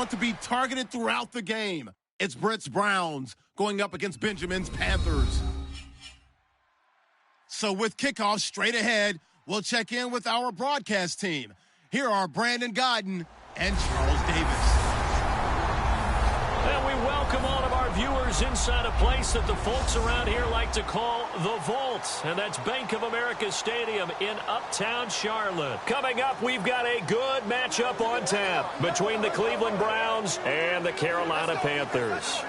want to be targeted throughout the game. It's Britt's Browns going up against Benjamin's Panthers. So with kickoff straight ahead, we'll check in with our broadcast team. Here are Brandon Godden and Charles Davis. And we welcome all of our viewers inside a place that the folks around here like to call the Vault. And that's Bank of America Stadium in Uptown Charlotte. Coming up, we've got a good matchup on tap between the Cleveland Browns and the Carolina Panthers.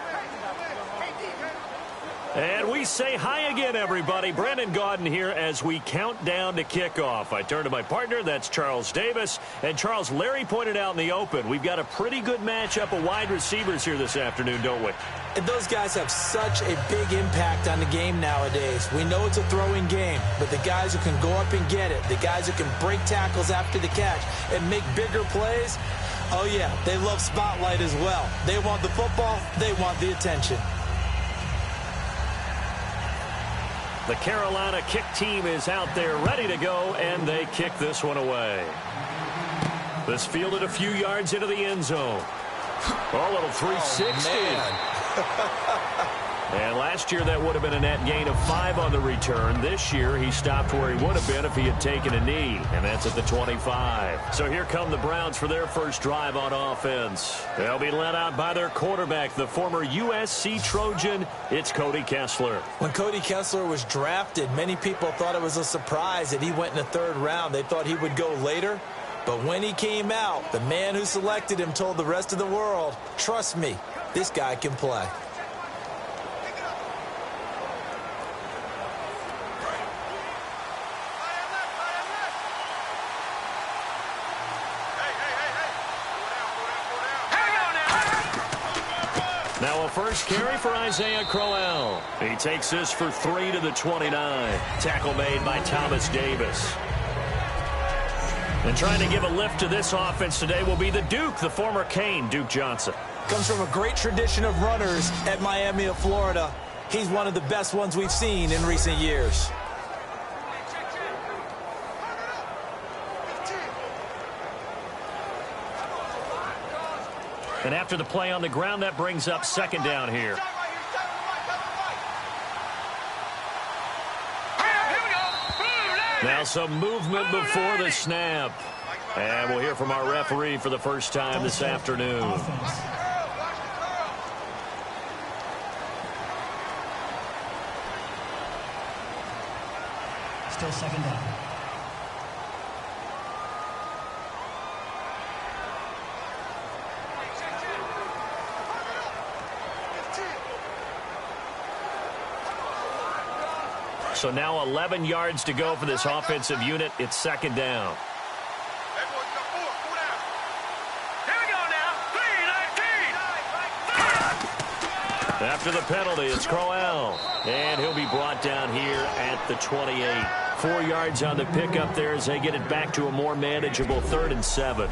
And we say hi again, everybody. Brandon Gaudin here as we count down to kickoff. I turn to my partner, that's Charles Davis. And Charles, Larry pointed out in the open, we've got a pretty good matchup of wide receivers here this afternoon, don't we? And those guys have such a big impact on the game nowadays. We know it's a throwing game, but the guys who can go up and get it, the guys who can break tackles after the catch and make bigger plays, oh yeah, they love spotlight as well. They want the football, they want the attention. The Carolina kick team is out there ready to go, and they kick this one away. This fielded a few yards into the end zone. Oh, a little 360. And last year that would have been a net gain of 5 on the return. This year he stopped where he would have been if he had taken a knee, and that's at the 25. So here come the Browns for their first drive on offense. They'll be led out by their quarterback, the former USC Trojan. It's Cody Kessler. When Cody Kessler was drafted, many people thought it was a surprise that he went in the 3rd round. They thought he would go later. But when he came out, the man who selected him told the rest of the world, trust me, this guy can play. Now a first carry for Isaiah Crowell. He takes this for 3 to the 29. Tackle made by Thomas Davis. And trying to give a lift to this offense today will be the Duke, the former Cane, Duke Johnson. Comes from a great tradition of runners at Miami of Florida. He's one of the best ones we've seen in recent years. And after the play on the ground, that brings up 2nd down here. Now some movement before the snap. And we'll hear from our referee for the first time this afternoon. Still 2nd down. So now 11 yards to go for this offensive unit. It's 2nd down. After the penalty, it's Crowell. And he'll be brought down here at the 28. 4 yards on the pickup there as they get it back to a more manageable 3rd and 7.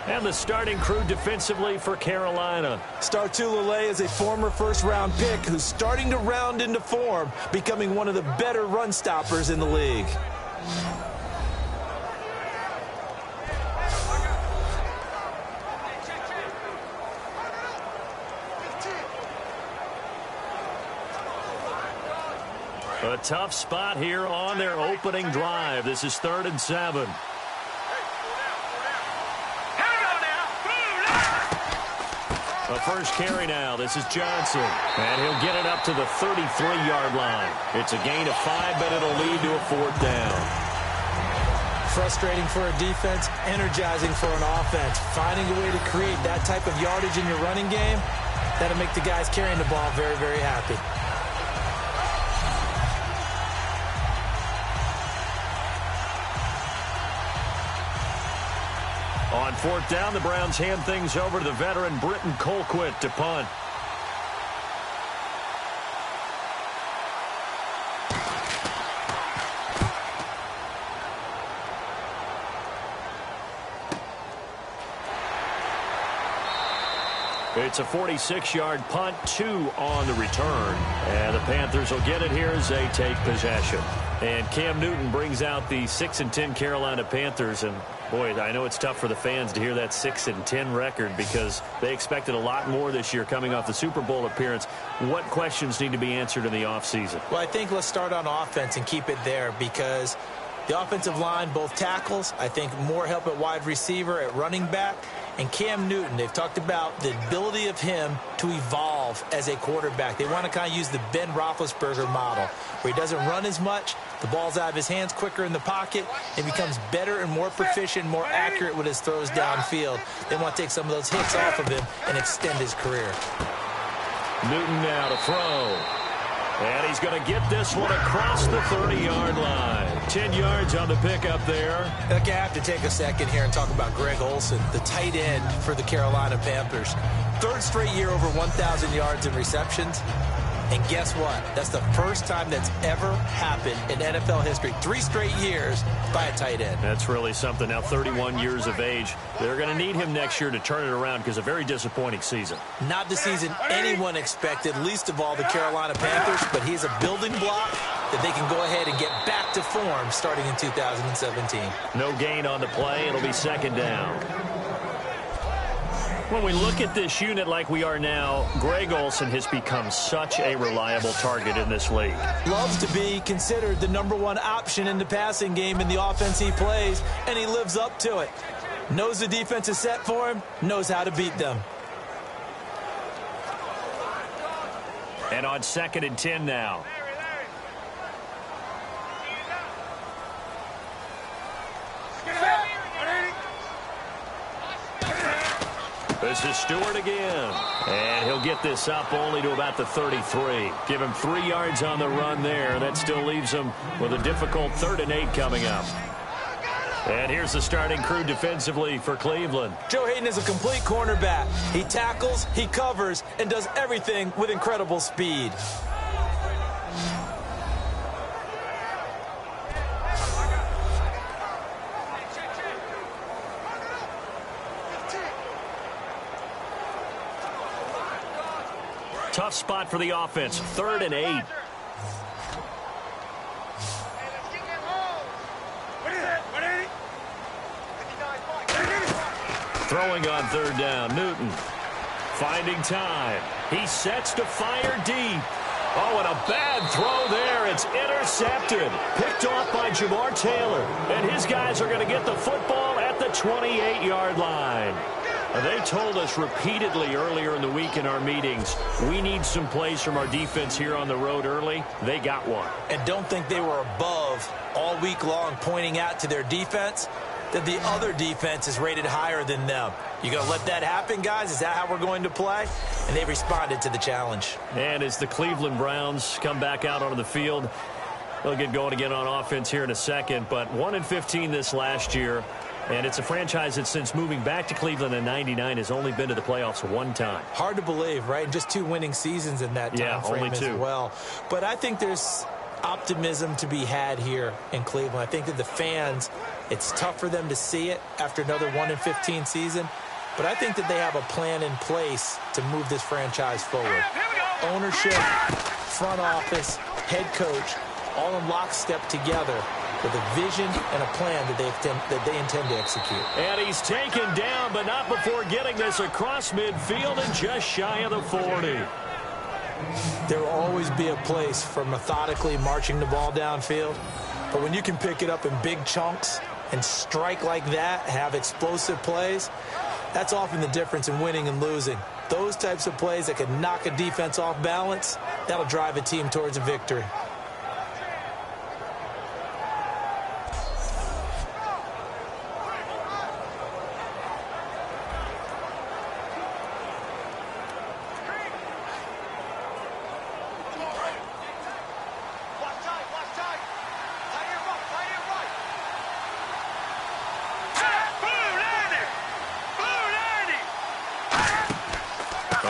And the starting crew defensively for Carolina. Startulele is a former 1st-round pick who's starting to round into form, becoming one of the better run stoppers in the league. A tough spot here on their opening drive. This is 3rd and 7. A first carry now. This is Johnson. And he'll get it up to the 33-yard line. It's a gain of 5, but it'll lead to a 4th down. Frustrating for a defense, energizing for an offense. Finding a way to create that type of yardage in your running game, that'll make the guys carrying the ball very, very happy. On 4th down, the Browns hand things over to the veteran Britton Colquitt to punt. It's a 46-yard punt, 2 on the return. And the Panthers will get it here as they take possession. And Cam Newton brings out the 6-10 Carolina Panthers. And Boy, I know it's tough for the fans to hear that 6-10 record because they expected a lot more this year coming off the Super Bowl appearance. What questions need to be answered in the offseason? Well, I think let's start on offense and keep it there because the offensive line, both tackles, I think more help at wide receiver, at running back, and Cam Newton. They've talked about the ability of him to evolve as a quarterback. They want to kind of use the Ben Roethlisberger model where he doesn't run as much, the ball's out of his hands quicker in the pocket, and becomes better and more proficient, more accurate with his throws downfield. They want to take some of those hits off of him and extend his career. Newton now to throw. And he's going to get this one across the 30-yard line. 10 yards on the pickup there. Look, I have to take a second here and talk about Greg Olsen, the tight end for the Carolina Panthers. Third straight year over 1,000 yards in receptions. And guess what? That's the first time that's ever happened in NFL history. 3 straight years by a tight end. That's really something. Now 31 years of age. They're going to need him next year to turn it around because a very disappointing season. Not the season anyone expected, least of all the Carolina Panthers, but he's a building block that they can go ahead and get back to form starting in 2017. No gain on the play. It'll be second down. When we look at this unit like we are now, Greg Olsen has become such a reliable target in this league. Loves to be considered the #1 option in the passing game in the offense he plays, and he lives up to it. Knows the defense is set for him, knows how to beat them. And on 2nd and 10 now. This is Stewart again. And he'll get this up only to about the 33. Give him 3 yards on the run there. That still leaves him with a difficult 3rd and 8 coming up. And here's the starting crew defensively for Cleveland. Joe Hayden is a complete cornerback. He tackles, he covers, and does everything with incredible speed. Tough spot for the offense. 3rd and 8. Throwing on 3rd down. Newton finding time. He sets to fire deep. Oh, and a bad throw there. It's intercepted. Picked off by Jamar Taylor. And his guys are going to get the football at the 28-yard line. They told us repeatedly earlier in the week in our meetings, we need some plays from our defense here on the road early. They got one. And don't think they were above all week long pointing out to their defense that the other defense is rated higher than them. You going to let that happen, guys? Is that how we're going to play? And they responded to the challenge. And as the Cleveland Browns come back out onto the field, they'll get going again on offense here in a second. But 1-15 this last year. And it's a franchise that since moving back to Cleveland in '99 has only been to the playoffs 1 time. Hard to believe, right? Just 2 winning seasons in that time frame only 2. as well. But I think there's optimism to be had here in Cleveland. I think that the fans, it's tough for them to see it after another 1-15 season. But I think that they have a plan in place to move this franchise forward. Ownership, front office, head coach, all in lockstep together with a vision and a plan that they intend to execute. And he's taken down, but not before getting this across midfield and just shy of the 40. There will always be a place for methodically marching the ball downfield, but when you can pick it up in big chunks and strike like that, have explosive plays, that's often the difference in winning and losing. Those types of plays that can knock a defense off balance, that'll drive a team towards a victory.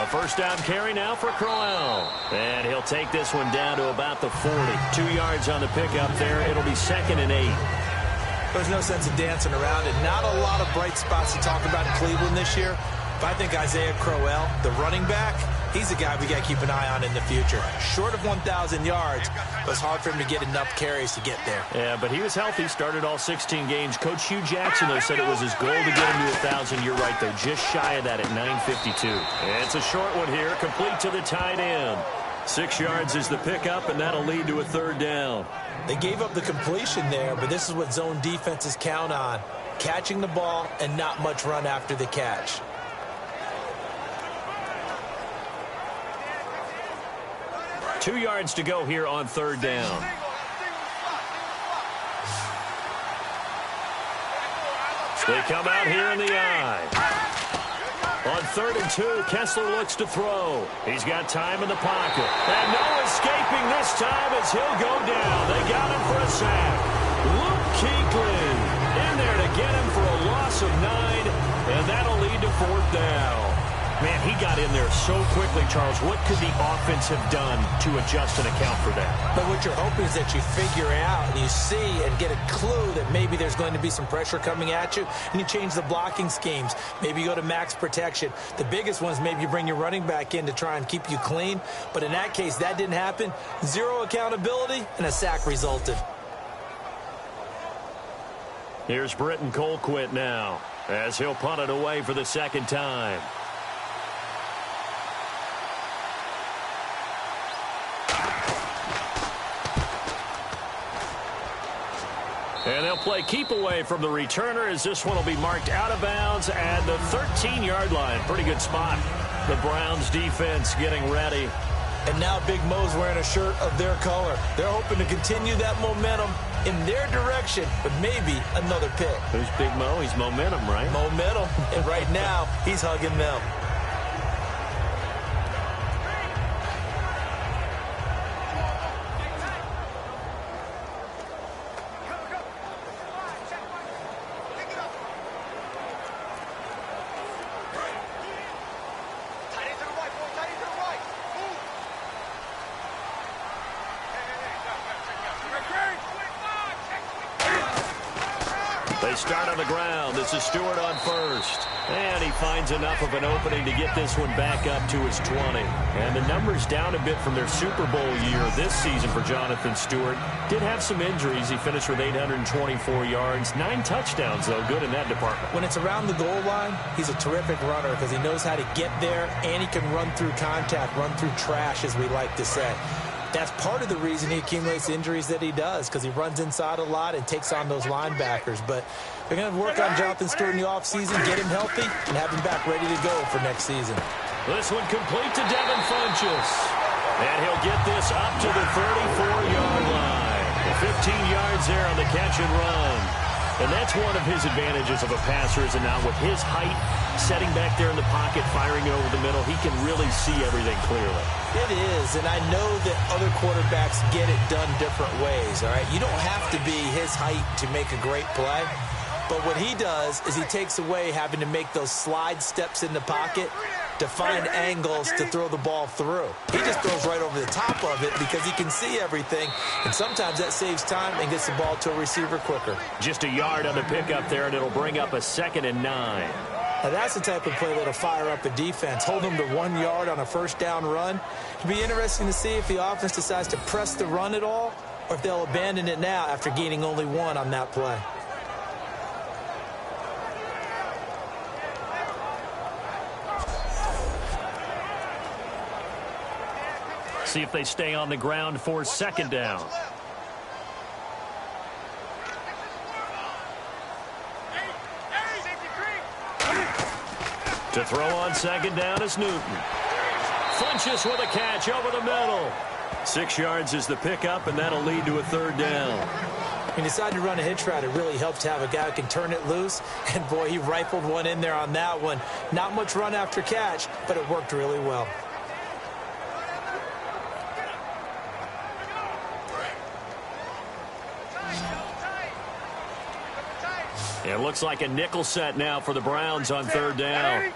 First down carry now for Crowell. And he'll take this one down to about the 40. 2 yards on the pickup there. It'll be 2nd and 8. There's no sense of dancing around it. Not a lot of bright spots to talk about in Cleveland this year. If I think Isaiah Crowell, the running back, he's a guy we got to keep an eye on in the future. Short of 1,000 yards, but it's hard for him to get enough carries to get there. Yeah, but he was healthy, started all 16 games. Coach Hugh Jackson, though, said it was his goal to get him to 1,000. You're right, though, just shy of that at 952. And it's a short one here, complete to the tight end. 6 yards is the pickup, and that'll lead to a third down. They gave up the completion there, but this is what zone defenses count on. Catching the ball and not much run after the catch. Two yards to go here on third down. They come out here in the eye. On 3rd and 2, Kessler looks to throw. He's got time in the pocket. And no escaping this time as he'll go down. They got him for a sack. Luke Kuechly in there to get him for a loss of 9, and that'll lead to 4th down. Man, he got in there so quickly, Charles. What could the offense have done to adjust and account for that? But what you're hoping is that you figure out and you see and get a clue that maybe there's going to be some pressure coming at you, and you change the blocking schemes. Maybe you go to max protection. The biggest one is maybe you bring your running back in to try and keep you clean. But in that case, that didn't happen. Zero accountability, and a sack resulted. Here's Britton Colquitt now as he'll punt it away for the second time. And they'll play keep away from the returner as this one will be marked out of bounds at the 13-yard line. Pretty good spot. The Browns defense getting ready. And now Big Mo's wearing a shirt of their color. They're hoping to continue that momentum in their direction, but maybe another pick. Who's Big Mo? He's momentum, right? Momentum. And right now, he's hugging them. They start on the ground. This is Stewart on first. And he finds enough of an opening to get this one back up to his 20. And the numbers down a bit from their Super Bowl year this season for Jonathan Stewart. Did have some injuries. He finished with 824 yards. 9 touchdowns, though. Good in that department. When it's around the goal line, he's a terrific runner because he knows how to get there, and he can run through contact, run through trash, as we like to say. That's part of the reason he accumulates injuries that he does, because he runs inside a lot and takes on those linebackers. But they're going to work on Jonathan Stewart in the offseason, get him healthy, and have him back ready to go for next season. This one complete to Devin Funchess. And he'll get this up to the 34-yard line. 15 yards there on the catch and run. And that's one of his advantages of a passer, is now with his height, setting back there in the pocket, firing it over the middle, he can really see everything clearly. It is, and I know that other quarterbacks get it done different ways, all right? You don't have to be his height to make a great play, but what he does is he takes away having to make those slide steps in the pocket to find angles to throw the ball through. He just throws right over the top of it because he can see everything, and sometimes that saves time and gets the ball to a receiver quicker. Just a yard on the pickup there, and it'll bring up a 2nd and 9. Now that's the type of play that'll fire up a defense. Hold them to 1 yard on a first down run. It'll be interesting to see if the offense decides to press the run at all, or if they'll abandon it now after gaining only 1 on that play. See if they stay on the ground for 2nd down. To throw on 2nd down is Newton. Funchess with a catch over the middle. 6 yards is the pickup, and that'll lead to a 3rd down. He decided to run a hitch route. It really helps to have a guy who can turn it loose. And, boy, he rifled one in there on that one. Not much run after catch, but it worked really well. It looks like a nickel set now for the Browns on 3rd down.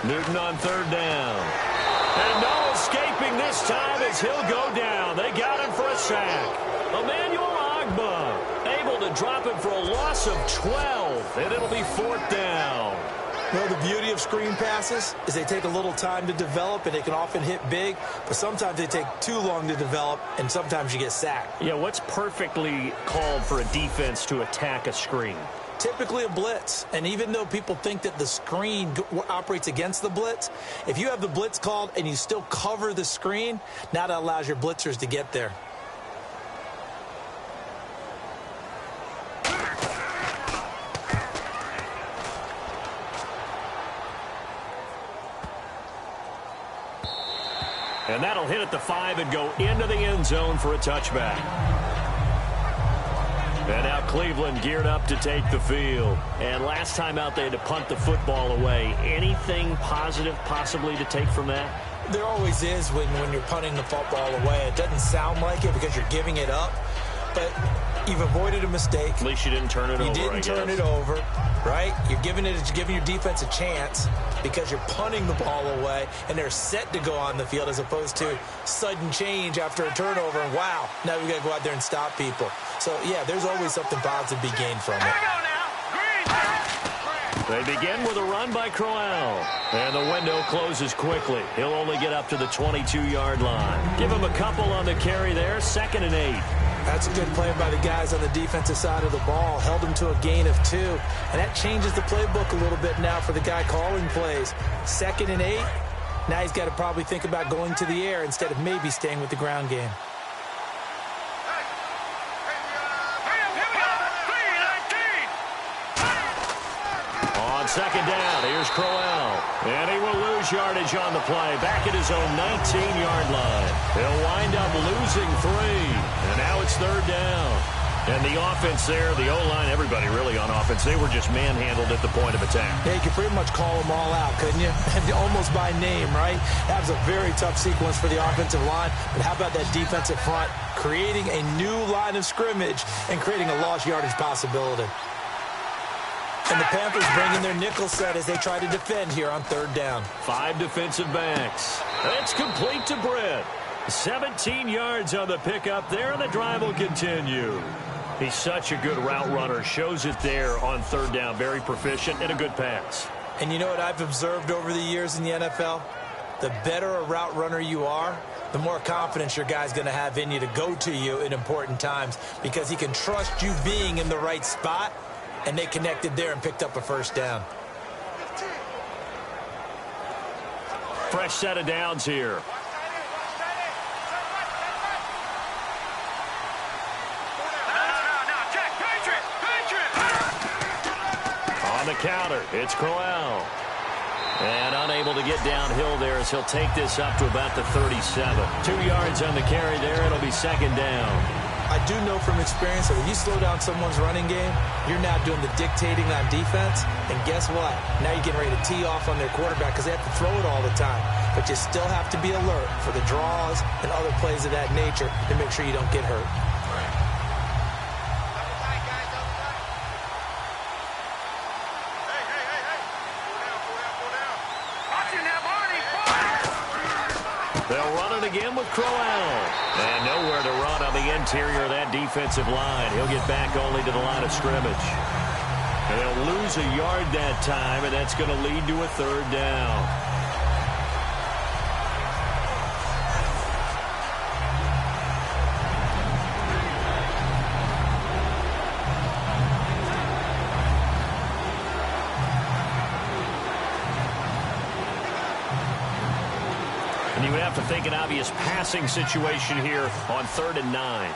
Newton on 3rd down. And no escaping this time as he'll go down. They got him for a sack. Emmanuel Ogbah able to drop it for a loss of 12. And it'll be 4th down. Well, the beauty of screen passes is they take a little time to develop, and they can often hit big, but sometimes they take too long to develop, and sometimes you get sacked. Yeah, what's perfectly called for a defense to attack a screen? Typically a blitz, and even though people think that the screen operates against the blitz, if you have the blitz called and you still cover the screen, now that allows your blitzers to get there. And that'll hit at the 5 and go into the end zone for a touchback. And now Cleveland geared up to take the field. And last time out, they had to punt the football away. Anything positive possibly to take from that? There always is when you're punting the football away. It doesn't sound like it because you're giving it up, but you've avoided a mistake. At least you didn't turn it over, You didn't turn it over, right? You're giving your defense a chance because you're punting the ball away, and they're set to go on the field as opposed to sudden change after a turnover, and wow, now we got to go out there and stop people. So, yeah, there's always something positive to be gained from it. They begin with a run by Crowell. And the window closes quickly. He'll only get up to the 22-yard line. Give him a couple on the carry there, 2nd and 8. That's a good play by the guys on the defensive side of the ball. Held him to a gain of 2. And that changes the playbook a little bit now for the guy calling plays. 2nd and 8. Now he's got to probably think about going to the air instead of maybe staying with the ground game. On 2nd down, here's Crowell. And he will lose yardage on the play. Back at his own 19-yard line. He'll wind up losing 3. And now it's 3rd down. And the offense there, the O-line, everybody really on offense, they were just manhandled at the point of attack. Yeah, you could pretty much call them all out, couldn't you? Almost by name, right? That was a very tough sequence for the offensive line. But how about that defensive front creating a new line of scrimmage and creating a lost yardage possibility? And the Panthers bring in their nickel set as they try to defend here on 3rd down. 5 defensive backs. It's complete to Britt. 17 yards on the pickup there, and the drive will continue. He's such a good route runner. Shows it there on 3rd down. Very proficient and a good pass. And you know what I've observed over the years in the NFL? The better a route runner you are, the more confidence your guy's going to have in you to go to you in important times because he can trust you being in the right spot, and they connected there and picked up a 1st down. Fresh set of downs here. On the counter, it's Crowell. And unable to get downhill there as he'll take this up to about the 37. 2 yards on the carry there. It'll be 2nd down. I do know from experience that when you slow down someone's running game, you're now doing the dictating on defense. And guess what? Now you're getting ready to tee off on their quarterback because they have to throw it all the time. But you still have to be alert for the draws and other plays of that nature to make sure you don't get hurt. They'll run it again with Crowell. And nowhere to run on the interior of that defensive line. He'll get back only to the line of scrimmage. And they'll lose a yard that time, and that's going to lead to a 3rd down. And you would have to think an obvious passing situation here on 3rd and 9.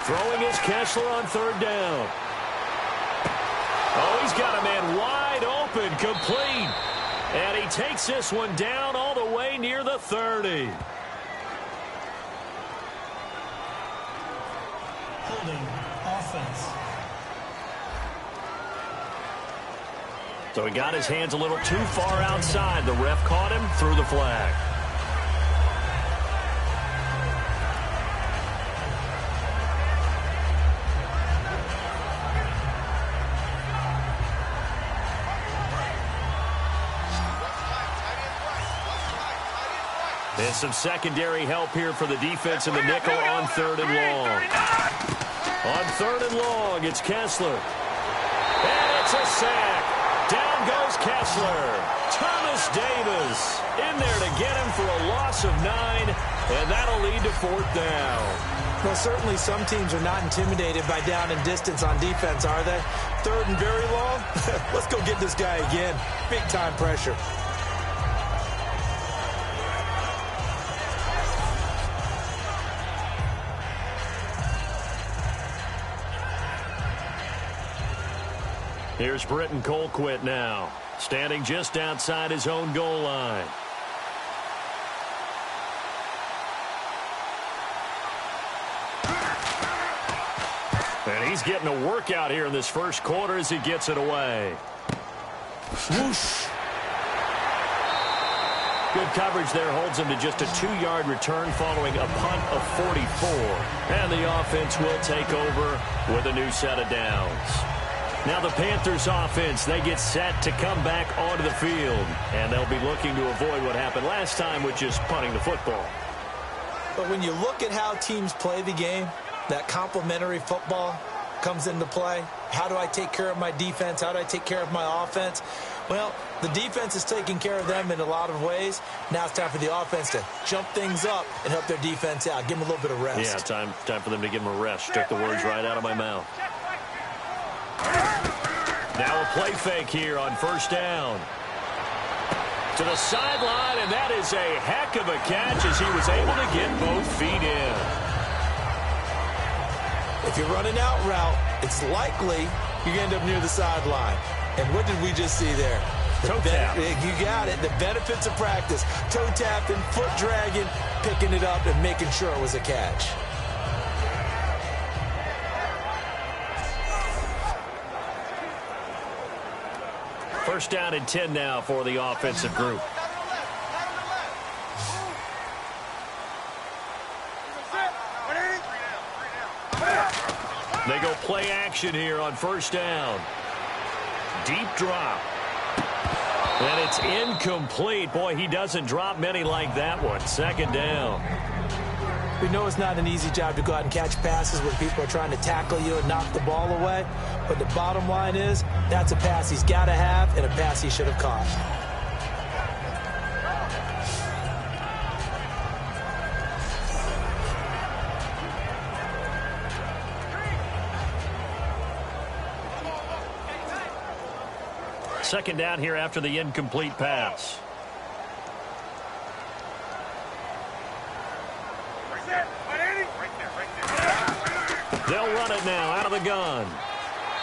Throwing is Kessler on 3rd down. Oh, he's got a man wide open, complete. And he takes this one down all the way near the 30. Holding offense. So he got his hands a little too far outside. The ref caught him, threw the flag. And some secondary help here for the defense in the nickel on 3rd and long. On 3rd and long, it's Kessler. And it's a sack. Down goes Kessler. Thomas Davis in there to get him for a loss of 9, and that'll lead to 4th down. Well, certainly some teams are not intimidated by down and distance on defense, are they? 3rd and very long? Let's go get this guy again. Big-time pressure. Here's Britton Colquitt now, standing just outside his own goal line. And he's getting a workout here in this first quarter as he gets it away. Whoosh. Good coverage there holds him to just a 2-yard return following a punt of 44. And the offense will take over with a new set of downs. Now the Panthers offense, they get set to come back onto the field. And they'll be looking to avoid what happened last time, which is punting the football. But when you look at how teams play the game, that complementary football comes into play. How do I take care of my defense? How do I take care of my offense? Well, the defense is taking care of them in a lot of ways. Now it's time for the offense to jump things up and help their defense out. Give them a little bit of rest. Yeah, time for them to give them a rest. Took the words right out of my mouth. Now a play fake here on 1st down. To the sideline, and that is a heck of a catch as he was able to get both feet in. If you're running out route, it's likely you're going to end up near the sideline. And what did we just see there? Toe tap. You got it. The benefits of practice. Toe tapping, foot dragging, picking it up, and making sure it was a catch. First down and 10 now for the offensive group. They go play action here on 1st down. Deep drop. And it's incomplete. Boy, he doesn't drop many like that one. 2nd down. We know it's not an easy job to go out and catch passes when people are trying to tackle you and knock the ball away. But the bottom line is, that's a pass he's got to have and a pass he should have caught. Second down here after the incomplete pass. They'll run it now out of the gun.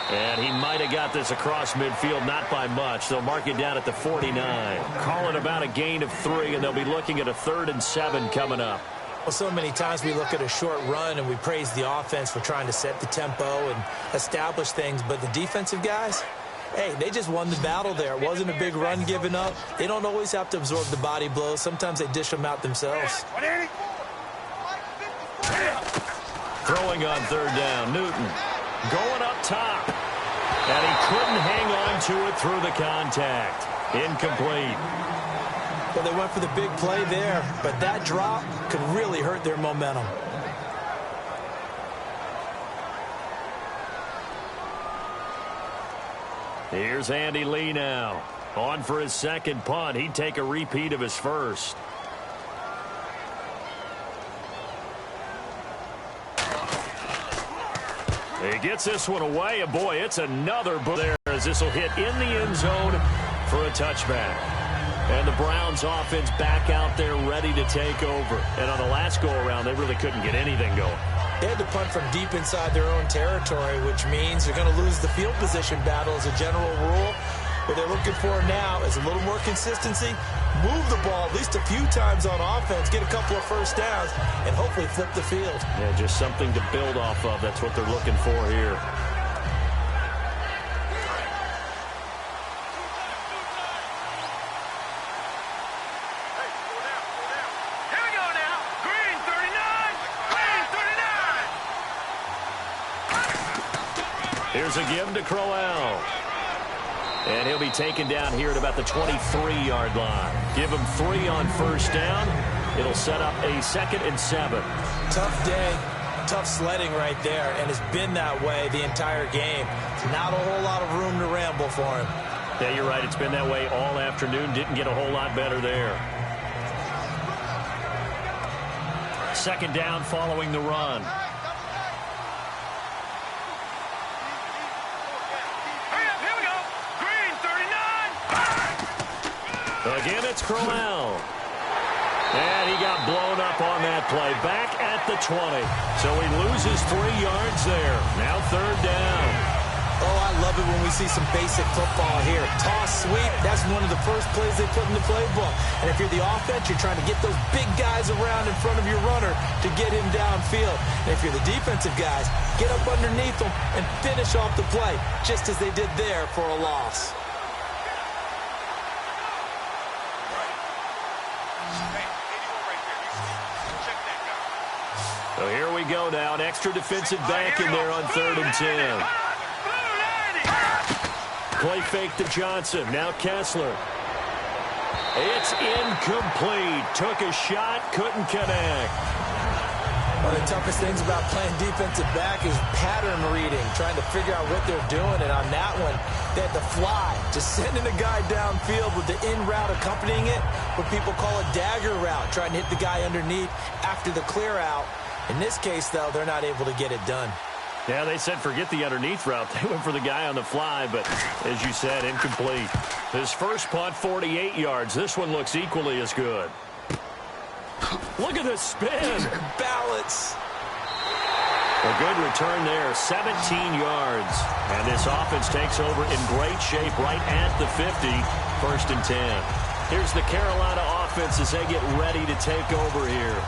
And he might have got this across midfield, not by much. They'll mark it down at the 49. Call it about a gain of 3, and they'll be looking at a 3rd and 7 coming up. Well, so many times we look at a short run and we praise the offense for trying to set the tempo and establish things. But the defensive guys, hey, they just won the battle there. It wasn't a big run given up. They don't always have to absorb the body blows. Sometimes they dish them out themselves. Throwing on 3rd down, Newton going up top. And he couldn't hang on to it through the contact. Incomplete. Well, they went for the big play there, but that drop could really hurt their momentum. Here's Andy Lee now. On for his 2nd punt. He'd take a repeat of his first. He gets this one away, and boy, it's another there as this will hit in the end zone for a touchback. And the Browns offense back out there ready to take over. And on the last go-around, they really couldn't get anything going. They had to punt from deep inside their own territory, which means they're going to lose the field position battle as a general rule. What they're looking for now is a little more consistency, move the ball at least a few times on offense, get a couple of first downs, and hopefully flip the field. Yeah, just something to build off of. That's what they're looking for here. Here's a give to Crowell. And he'll be taken down here at about the 23-yard line. Give him 3 on first down. It'll set up a 2nd and 7. Tough day, tough sledding right there, and it's been that way the entire game. Not a whole lot of room to ramble for him. Yeah, you're right. It's been that way all afternoon. Didn't get a whole lot better there. 2nd down following the run. Again, it's Crowell. And he got blown up on that play. Back at the 20. So he loses 3 yards there. Now 3rd down. Oh, I love it when we see some basic football here. Toss, sweep, that's one of the first plays they put in the playbook. And if you're the offense, you're trying to get those big guys around in front of your runner to get him downfield. And if you're the defensive guys, get up underneath them and finish off the play, just as they did there for a loss. So here we go now. An extra defensive back in there on 3rd and 10. Play fake to Johnson. Now Kessler. It's incomplete. Took a shot, couldn't connect. One of the toughest things about playing defensive back is pattern reading, trying to figure out what they're doing. And on that one, they had to fly, just sending a guy downfield with the in route accompanying it, what people call a dagger route, trying to hit the guy underneath after the clear out. In this case, though, they're not able to get it done. Yeah, they said forget the underneath route. They went for the guy on the fly, but as you said, incomplete. His first punt, 48 yards. This one looks equally as good. Look at the spin. Balance. A good return there, 17 yards. And this offense takes over in great shape right at the 50, 1st and 10. Here's the Carolina offense as they get ready to take over here.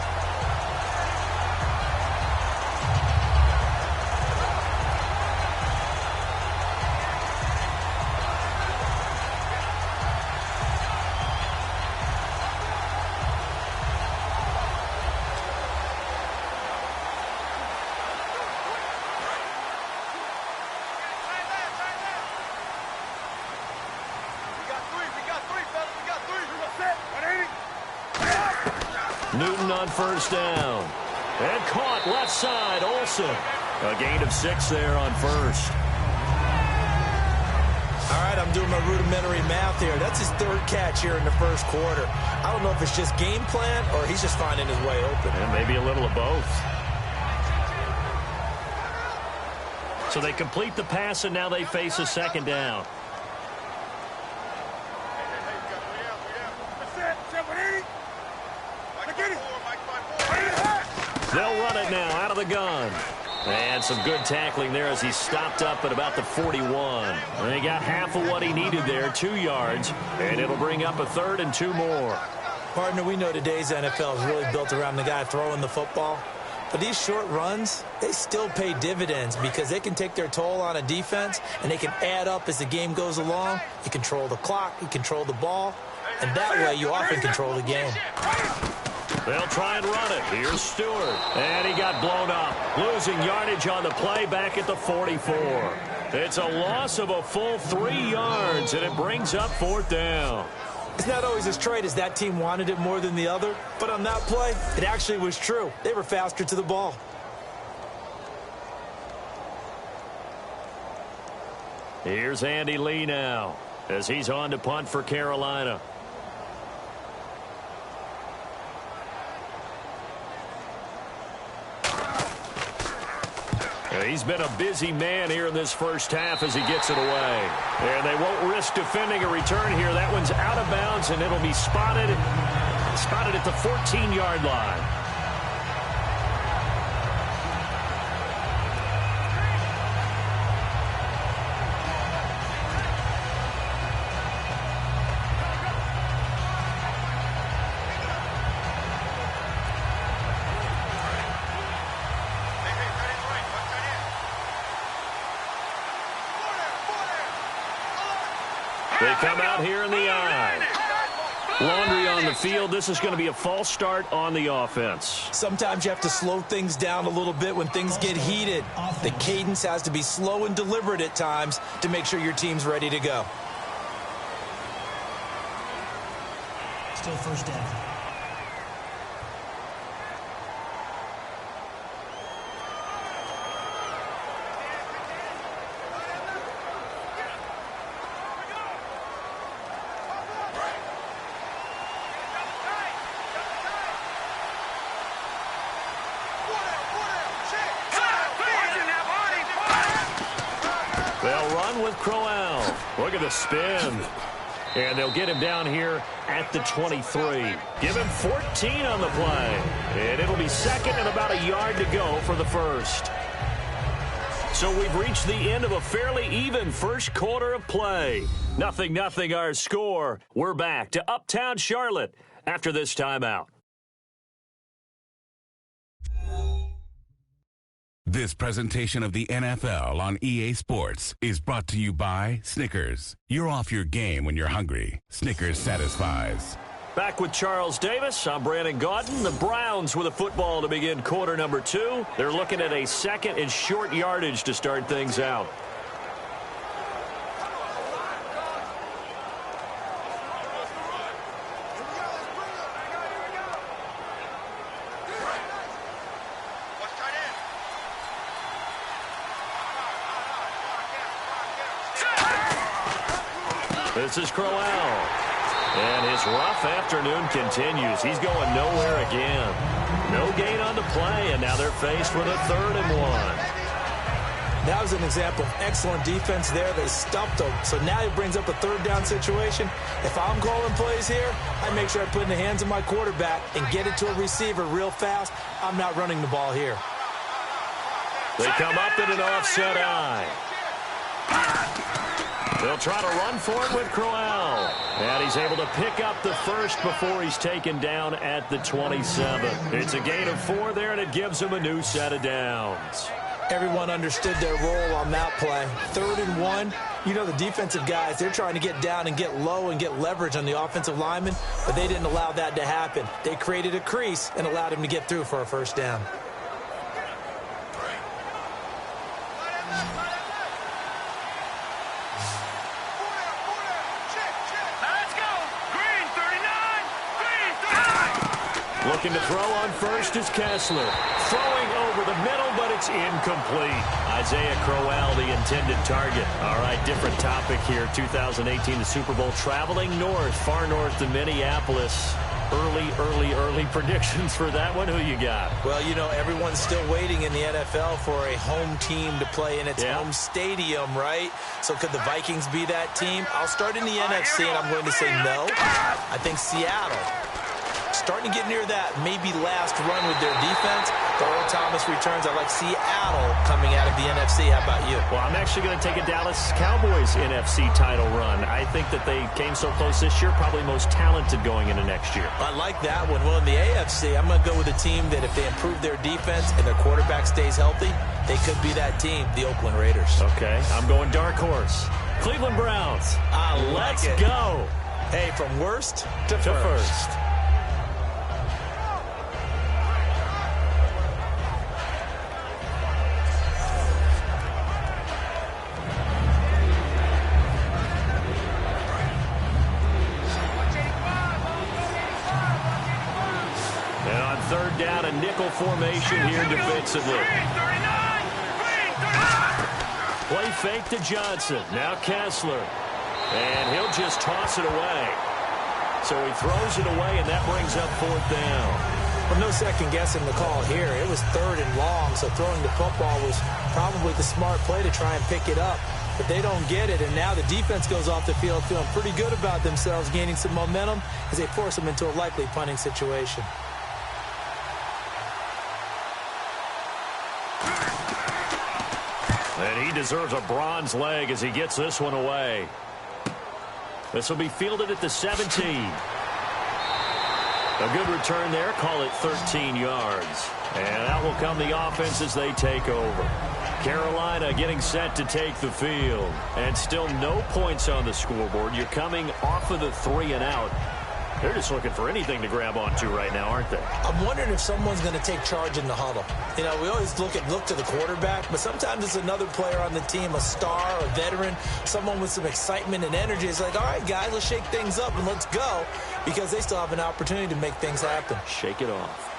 Newton on 1st down. And caught left side, Olsen. A gain of 6 there on 1st. All right, I'm doing my rudimentary math here. That's his 3rd catch here in the 1st quarter. I don't know if it's just game plan or he's just finding his way open. And maybe a little of both. So they complete the pass, and now they face a 2nd down. They'll run it now out of the gun. And some good tackling there as he stopped up at about the 41. And they got half of what he needed there, 2 yards. And it'll bring up a 3rd and 2 more. Partner, we know today's NFL is really built around the guy throwing the football. But these short runs, they still pay dividends because they can take their toll on a defense and they can add up as the game goes along. You control the clock, you control the ball, and that way you often control the game. They'll try and run it. Here's Stewart. And he got blown up. Losing yardage on the play back at the 44. It's a loss of a full 3 yards, and it brings up 4th down. It's not always as straight as that team wanted it more than the other, but on that play, it actually was true. They were faster to the ball. Here's Andy Lee now as he's on to punt for Carolina. He's been a busy man here in this 1st half as he gets it away. And they won't risk defending a return here. That one's out of bounds, and it'll be spotted at the 14-yard line. They come out here in the eye. Laundry on the field. This is going to be a false start on the offense. Sometimes you have to slow things down a little bit when things get heated. The cadence has to be slow and deliberate at times to make sure your team's ready to go. Still 1st down. They'll run with Crowell. Look at the spin. And they'll get him down here at the 23. Give him 14 on the play. And it'll be second and about a yard to go for the first. So we've reached the end of a fairly even first quarter of play. 0-0 our score. We're back to Uptown Charlotte after this timeout. This presentation of the NFL on EA Sports is brought to you by Snickers. You're off your game when you're hungry. Snickers satisfies. Back with Charles Davis. I'm Brandon Gaudin. The Browns with a football to begin quarter number 2. They're looking at a second and short yardage to start things out. This is Crowell. And his rough afternoon continues. He's going nowhere again. No gain on the play, and now they're faced with a 3rd and 1. That was an example of excellent defense there. They stumped him. So now he brings up a 3rd down situation. If I'm calling plays here, I make sure I put it in the hands of my quarterback and get it to a receiver real fast. I'm not running the ball here. They come up in an offset eye. They'll try to run for it with Crowell. And he's able to pick up the first before he's taken down at the 27. It's a gain of 4 there, and it gives him a new set of downs. Everyone understood their role on that play. 3rd and 1. You know, the defensive guys, they're trying to get down and get low and get leverage on the offensive lineman, but they didn't allow that to happen. They created a crease and allowed him to get through for a first down. Looking to throw on first is Kessler. Throwing over the middle, but it's incomplete. Isaiah Crowell, the intended target. All right, different topic here. 2018, the Super Bowl, traveling north, far north to Minneapolis. Early predictions for that one. Who you got? Well, you know, everyone's still waiting in the NFL for a home team to play in its home stadium, right? So could the Vikings be that team? I'll start in the NFC, and I'm going to say no. I think Seattle, starting to get near that maybe last run with their defense. The Earl Thomas returns. I like Seattle coming out of the NFC. How about you? Well, I'm actually going to take a Dallas Cowboys NFC title run. I think that they came so close this year, probably most talented going into next year. I like that one. Well, in the AFC, I'm going to go with a team that if they improve their defense and their quarterback stays healthy, they could be that team, the Oakland Raiders. Okay, I'm going dark horse. Cleveland Browns. Let's go. Hey, from worst to first. Third down, a nickel formation here defensively. Play fake to Johnson. Now Kessler. And he'll just toss it away. So he throws it away, and that brings up 4th down. Well, no second guessing the call here. It was 3rd and long, so throwing the football was probably the smart play to try and pick it up. But they don't get it, and now the defense goes off the field feeling pretty good about themselves, gaining some momentum as they force them into a likely punting situation. And he deserves a bronze leg as he gets this one away. This will be fielded at the 17. A good return there. Call it 13 yards. And out will come the offense as they take over. Carolina getting set to take the field. And still no points on the scoreboard. You're coming off of the 3 and out. They're just looking for anything to grab onto right now, aren't they? I'm wondering if someone's going to take charge in the huddle. You know, we always look to the quarterback, but sometimes it's another player on the team, a star, a veteran, someone with some excitement and energy. It's like, all right, guys, let's shake things up and let's go, because they still have an opportunity to make things happen. Shake it off.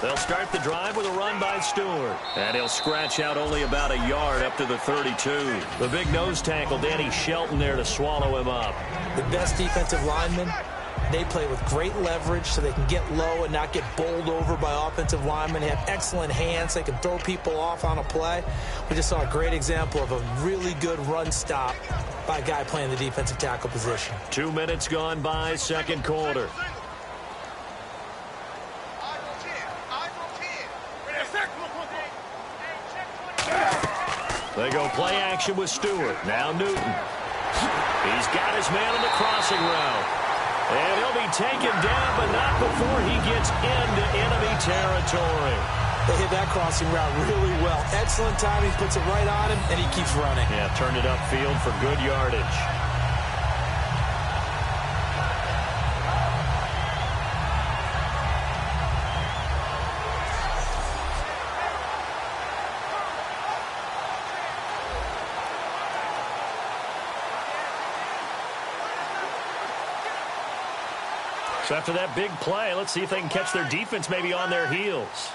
They'll start the drive with a run by Stewart. And he'll scratch out only about a yard up to the 32. The big nose tackle, Danny Shelton, there to swallow him up. The best defensive lineman They play with great leverage so they can get low and not get bowled over by offensive linemen. They have excellent hands. They can throw people off on a play. We just saw a great example of a really good run stop by a guy playing the defensive tackle position. 2 minutes gone by, second quarter. They go play action with Stewart. Now Newton. He's got his man on the crossing route. And he'll be taken down, but not before he gets into enemy territory. They hit that crossing route really well. Excellent timing, puts it right on him, and he keeps running. Yeah, turned it upfield for good yardage. So after that big play, let's see if they can catch their defense maybe on their heels.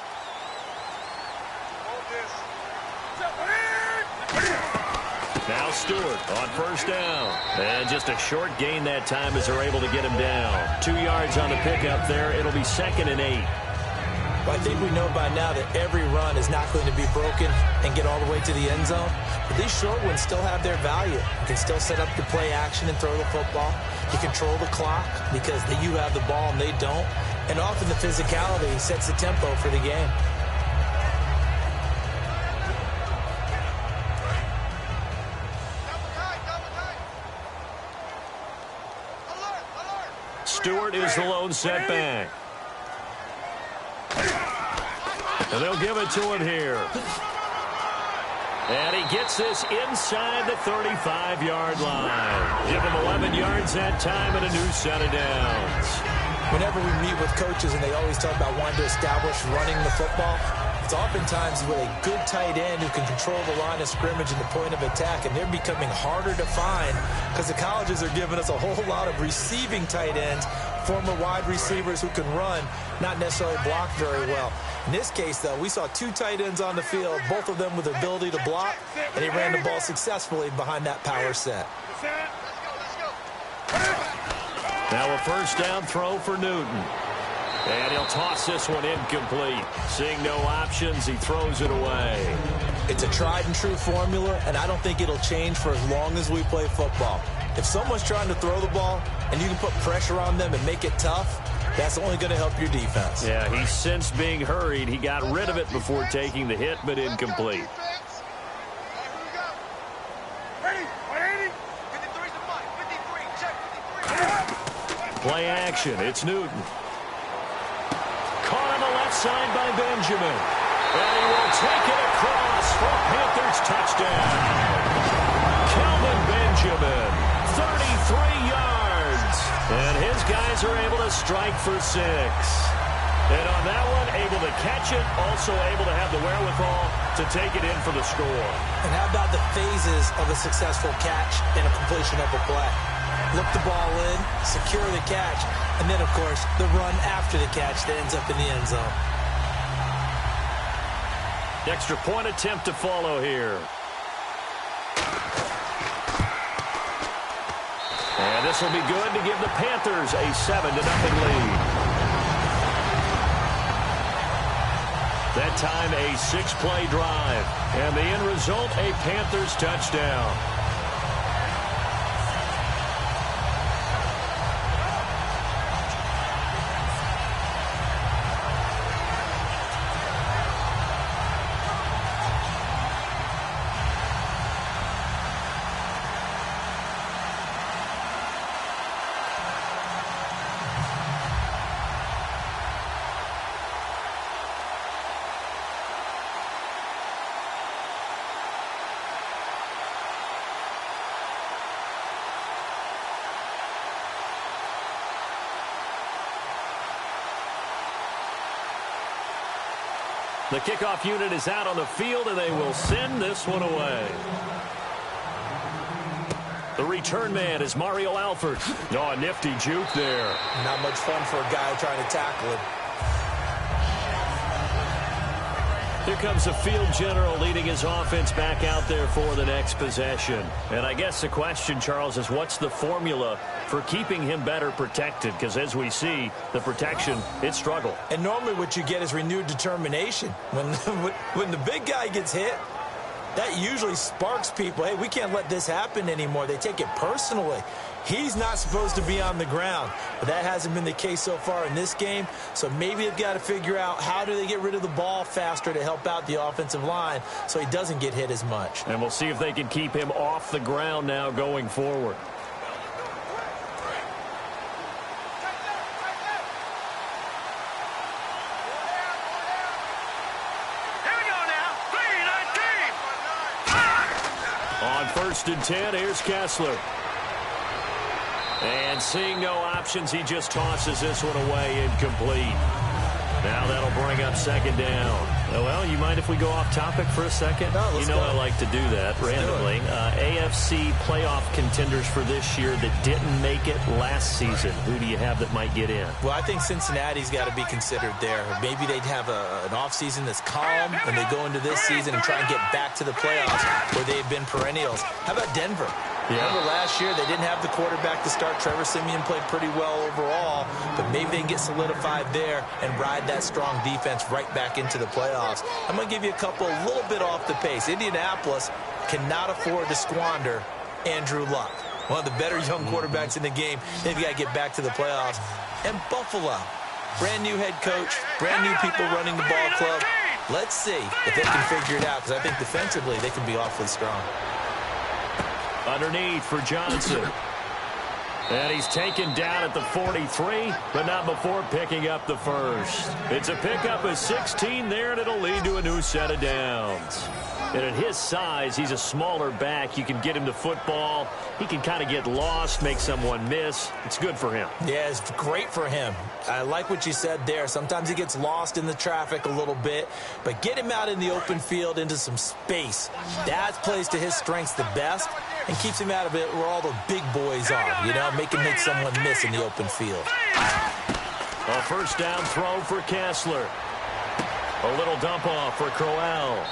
Now Stewart on first down. And just a short gain that time as they're able to get him down. 2 yards on the pickup there. It'll be 2nd and 8. Well, I think we know by now that every run is not going to be broken and get all the way to the end zone. But these short ones still have their value. You can still set up the play action and throw the football. You control the clock because you have the ball and they don't. And often the physicality sets the tempo for the game. Stewart is the lone setback. And they'll give it to him here. And he gets this inside the 35-yard line. Give him 11 yards that time and a new set of downs. Whenever we meet with coaches and they always talk about wanting to establish running the football, it's oftentimes with a good tight end who can control the line of scrimmage and the point of attack, and they're becoming harder to find because the colleges are giving us a whole lot of receiving tight ends, former wide receivers who can run, not necessarily block very well. In this case, though, we saw 2 tight ends on the field, both of them with the ability to block, and he ran the ball successfully behind that power set. Now a first down throw for Newton. And he'll toss this one incomplete. Seeing no options, he throws it away. It's a tried and true formula, and I don't think it'll change for as long as we play football. If someone's trying to throw the ball and you can put pressure on them and make it tough, that's only going to help your defense. Yeah, he sensed being hurried. He got rid of it before taking the hit, but incomplete. Play action. It's Newton. Caught on the left side by Benjamin. And he will take it across for a Panthers touchdown. Kelvin Benjamin, 33 yards. And his guys are able to strike for 6. And on that one, able to catch it, also able to have the wherewithal to take it in for the score. And how about the phases of a successful catch and a completion of a play? Look the ball in, secure the catch, and then, of course, the run after the catch that ends up in the end zone. Extra point attempt to follow here. And this will be good to give the Panthers a 7-0 lead. That time a 6-play drive. And the end result, a Panthers touchdown. The kickoff unit is out on the field, and they will send this one away. The return man is Mario Alford. Oh, a nifty juke there. Not much fun for a guy trying to tackle it. Here comes the field general leading his offense back out there for the next possession. And I guess the question, Charles, is what's the formula for keeping him better protected? Because as we see, the protection, it struggled. And normally what you get is renewed determination. When the big guy gets hit, that usually sparks people. Hey, we can't let this happen anymore. They take it personally. He's not supposed to be on the ground, but that hasn't been the case so far in this game. So maybe they've got to figure out how do they get rid of the ball faster to help out the offensive line so he doesn't get hit as much. And we'll see if they can keep him off the ground now going forward. On 1st and 10, here's Kessler. And seeing no options, he just tosses this one away incomplete. Now that'll bring up 2nd down. Well, you mind if we go off topic for a second? No, you know I like to do that randomly. AFC playoff contenders for this year that didn't make it last season. Who do you have that might get in? Well, I think Cincinnati's got to be considered there. Maybe they'd have an offseason that's calm, and they go into this season and try and get back to the playoffs where they've been perennials. How about Denver? Yeah. Remember last year, they didn't have the quarterback to start. Trevor Siemian played pretty well overall, but maybe they can get solidified there and ride that strong defense right back into the playoffs. I'm going to give you a couple a little bit off the pace. Indianapolis cannot afford to squander Andrew Luck, one of the better young quarterbacks in the game. They've got to get back to the playoffs. And Buffalo, brand new head coach, brand new people running the ball club. Let's see if they can figure it out, because I think defensively they can be awfully strong. Underneath for Johnson. And he's taken down at the 43, but not before picking up the first. It's a pickup of 16 there, and it'll lead to a new set of downs. And at his size, he's a smaller back. You can get him the football. He can kind of get lost, make someone miss. It's good for him. Yeah, it's great for him. I like what you said there. Sometimes he gets lost in the traffic a little bit, but get him out in the open field into some space. That plays to his strengths the best and keeps him out of it where all the big boys are, you know, make someone miss in the open field. A 1st down throw for Kessler. A little dump off for Crowell.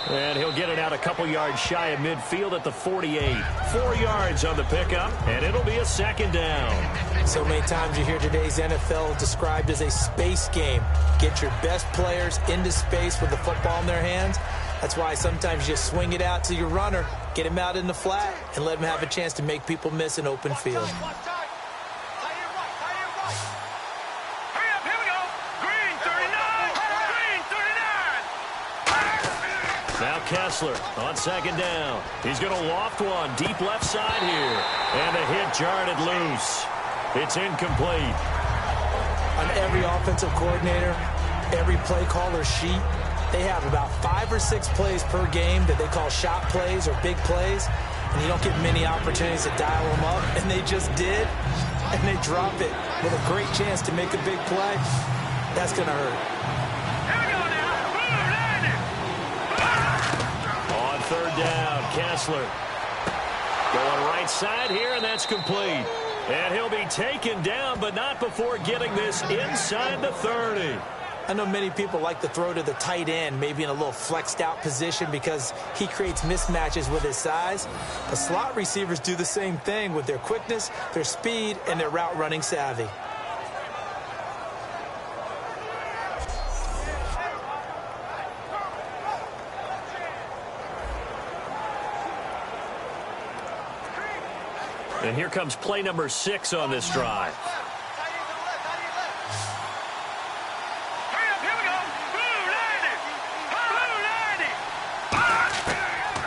And he'll get it out a couple yards shy of midfield at the 48. 4 yards on the pickup, and it'll be a 2nd down. So many times you hear today's NFL described as a space game. Get your best players into space with the football in their hands. That's why sometimes you swing it out to your runner, get him out in the flat, and let him have a chance to make people miss an open field. Now Kessler on 2nd down. He's going to loft one deep left side here. And the hit jarred it loose. It's incomplete. On every offensive coordinator, every play caller sheet, they have about 5 or 6 plays per game that they call shot plays or big plays. And you don't get many opportunities to dial them up. And they just did. And they drop it with a great chance to make a big play. That's going to hurt. 3rd down, Kessler. Going right side here, and that's complete. And he'll be taken down, but not before getting this inside the 30. I know many people like to throw to the tight end, maybe in a little flexed out position because he creates mismatches with his size. The slot receivers do the same thing with their quickness, their speed, and their route running savvy. And here comes play number 6 on this drive.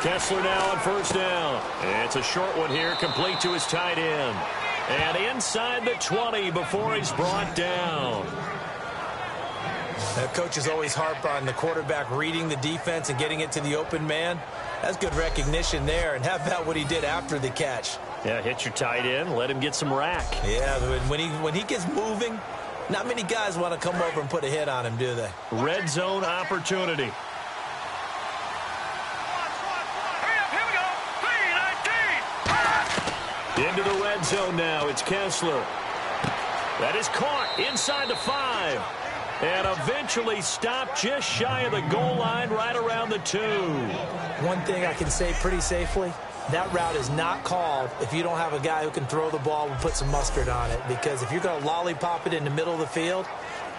Kessler now on 1st down. It's a short one here, complete to his tight end. And inside the 20 before he's brought down. Coaches always harp on the quarterback reading the defense and getting it to the open man. That's good recognition there. And how about what he did after the catch? Yeah, hit your tight end, let him get some rack. Yeah, when he gets moving, not many guys want to come over and put a hit on him, do they? Red zone opportunity. Into the red zone now. It's Kessler. That is caught inside the 5. And eventually stopped just shy of the goal line right around the 2. One thing I can say pretty safely, that route is not called if you don't have a guy who can throw the ball and put some mustard on it. Because if you're going to lollipop it in the middle of the field,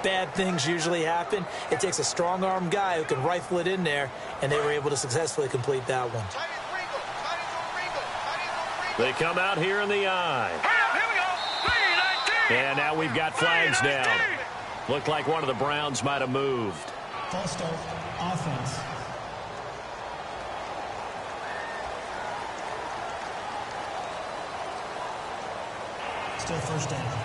bad things usually happen. It takes a strong-arm guy who can rifle it in there, and they were able to successfully complete that one. They come out here in the eye. And now we've got flags down. Looked like one of the Browns might have moved. False start, offense. Still first down.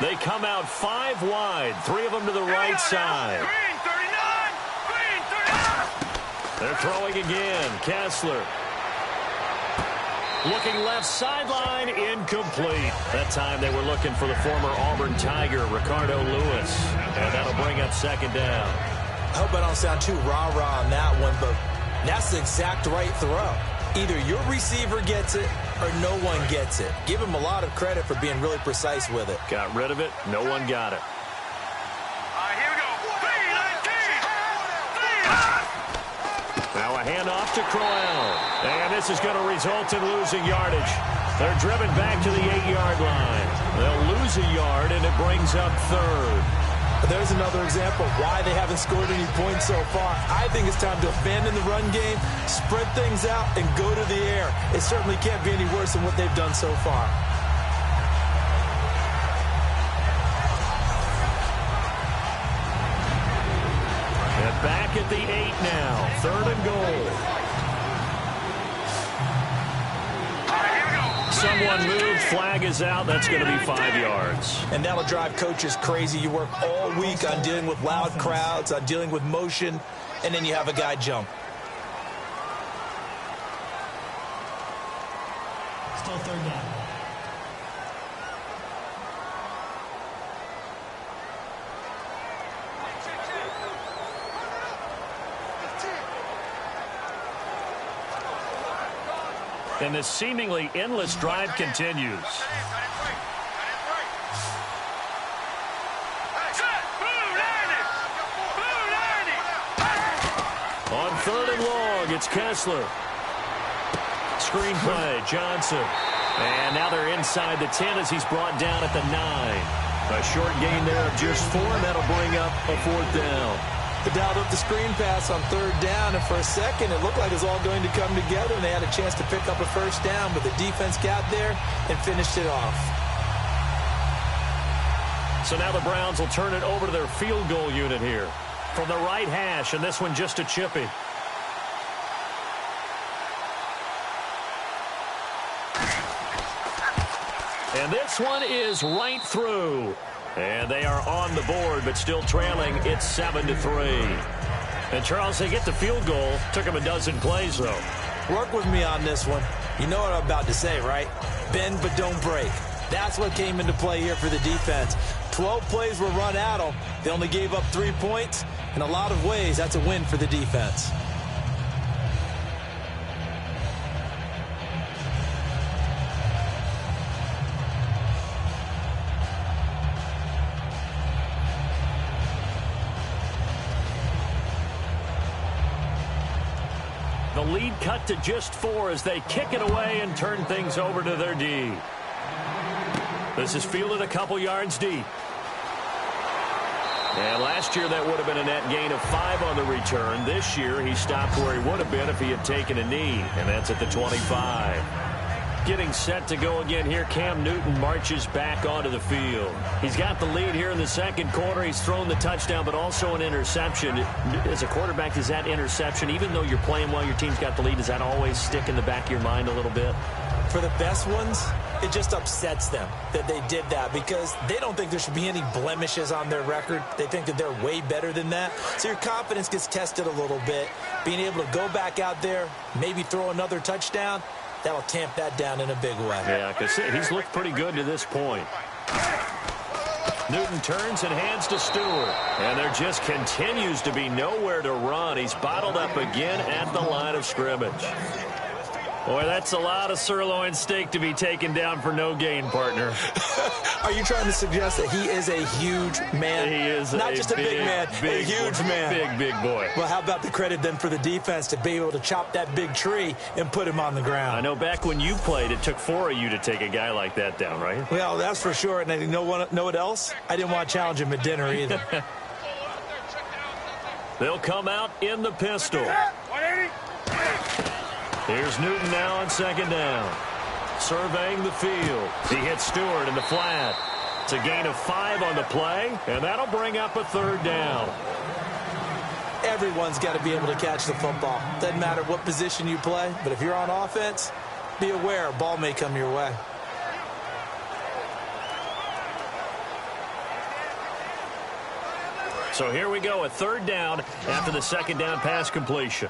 They come out 5 wide, 3 of them to the right side. They're throwing again. Kessler. Looking left sideline, incomplete. That time they were looking for the former Auburn Tiger, Ricardo Lewis. And that'll bring up second down. I hope I don't sound too rah-rah on that one, but that's the exact right throw. Either your receiver gets it or no one gets it. Give him a lot of credit for being really precise with it. Got rid of it. No one got it. Here we go. Now a handoff to Crowell. And this is going to result in losing yardage. They're driven back to the 8-yard line. They'll lose a yard, and it brings up third. There's another example of why they haven't scored any points so far. I think it's time to abandon the run game, spread things out, and go to the air. It certainly can't be any worse than what they've done so far. And back at the 8 now. 3rd and goal. Someone moved. Flag is out. That's going to be 5 yards. And that'll drive coaches crazy. You work all week on dealing with loud crowds, on dealing with motion, and then you have a guy jump. Still third down. And this seemingly endless drive continues. On 3rd and long, it's Kessler. Screenplay, Johnson. And now they're inside the 10 as he's brought down at the 9. A short gain there of just 4, and that'll bring up a 4th down. They dialed up the screen pass on 3rd down, and for a second, it looked like it was all going to come together, and they had a chance to pick up a first down, but the defense got there and finished it off. So now the Browns will turn it over to their field goal unit here. From the right hash, and this one just a chippy. And this one is right through. And they are on the board, but still trailing. It's 7-3. And, Charles, they get the field goal. Took them a dozen plays, though. Work with me on this one. You know what I'm about to say, right? Bend but don't break. That's what came into play here for the defense. 12 plays were run at them. They only gave up 3 points. In a lot of ways, that's a win for the defense. The lead cut to just 4 as they kick it away and turn things over to their D. This is fielded a couple yards deep. And last year that would have been a net gain of 5 on the return. This year he stopped where he would have been if he had taken a knee, and that's at the 25. Getting set to go again here, Cam Newton marches back onto the field. He's got the lead here in the second quarter. He's thrown the touchdown, but also an interception. As a quarterback, is that interception, even though you're playing well, your team's got the lead, does that always stick in the back of your mind a little bit? For the best ones, it just upsets them that they did that because they don't think there should be any blemishes on their record. They think that they're way better than that. So your confidence gets tested a little bit. Being able to go back out there, maybe throw another touchdown, that'll tamp that down in a big way. Yeah, because he's looked pretty good to this point. Newton turns and hands to Stewart. And there just continues to be nowhere to run. He's bottled up again at the line of scrimmage. Boy, that's a lot of sirloin steak to be taken down for no gain, partner. Are you trying to suggest that he is a huge man? He is not just a big man, a huge man. Big boy. Well, how about the credit then for the defense to be able to chop that big tree and put him on the ground? I know back when you played, it took 4 of you to take a guy like that down, right? Well, that's for sure. And you know what else? I didn't want to challenge him at dinner either. They'll come out in the pistol. 180. Here's Newton now on second down. Surveying the field. He hits Stewart in the flat. It's a gain of 5 on the play, and that'll bring up a third down. Everyone's got to be able to catch the football. Doesn't matter what position you play, but if you're on offense, be aware a ball may come your way. So here we go, a third down after the second down pass completion.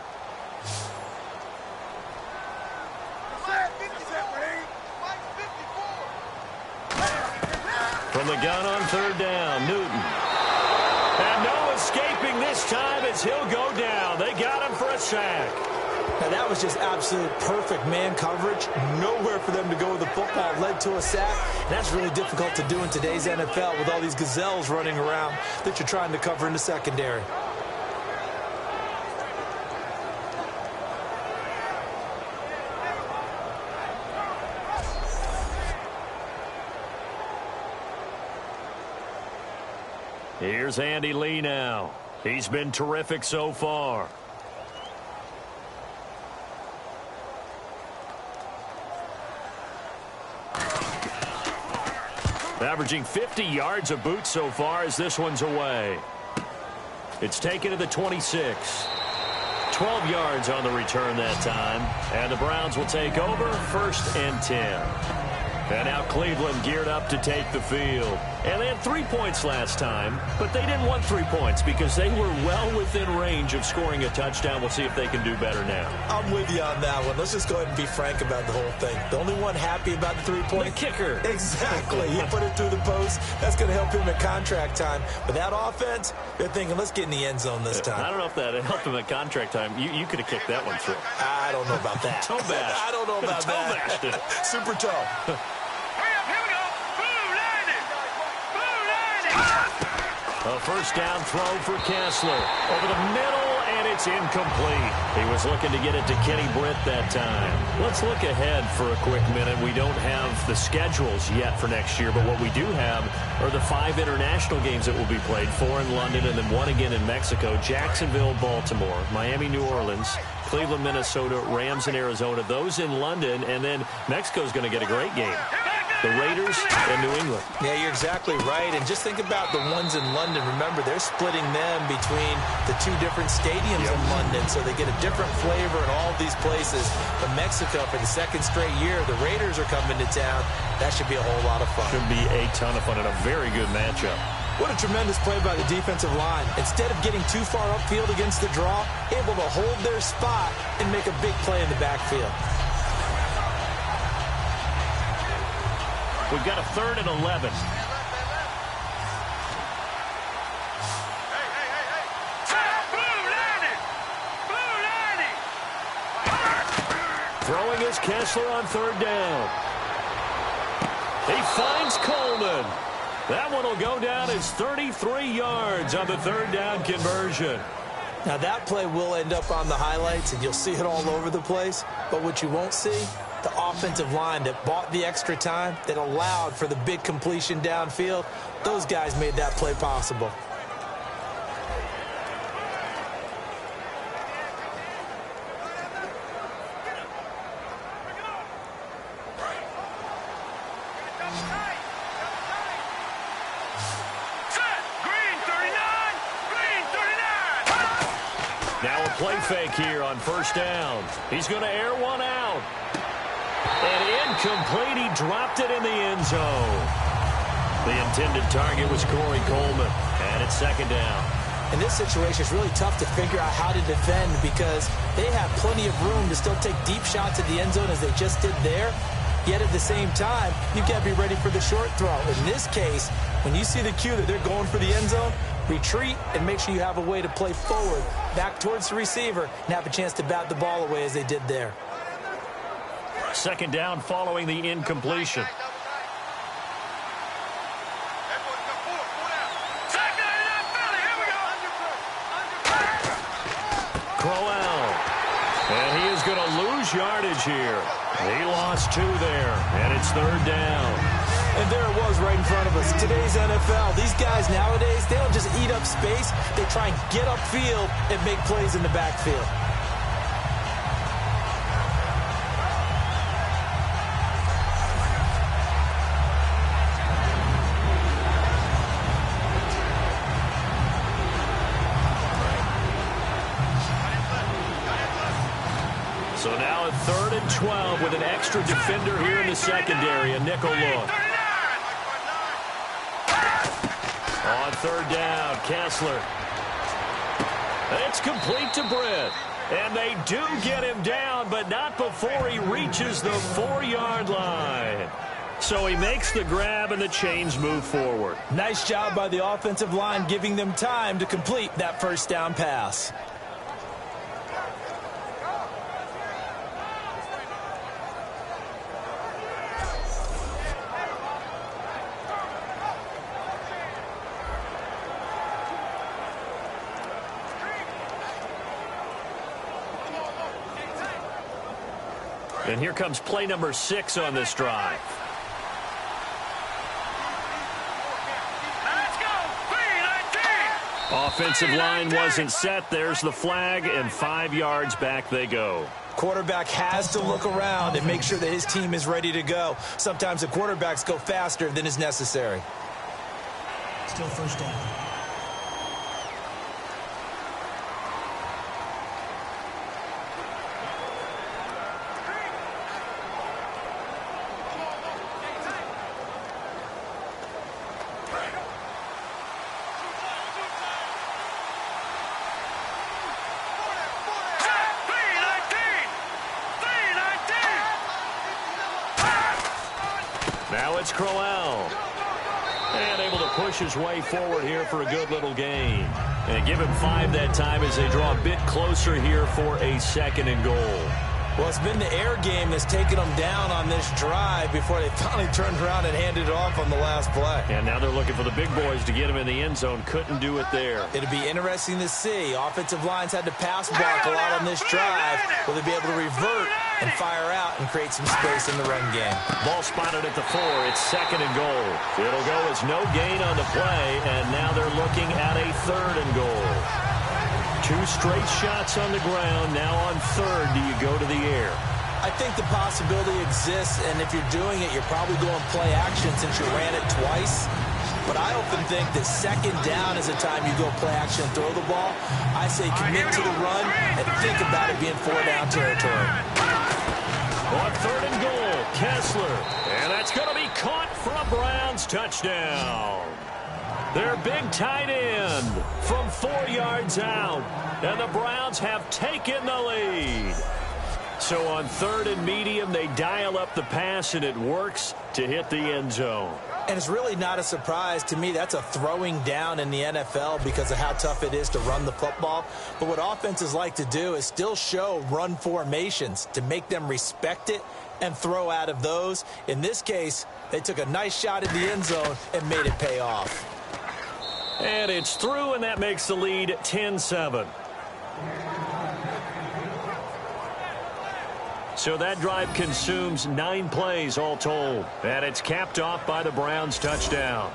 From the gun on third down, Newton. And no escaping this time as he'll go down. They got him for a sack. Now, that was just absolute perfect man coverage. Nowhere for them to go with the football. Led to a sack. And that's really difficult to do in today's NFL with all these gazelles running around that you're trying to cover in the secondary. Here's Andy Lee now. He's been terrific so far. Averaging 50 yards a boot so far as this one's away. It's taken to the 26. 12 yards on the return that time. And the Browns will take over 1st and 10. And now Cleveland geared up to take the field. And they had 3 points last time, but they didn't want 3 points because they were well within range of scoring a touchdown. We'll see if they can do better now. I'm with you on that one. Let's just go ahead and be frank about the whole thing. The only one happy about the 3-point. The kicker. Exactly. He put it through the post. That's going to help him at contract time. But that offense, they're thinking, let's get in the end zone this time. I don't know if that helped him at contract time. You could have kicked that one through. I don't know about that. Toe bash. I don't know about toe that. bashed it. Super toe. A first down throw for Kessler. Over the middle, and it's incomplete. He was looking to get it to Kenny Britt that time. Let's look ahead for a quick minute. We don't have the schedules yet for next year, but what we do have are the 5 international games that will be played. 4 in London and then 1 again in Mexico. Jacksonville, Baltimore, Miami, New Orleans, Cleveland, Minnesota, Rams in Arizona. Those in London, and then Mexico's going to get a great game. The Raiders and New England. Yeah, you're exactly right. And just think about the ones in London. Remember, they're splitting them between the 2 different stadiums in London, so they get a different flavor in all of these places. But Mexico, for the 2nd straight year, the Raiders are coming to town. That should be a whole lot of fun. Should be a ton of fun and a very good matchup. What a tremendous play by the defensive line. Instead of getting too far upfield against the draw, able to hold their spot and make a big play in the backfield. We've got a 3rd and 11. Throwing is Kessler on 3rd down. He finds Coleman. That one will go down as 33 yards on the 3rd down conversion. Now that play will end up on the highlights, and you'll see it all over the place. But what you won't see, the offensive line that bought the extra time, that allowed for the big completion downfield, those guys made that play possible. Now a play fake here on 1st down. He's going to air one out. And incomplete. He dropped it in the end zone. The intended target was Corey Coleman. And it's 2nd down. In this situation, it's really tough to figure out how to defend because they have plenty of room to still take deep shots at the end zone as they just did there. Yet at the same time, you've got to be ready for the short throw. In this case, when you see the cue that they're going for the end zone, retreat and make sure you have a way to play forward, back towards the receiver, and have a chance to bat the ball away as they did there. Second down following the incompletion. Crowell. And he is going to lose yardage here. He lost 2 there, and it's third down. And there it was right in front of us. Today's NFL, these guys nowadays, they don't just eat up space. They try and get upfield and make plays in the backfield. So now at 3rd and 12 with an extra defender here in the secondary, a nickel look. On 3rd down, Kessler. It's complete to Britt. And they do get him down, but not before he reaches the 4-yard line. So he makes the grab and the chains move forward. Nice job by the offensive line giving them time to complete that first down pass. And here comes play number 6 on this drive. Let's go. Offensive line wasn't set. There's the flag, and 5 yards back they go. Quarterback has to look around and make sure that his team is ready to go. Sometimes the quarterbacks go faster than is necessary. Still first down. Now it's Crowell. And able to push his way forward here for a good little gain. And give him 5 that time as they draw a bit closer here for a 2nd and goal. Well, it's been the air game that's taken them down on this drive before they finally turned around and handed it off on the last play. And now they're looking for the big boys to get him in the end zone. Couldn't do it there. It'll be interesting to see. Offensive lines had to pass block a lot on this drive. Will they be able to revert and fire out and create some space in the run game? Ball spotted at the 4. It's 2nd and goal. It'll go as no gain on the play, and now they're looking at a 3rd and goal. 2 straight shots on the ground. Now on 3rd, do you go to the air? I think the possibility exists, and if you're doing it, you're probably going play action since you ran it twice. But I often think that 2nd down is the time you go play action and throw the ball. I say commit to the run and think about it being 4-down territory. On 3rd and goal, Kessler. And that's going to be caught for a Browns touchdown. Their big tight end from 4 yards out. And the Browns have taken the lead. So on 3rd and medium, they dial up the pass, and it works to hit the end zone. And it's really not a surprise to me. That's a throwing down in the NFL because of how tough it is to run the football. But what offenses like to do is still show run formations to make them respect it and throw out of those. In this case, they took a nice shot at the end zone and made it pay off. And it's through, and that makes the lead 10-7. So that drive consumes 9 plays all told. And it's capped off by the Browns touchdown.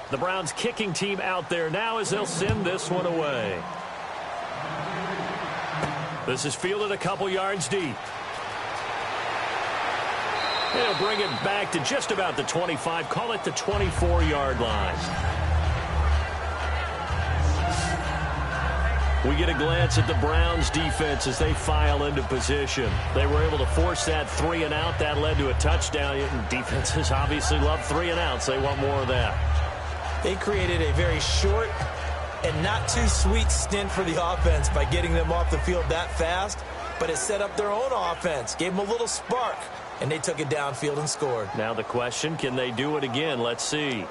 The Browns kicking team out there now as they'll send this one away. This is fielded a couple yards deep. He'll bring it back to just about the 25. Call it the 24-yard line. We get a glance at the Browns defense as they file into position. They were able to force that 3-and-out. That led to a touchdown. Defenses obviously love 3-and-outs. They want more of that. They created a very short and not too sweet stint for the offense by getting them off the field that fast, but it set up their own offense, gave them a little spark, and they took it downfield and scored. Now the question, can they do it again? Let's see.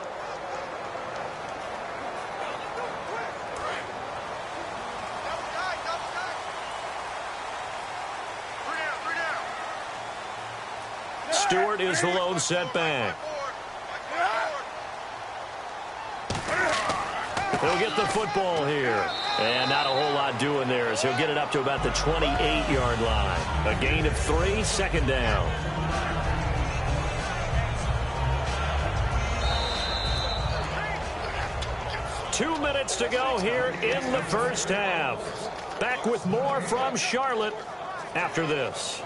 Stewart is the lone setback. He'll get the football here. And not a whole lot doing there as he'll get it up to about the 28-yard line. A gain of 3, second down. Two minutes to go here in the first half. Back with more from Charlotte after this.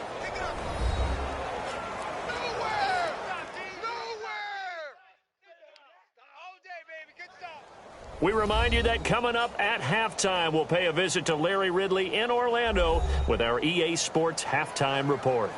We remind you that coming up at halftime, we'll pay a visit to Larry Ridley in Orlando with our EA Sports Halftime Report.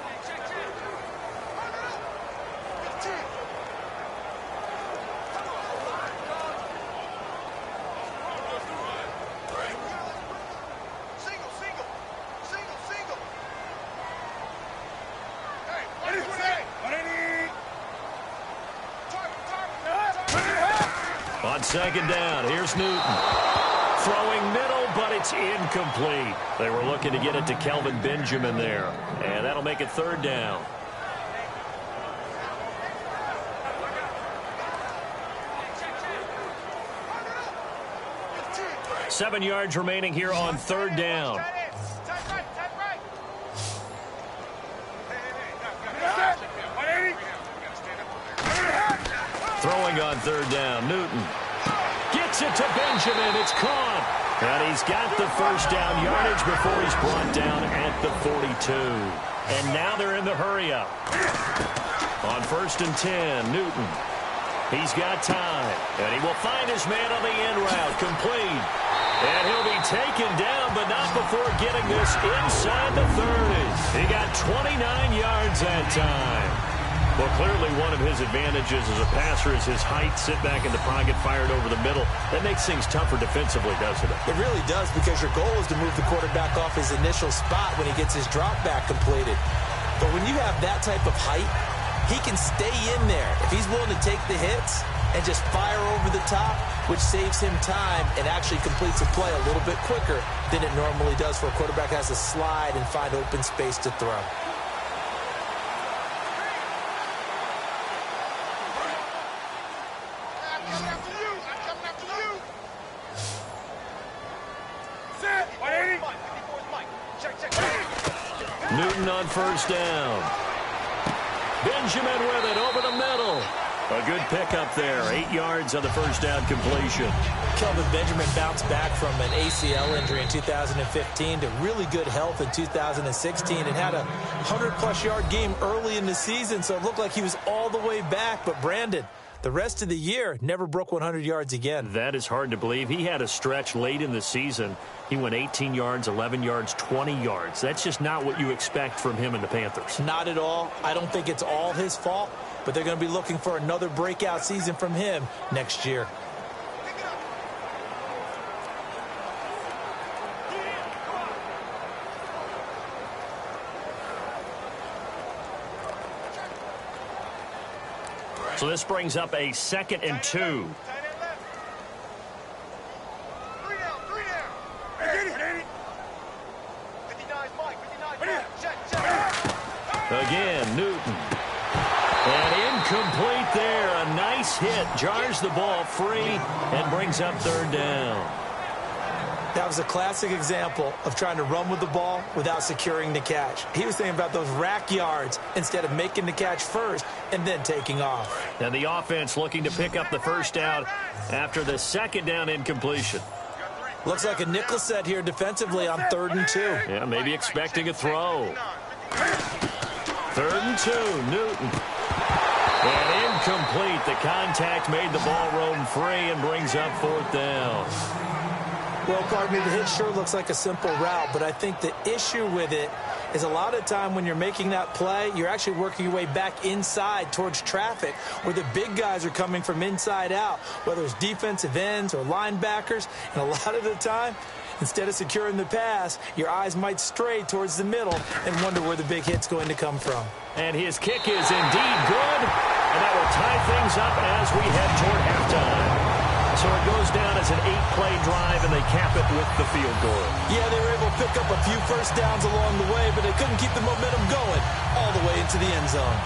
On second down, here's Newton. Throwing middle, but it's incomplete. They were looking to get it to Kelvin Benjamin there. And that'll make it third down. Seven yards remaining here on third down. Throwing on third down, Newton gets it to Benjamin. It's caught. And he's got the first down yardage before he's brought down at the 42. And now they're in the hurry-up. On 1st and 10, Newton. He's got time. And he will find his man on the end route. Complete. And he'll be taken down, but not before getting this inside the 30. He got 29 yards that time. Well, clearly one of his advantages as a passer is his height. Sit back in the pocket, fired over the middle. That makes things tougher defensively, doesn't it? It really does, because your goal is to move the quarterback off his initial spot when he gets his drop back completed. But when you have that type of height, he can stay in there if he's willing to take the hits and just fire over the top, which saves him time and actually completes a play a little bit quicker than it normally does for a quarterback has to slide and find open space to throw. Newton on first down. Benjamin with it over the middle. A good pickup there. 8 yards on the first down completion. Kelvin Benjamin bounced back from an ACL injury in 2015 to really good health in 2016 and had a 100-plus yard game early in the season, so it looked like he was all the way back. But Brandon, the rest of the year, never broke 100 yards again. That is hard to believe. He had a stretch late in the season. He went 18 yards, 11 yards, 20 yards. That's just not what you expect from him and the Panthers. Not at all. I don't think it's all his fault, but they're going to be looking for another breakout season from him next year. So this brings up a 2nd and 2. Again, Newton. And incomplete there. A nice hit. Jars the ball free and brings up third down. That was a classic example of trying to run with the ball without securing the catch. He was thinking about those rack yards instead of making the catch first and then taking off. And the offense looking to pick up the first down after the 2nd down incompletion. Looks like a nickel set here defensively on 3rd and 2. Yeah, maybe expecting a throw. 3rd and 2, Newton. incomplete. The contact made the ball roam free and brings up 4th down. Well, Clark, the hit sure looks like a simple route, but I think the issue with it is a lot of time when you're making that play, you're actually working your way back inside towards traffic where the big guys are coming from inside out, whether it's defensive ends or linebackers. And a lot of the time, instead of securing the pass, your eyes might stray towards the middle and wonder where the big hit's going to come from. And his kick is indeed good, and that will tie things up as we head toward halftime. So it goes down as an 8-play drive, and they cap it with the field goal. Yeah, they were able to pick up a few first downs along the way, but they couldn't keep the momentum going all the way into the end zone.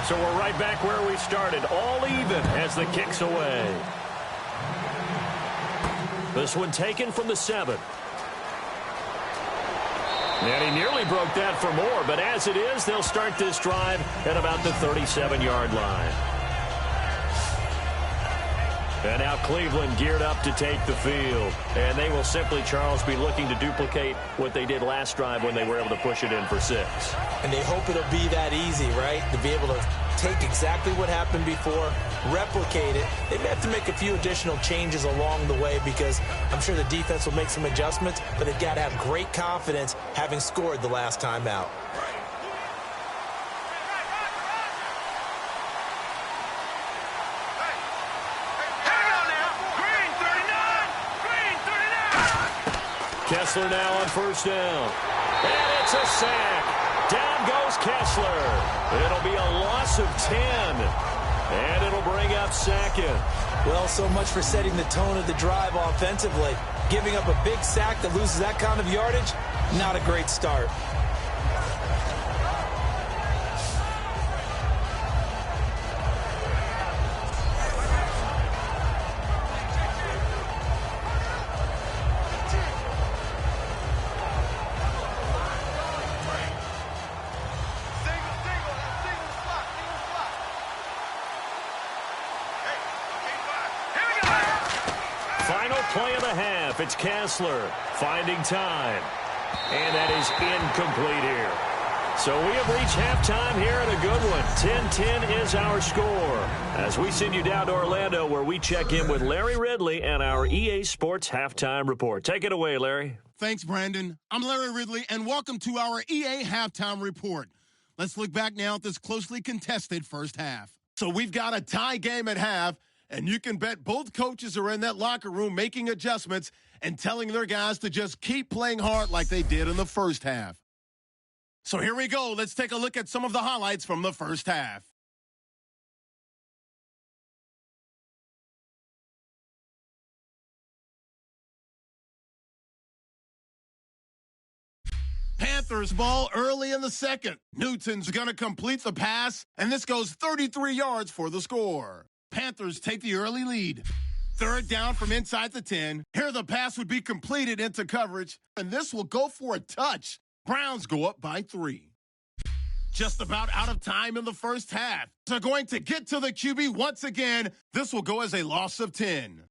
So we're right back where we started, all even as the kick's away. This one taken from the 7. And he nearly broke that for more, but as it is, they'll start this drive at about the 37-yard line. And now Cleveland geared up to take the field. And they will simply, Charles, be looking to duplicate what they did last drive when they were able to push it in for 6. And they hope it'll be that easy, right? To be able to take exactly what happened before, replicate it. They may have to make a few additional changes along the way because I'm sure the defense will make some adjustments, but they've got to have great confidence having scored the last time out. Kessler now on 1st down. And it's a sack. Down goes Kessler. It'll be a loss of 10. And it'll bring up 2nd. Well, so much for setting the tone of the drive offensively. Giving up a big sack that loses that kind of yardage, not a great start. Play of the half. It's Kessler finding time. And that is incomplete here. So we have reached halftime here in a good one. 10-10 is our score. As we send you down to Orlando where we check in with Larry Ridley and our EA Sports Halftime Report. Take it away, Larry. Thanks, Brandon. I'm Larry Ridley, and welcome to our EA Halftime Report. Let's look back now at this closely contested first half. So we've got a tie game at half. And you can bet both coaches are in that locker room making adjustments and telling their guys to just keep playing hard like they did in the first half. So here we go. Let's take a look at some of the highlights from the first half. Panthers ball early in the second. Newton's going to complete the pass, and this goes 33 yards for the score. Panthers take the early lead. 3rd down from inside the 10. Here the pass would be completed into coverage, and this will go for a touch. Browns go up by 3. Just about out of time in the first half. So going to get to the QB once again. This will go as a loss of 10.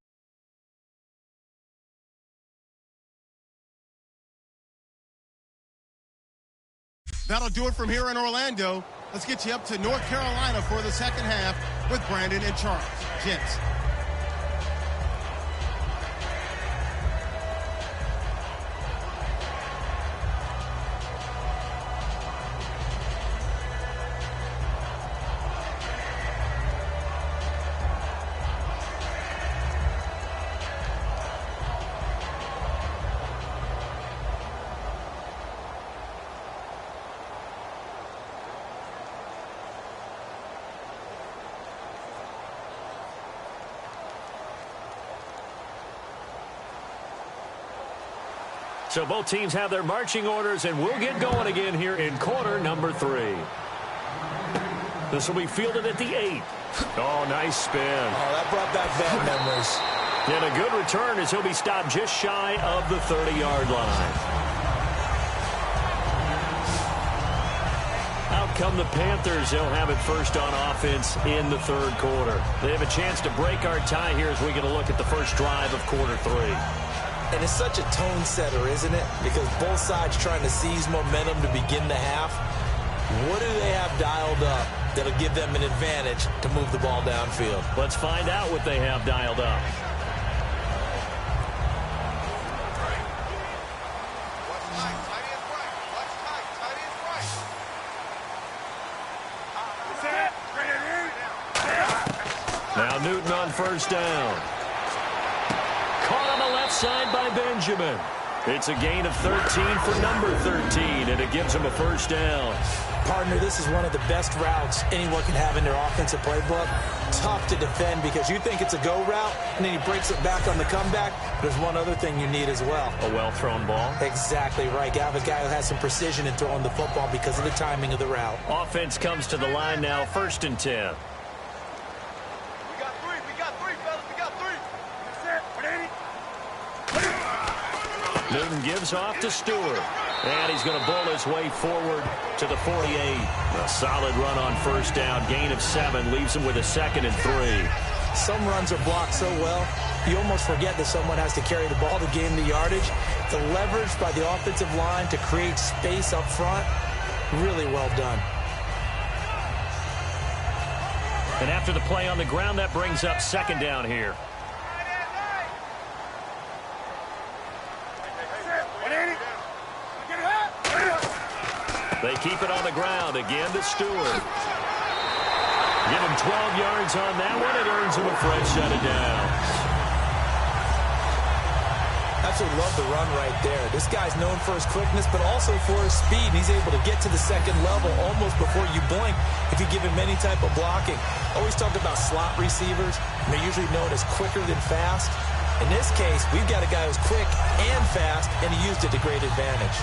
That'll do it from here in Orlando. Let's get you up to North Carolina for the second half with Brandon and Charles. Gents. So both teams have their marching orders, and we'll get going again here in quarter number 3. This will be fielded at the 8. Oh, nice spin. Oh, that brought back bad memories. And a good return as he'll be stopped just shy of the 30-yard line. Out come the Panthers. They'll have it first on offense in the third quarter. They have a chance to break our tie here as we get a look at the first drive of quarter 3. And it's such a tone setter, isn't it? Because both sides trying to seize momentum to begin the half. What do they have dialed up that'll give them an advantage to move the ball downfield? Let's find out what they have dialed up. Now Newton on first down. Caught on the left side by Benjamin. It's a gain of 13 for number 13, and it gives him a first down. Partner, this is one of the best routes anyone can have in their offensive playbook. Tough to defend because you think it's a go route, and then he breaks it back on the comeback. There's one other thing you need as well. A well-thrown ball. Exactly right. You have a guy who has some precision in throwing the football because of the timing of the route. Offense comes to the line now, 1st and 10. Newton gives off to Stewart. And he's going to bull his way forward to the 48. A solid run on first down. Gain of 7. Leaves him with a 2nd and 3. Some runs are blocked so well, you almost forget that someone has to carry the ball to gain the yardage. The leverage by the offensive line to create space up front, really well done. And after the play on the ground, that brings up 2nd down here. They keep it on the ground. Again to Stewart. Give him 12 yards on that one. It earns him a fresh set of downs. Absolutely love the run right there. This guy's known for his quickness, but also for his speed. He's able to get to the 2nd level almost before you blink if you give him any type of blocking. Always talk about slot receivers. They're usually known as quicker than fast. In this case, we've got a guy who's quick and fast, and he used it to great advantage.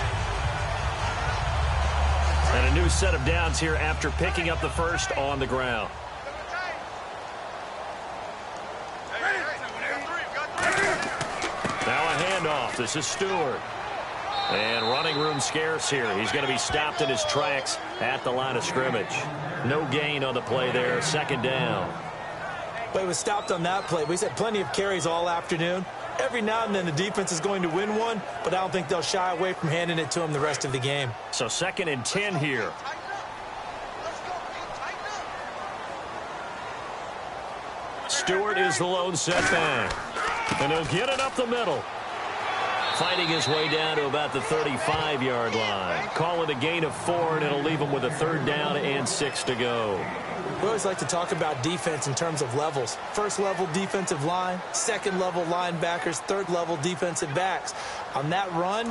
And a new set of downs here after picking up the first on the ground. Now a handoff. This is Stewart. And running room scarce here. He's going to be stopped in his tracks at the line of scrimmage. No gain on the play there. 2nd down. But he was stopped on that play. He's had plenty of carries all afternoon. Every now and then the defense is going to win one, but I don't think they'll shy away from handing it to him the rest of the game. So 2nd and 10 here. Stewart is the lone setback. And he'll get it up the middle. Fighting his way down to about the 35-yard line. Call it a gain of 4, and it'll leave him with a 3rd down and 6 to go. We always like to talk about defense in terms of levels. 1st level defensive line, 2nd level linebackers, 3rd level defensive backs. On that run,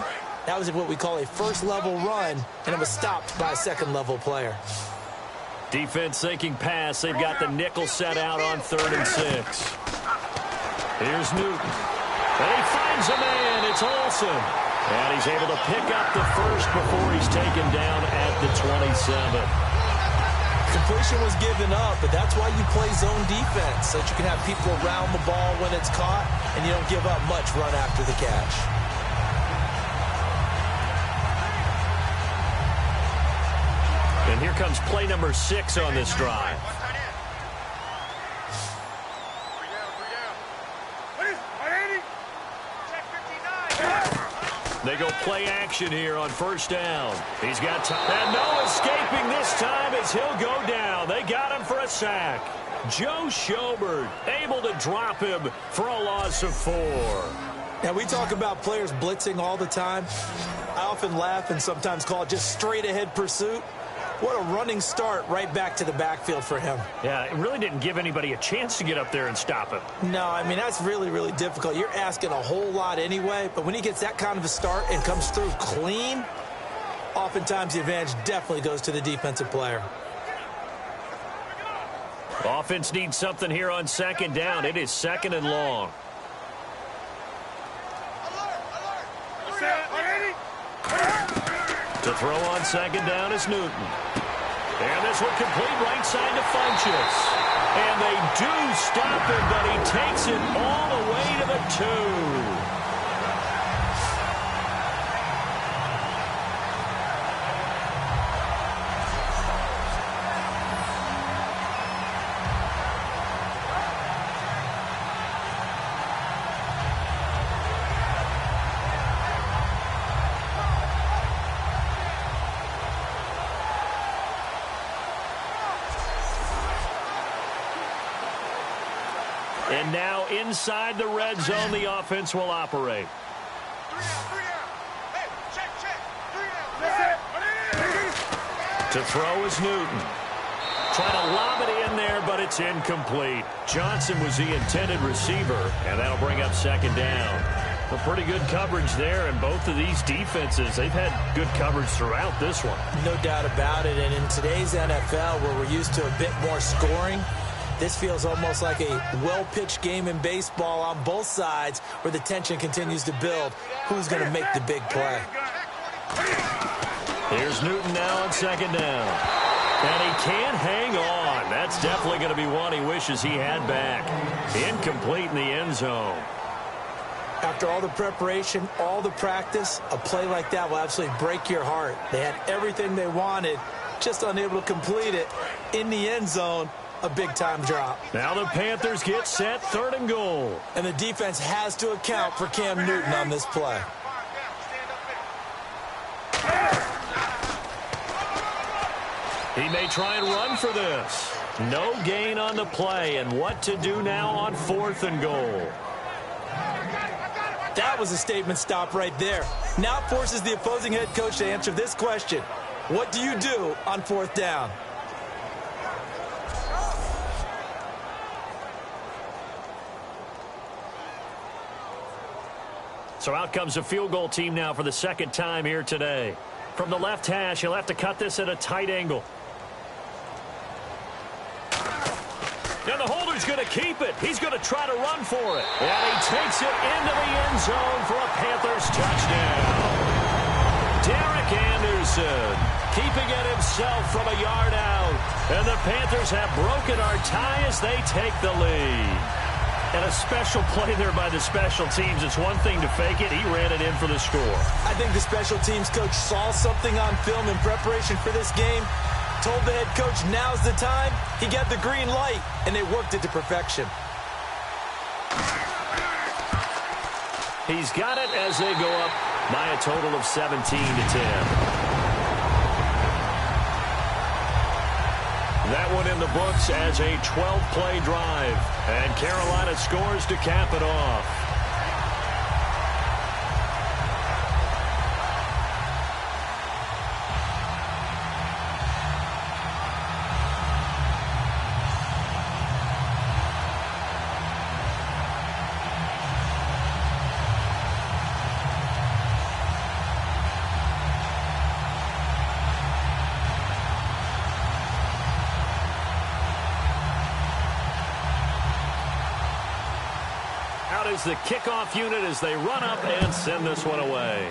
that was what we call a 1st level run, and it was stopped by a 2nd level player. Defense thinking pass. They've got the nickel set out on 3rd and 6. Here's Newton. And he finds a man. It's Olsen. And he's able to pick up the first before he's taken down at the 27. Completion was given up, but that's why you play zone defense, so that you can have people around the ball when it's caught, and you don't give up much run after the catch. And here comes play number 6 on this drive. They go play action here on first down. He's got time. And no escaping this time as he'll go down. They got him for a sack. Joe Schobert able to drop him for a loss of 4. Now, we talk about players blitzing all the time. I often laugh and sometimes call it just straight-ahead pursuit. What a running start right back to the backfield for him. Yeah, it really didn't give anybody a chance to get up there and stop him. No, I mean, that's really, really difficult. You're asking a whole lot anyway, but when he gets that kind of a start and comes through clean, oftentimes the advantage definitely goes to the defensive player. Offense needs something here on 2nd down. It is 2nd and long. To throw on 2nd down is Newton. And this one complete right side to Funchess. And they do stop him, but he takes it all the way to the 2. And now inside the red zone, the offense will operate. To throw is Newton. Trying to lob it in there, but it's incomplete. Johnson was the intended receiver, and that'll bring up second down. Well, pretty good coverage there, and both of these defenses, they've had good coverage throughout this one. No doubt about it, and in today's NFL, where we're used to a bit more scoring, this feels almost like a well-pitched game in baseball on both sides where the tension continues to build. Who's going to make the big play? Here's Newton now on second down. And he can't hang on. That's definitely going to be one he wishes he had back. Incomplete in the end zone. After all the preparation, all the practice, a play like that will absolutely break your heart. They had everything they wanted, just unable to complete it. In the end zone, a big-time drop. Now the Panthers get set, 3rd and goal. And the defense has to account for Cam Newton on this play. He may try and run for this. No gain on the play, and what to do now on 4th and goal. That was a statement stop right there. Now it forces the opposing head coach to answer this question. What do you do on 4th down? So out comes a field goal team now for the second time here today. From the left hash, he'll have to cut this at a tight angle. And the holder's going to keep it. He's going to try to run for it. And he takes it into the end zone for a Panthers touchdown. Derek Anderson keeping it himself from a yard out. And the Panthers have broken our tie as they take the lead. And a special play there by the special teams. It's one thing to fake it. He ran it in for the score. I think the special teams coach saw something on film in preparation for this game, told the head coach now's the time. He got the green light, and they worked it to perfection. He's got it as they go up by a total of 17-10. That one in the books as a 12-play drive. And Carolina scores to cap it off. Is the kickoff unit as they run up and send this one away.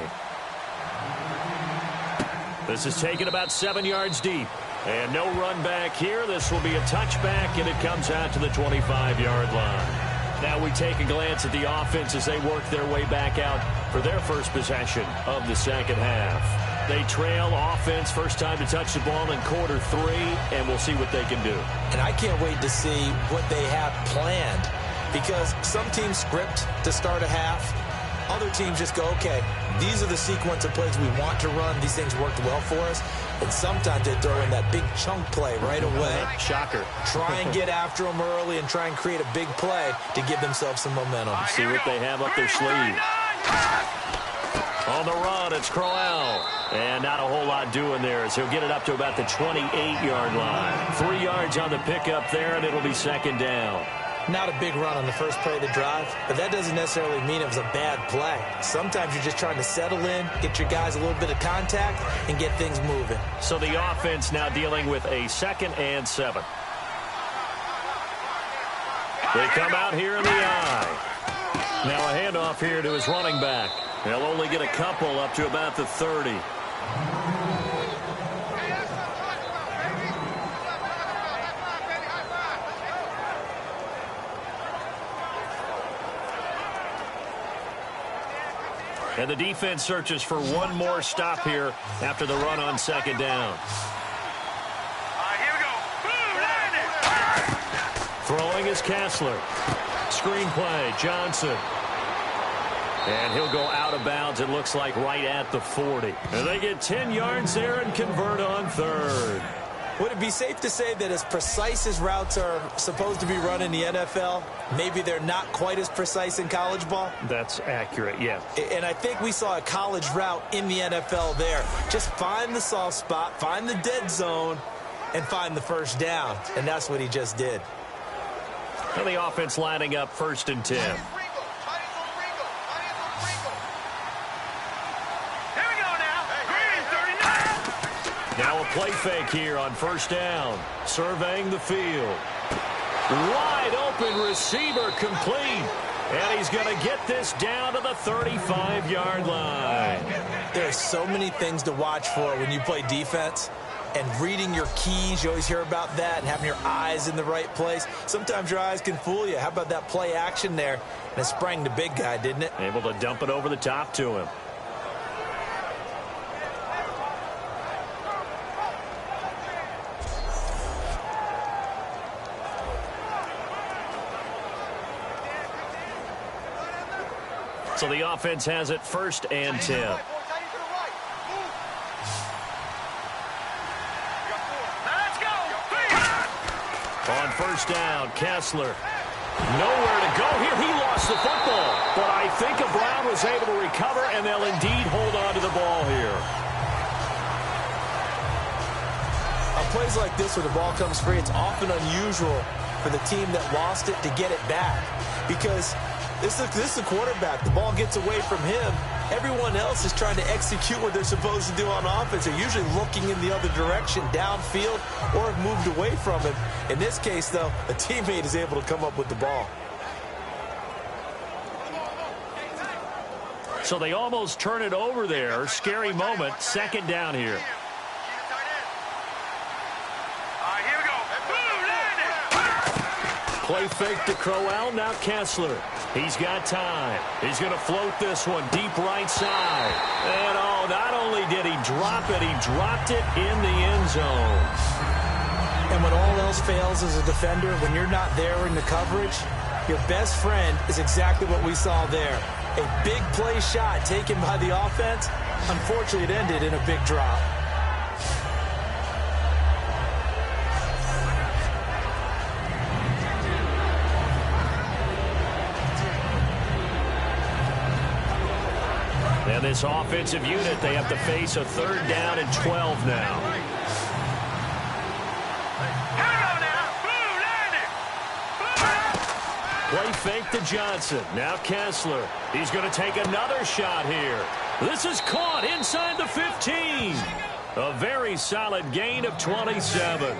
This is taken about 7 yards deep. And no run back here. This will be a touchback, and it comes out to the 25-yard line. Now we take a glance at the offense as they work their way back out for their first possession of the second half. They trail offense, first time to touch the ball in quarter 3, and we'll see what they can do. And I can't wait to see what they have planned. Because some teams script to start a half. Other teams just go, okay, these are the sequence of plays we want to run. These things worked well for us. And sometimes they throw in that big chunk play right away. Shocker. Try and get after them early and try and create a big play to give themselves some momentum. See what they have up their sleeve. On the run, it's Crowell. And not a whole lot doing there as he'll get it up to about the 28-yard line. 3 yards on the pickup there, and it'll be second down. Not a big run on the first play of the drive, but that doesn't necessarily mean it was a bad play. Sometimes you're just trying to settle in, get your guys a little bit of contact, and get things moving. So the offense now dealing with a 2nd and 7. They come out here in the eye. Now a handoff here to his running back. They'll only get a couple up to about the 30. And the defense searches for one more stop here after the run on second down. Here we go. Boom, landed. Throwing is Kessler. Screen play, Johnson. And he'll go out of bounds, it looks like, right at the 40. And they get 10 yards there and convert on third. Would it be safe to say that as precise as routes are supposed to be run in the NFL, maybe they're not quite as precise in college ball? That's accurate, yeah. And I think we saw a college route in the NFL there. Just find the soft spot, find the dead zone, and find the first down. And that's what he just did. And the offense lining up 1st and 10. Now a play fake here on 1st down. Surveying the field. Wide open receiver complete. And he's going to get this down to the 35-yard line. There's so many things to watch for when you play defense. And reading your keys, you always hear about that, and having your eyes in the right place. Sometimes your eyes can fool you. How about that play action there? And it sprang the big guy, didn't it? Able to dump it over the top to him. So the offense has it 1st and 10. On 1st down, Kessler. Nowhere to go here. He lost the football. But I think Brown was able to recover, and they'll indeed hold on to the ball here. On plays like this where the ball comes free, it's often unusual for the team that lost it to get it back. Because this is the quarterback. The ball gets away from him. Everyone else is trying to execute what they're supposed to do on offense. They're usually looking in the other direction, downfield, or have moved away from him. In this case, though, a teammate is able to come up with the ball. So they almost turn it over there. Scary moment. 2nd down here. Here we go. Boom, landed. Play fake to Crowell. Now Kessler. He's got time. He's going to float this one deep right side. And, oh, not only did he drop it, he dropped it in the end zone. And when all else fails as a defender, when you're not there in the coverage, your best friend is exactly what we saw there. A big play shot taken by the offense. Unfortunately, it ended in a big drop. And this offensive unit, they have to face a 3rd down and 12 now. Play fake to Johnson. Now Kessler. He's going to take another shot here. This is caught inside the 15. A very solid gain of 27.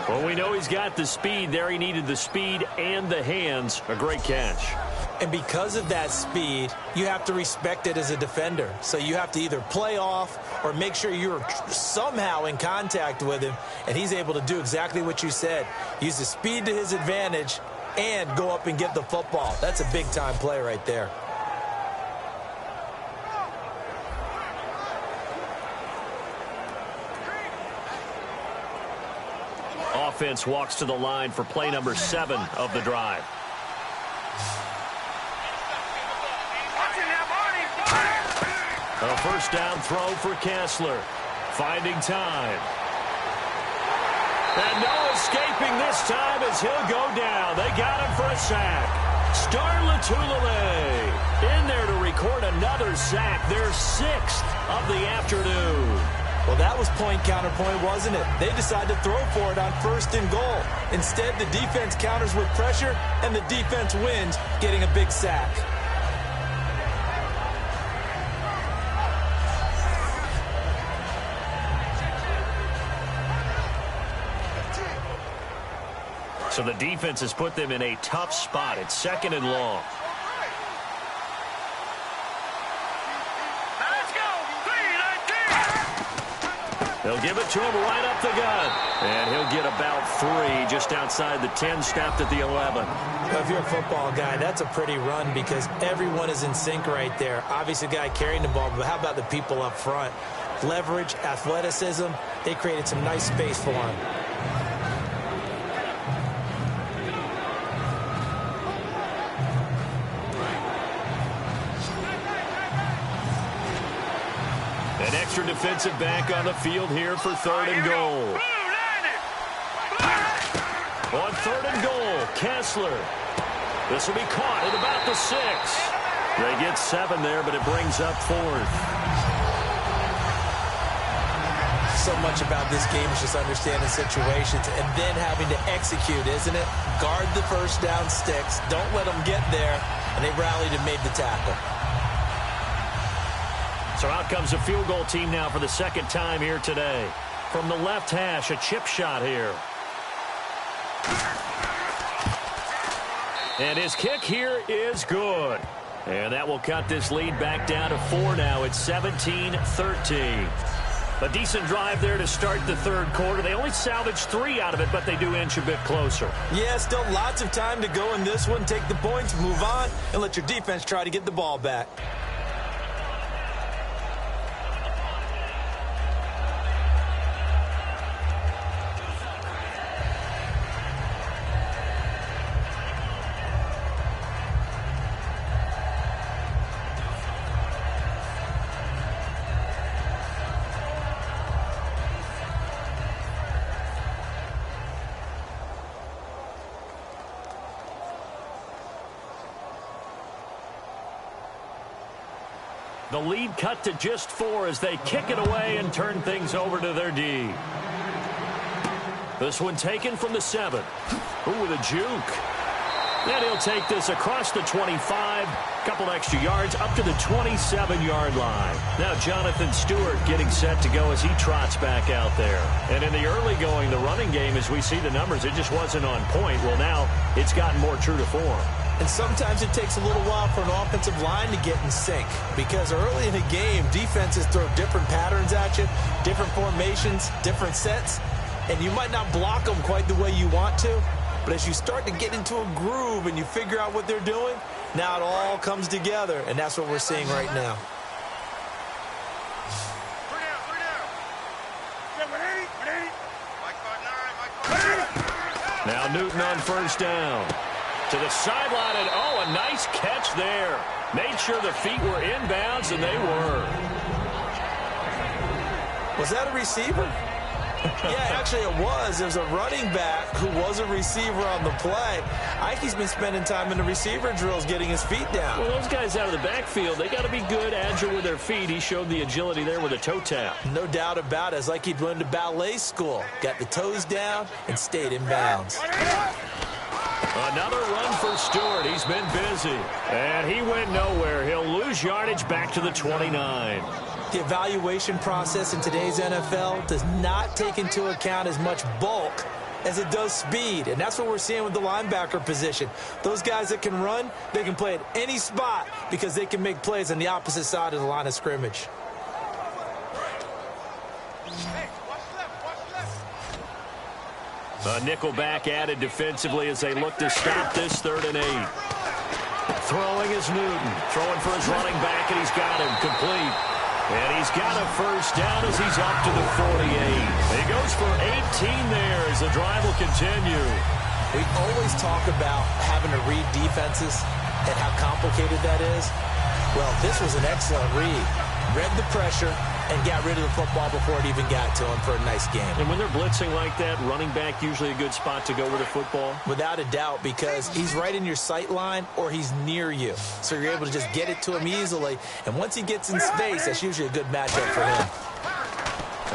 Well, we know he's got the speed there. He needed the speed and the hands. A great catch. And because of that speed, you have to respect it as a defender. So you have to either play off or make sure you're somehow in contact with him. And he's able to do exactly what you said. Use the speed to his advantage and go up and get the football. That's a big-time play right there. Offense walks to the line for play number 7 of the drive. A 1st down throw for Kessler. Finding time. And no escaping this time as he'll go down. They got him for a sack. Star Latulele in there to record another sack. Their 6th of the afternoon. Well, that was point counterpoint, wasn't it? They decided to throw for it on 1st and goal. Instead, the defense counters with pressure, and the defense wins, getting a big sack. So the defense has put them in a tough spot. It's 2nd and long. Let's go. 3-19. They'll give it to him right up the gut. And he'll get about 3 just outside the 10, snapped at the 11. If you're a football guy, that's a pretty run because everyone is in sync right there. Obviously, the guy carrying the ball, but how about the people up front? Leverage, athleticism, they created some nice space for him. An extra defensive back on the field here for 3rd and goal. On 3rd and goal, Kessler. This will be caught at about the 6. They get 7 there, but it brings up 4th. So much about this game is just understanding situations and then having to execute, isn't it? Guard the first down sticks. Don't let them get there. And they rallied and made the tackle. So out comes a field goal team now for the 2nd time here today. From the left hash, a chip shot here. And his kick here is good. And that will cut this lead back down to 4 now. It's 17-13. A decent drive there to start the 3rd quarter. They only salvaged 3 out of it, but they do inch a bit closer. Yeah, still lots of time to go in this one. Take the points, move on, and let your defense try to get the ball back. The lead cut to just 4 as they kick it away and turn things over to their D. This one taken from the 7. Ooh, with a juke. And he'll take this across the 25, couple extra yards up to the 27-yard line. Now Jonathan Stewart getting set to go as he trots back out there. And in the early going, the running game, as we see the numbers, it just wasn't on point. Well, now it's gotten more true to form. And sometimes it takes a little while for an offensive line to get in sync because early in the game, defenses throw different patterns at you, different formations, different sets, and you might not block them quite the way you want to, but as you start to get into a groove and you figure out what they're doing, now it all comes together, and that's what we're seeing right now. Now Newton on 1st down. To the sideline, and oh, a nice catch there. Made sure the feet were inbounds, and they were. Was that a receiver? Yeah, actually it was. There was a running back who was a receiver on the play. Ikey's been spending time in the receiver drills getting his feet down. Well, those guys out of the backfield, they got to be good, agile with their feet. He showed the agility there with a toe tap. No doubt about it. It's like he'd learned to ballet school. Got the toes down and stayed in bounds. Another run for Stewart. He's been busy. And he went nowhere. He'll lose yardage back to the 29. The evaluation process in today's NFL does not take into account as much bulk as it does speed. And that's what we're seeing with the linebacker position. Those guys that can run, they can play at any spot because they can make plays on the opposite side of the line of scrimmage. A nickel back added defensively as they look to stop this 3rd and 8. Throwing is Newton. Throwing for his running back, and he's got him complete. And he's got a 1st down as he's up to the 48. He goes for 18 there as the drive will continue. We always talk about having to read defenses and how complicated that is. Well, this was an excellent read. Read the pressure and got rid of the football before it even got to him for a nice game. And when they're blitzing like that, running back usually a good spot to go with the football? Without a doubt, because he's right in your sight line or he's near you. So you're able to just get it to him easily. And once he gets in space, that's usually a good matchup for him.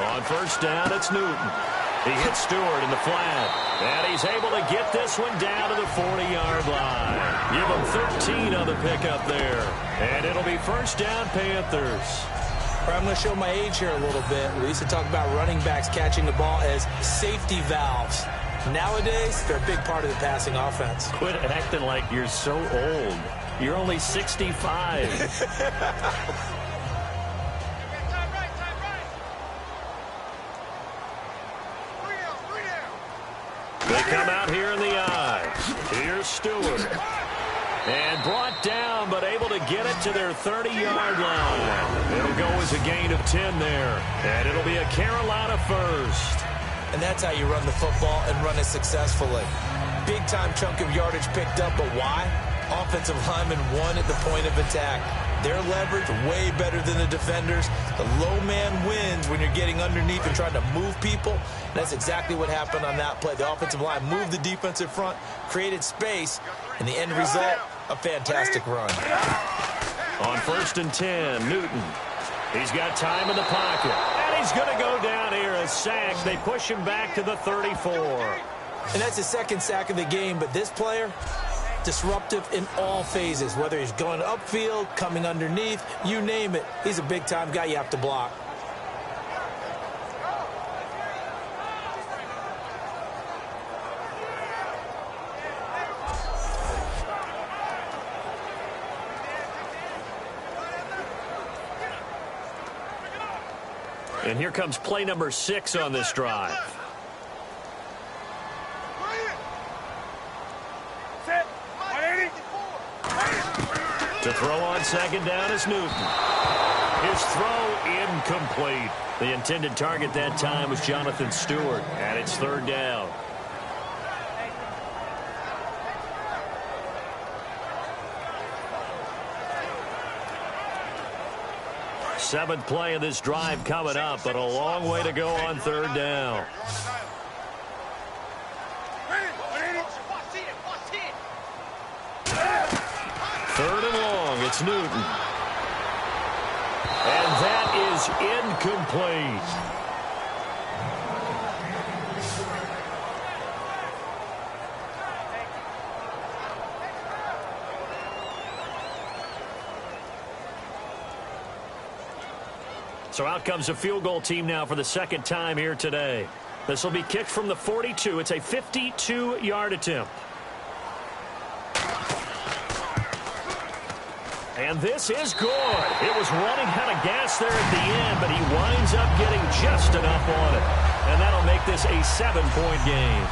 On 1st down, it's Newton. He hits Stewart in the flat. And he's able to get this one down to the 40-yard line. Give him 13 on the pickup there. And it'll be 1st down, Panthers. I'm going to show my age here a little bit. We used to talk about running backs catching the ball as safety valves. Nowadays, they're a big part of the passing offense. Quit acting like you're so old. You're only 65. They come out here in the I. Here's Stewart. And brought down, but able to get it to their 30-yard line. It'll go as a gain of 10 there. And it'll be a Carolina first. And that's how you run the football and run it successfully. Big-time chunk of yardage picked up, but why? Offensive linemen won at the point of attack. Their leverage way better than the defenders. The low man wins when you're getting underneath and trying to move people. And that's exactly what happened on that play. The offensive line moved the defensive front, created space, and the end result, a fantastic run. On 1st and 10, Newton. He's got time in the pocket. And he's going to go down here, a sack. They push him back to the 34. And that's his second sack of the game, but this player, disruptive in all phases, whether he's going upfield, coming underneath, you name it. He's a big-time guy you have to block. And here comes play number 6 on this drive. To throw on second down is Newton. His throw incomplete. The intended target that time was Jonathan Stewart, and it's 3rd down. Seventh play of this drive coming up, but a long way to go on 3rd down. Third and long, it's Newton. And that is incomplete. So out comes a field goal team now for the second time here today. This will be kicked from the 42. It's a 52-yard attempt. And this is good. It was running out of gas there at the end, but he winds up getting just enough on it. And that'll make this a 7-point game.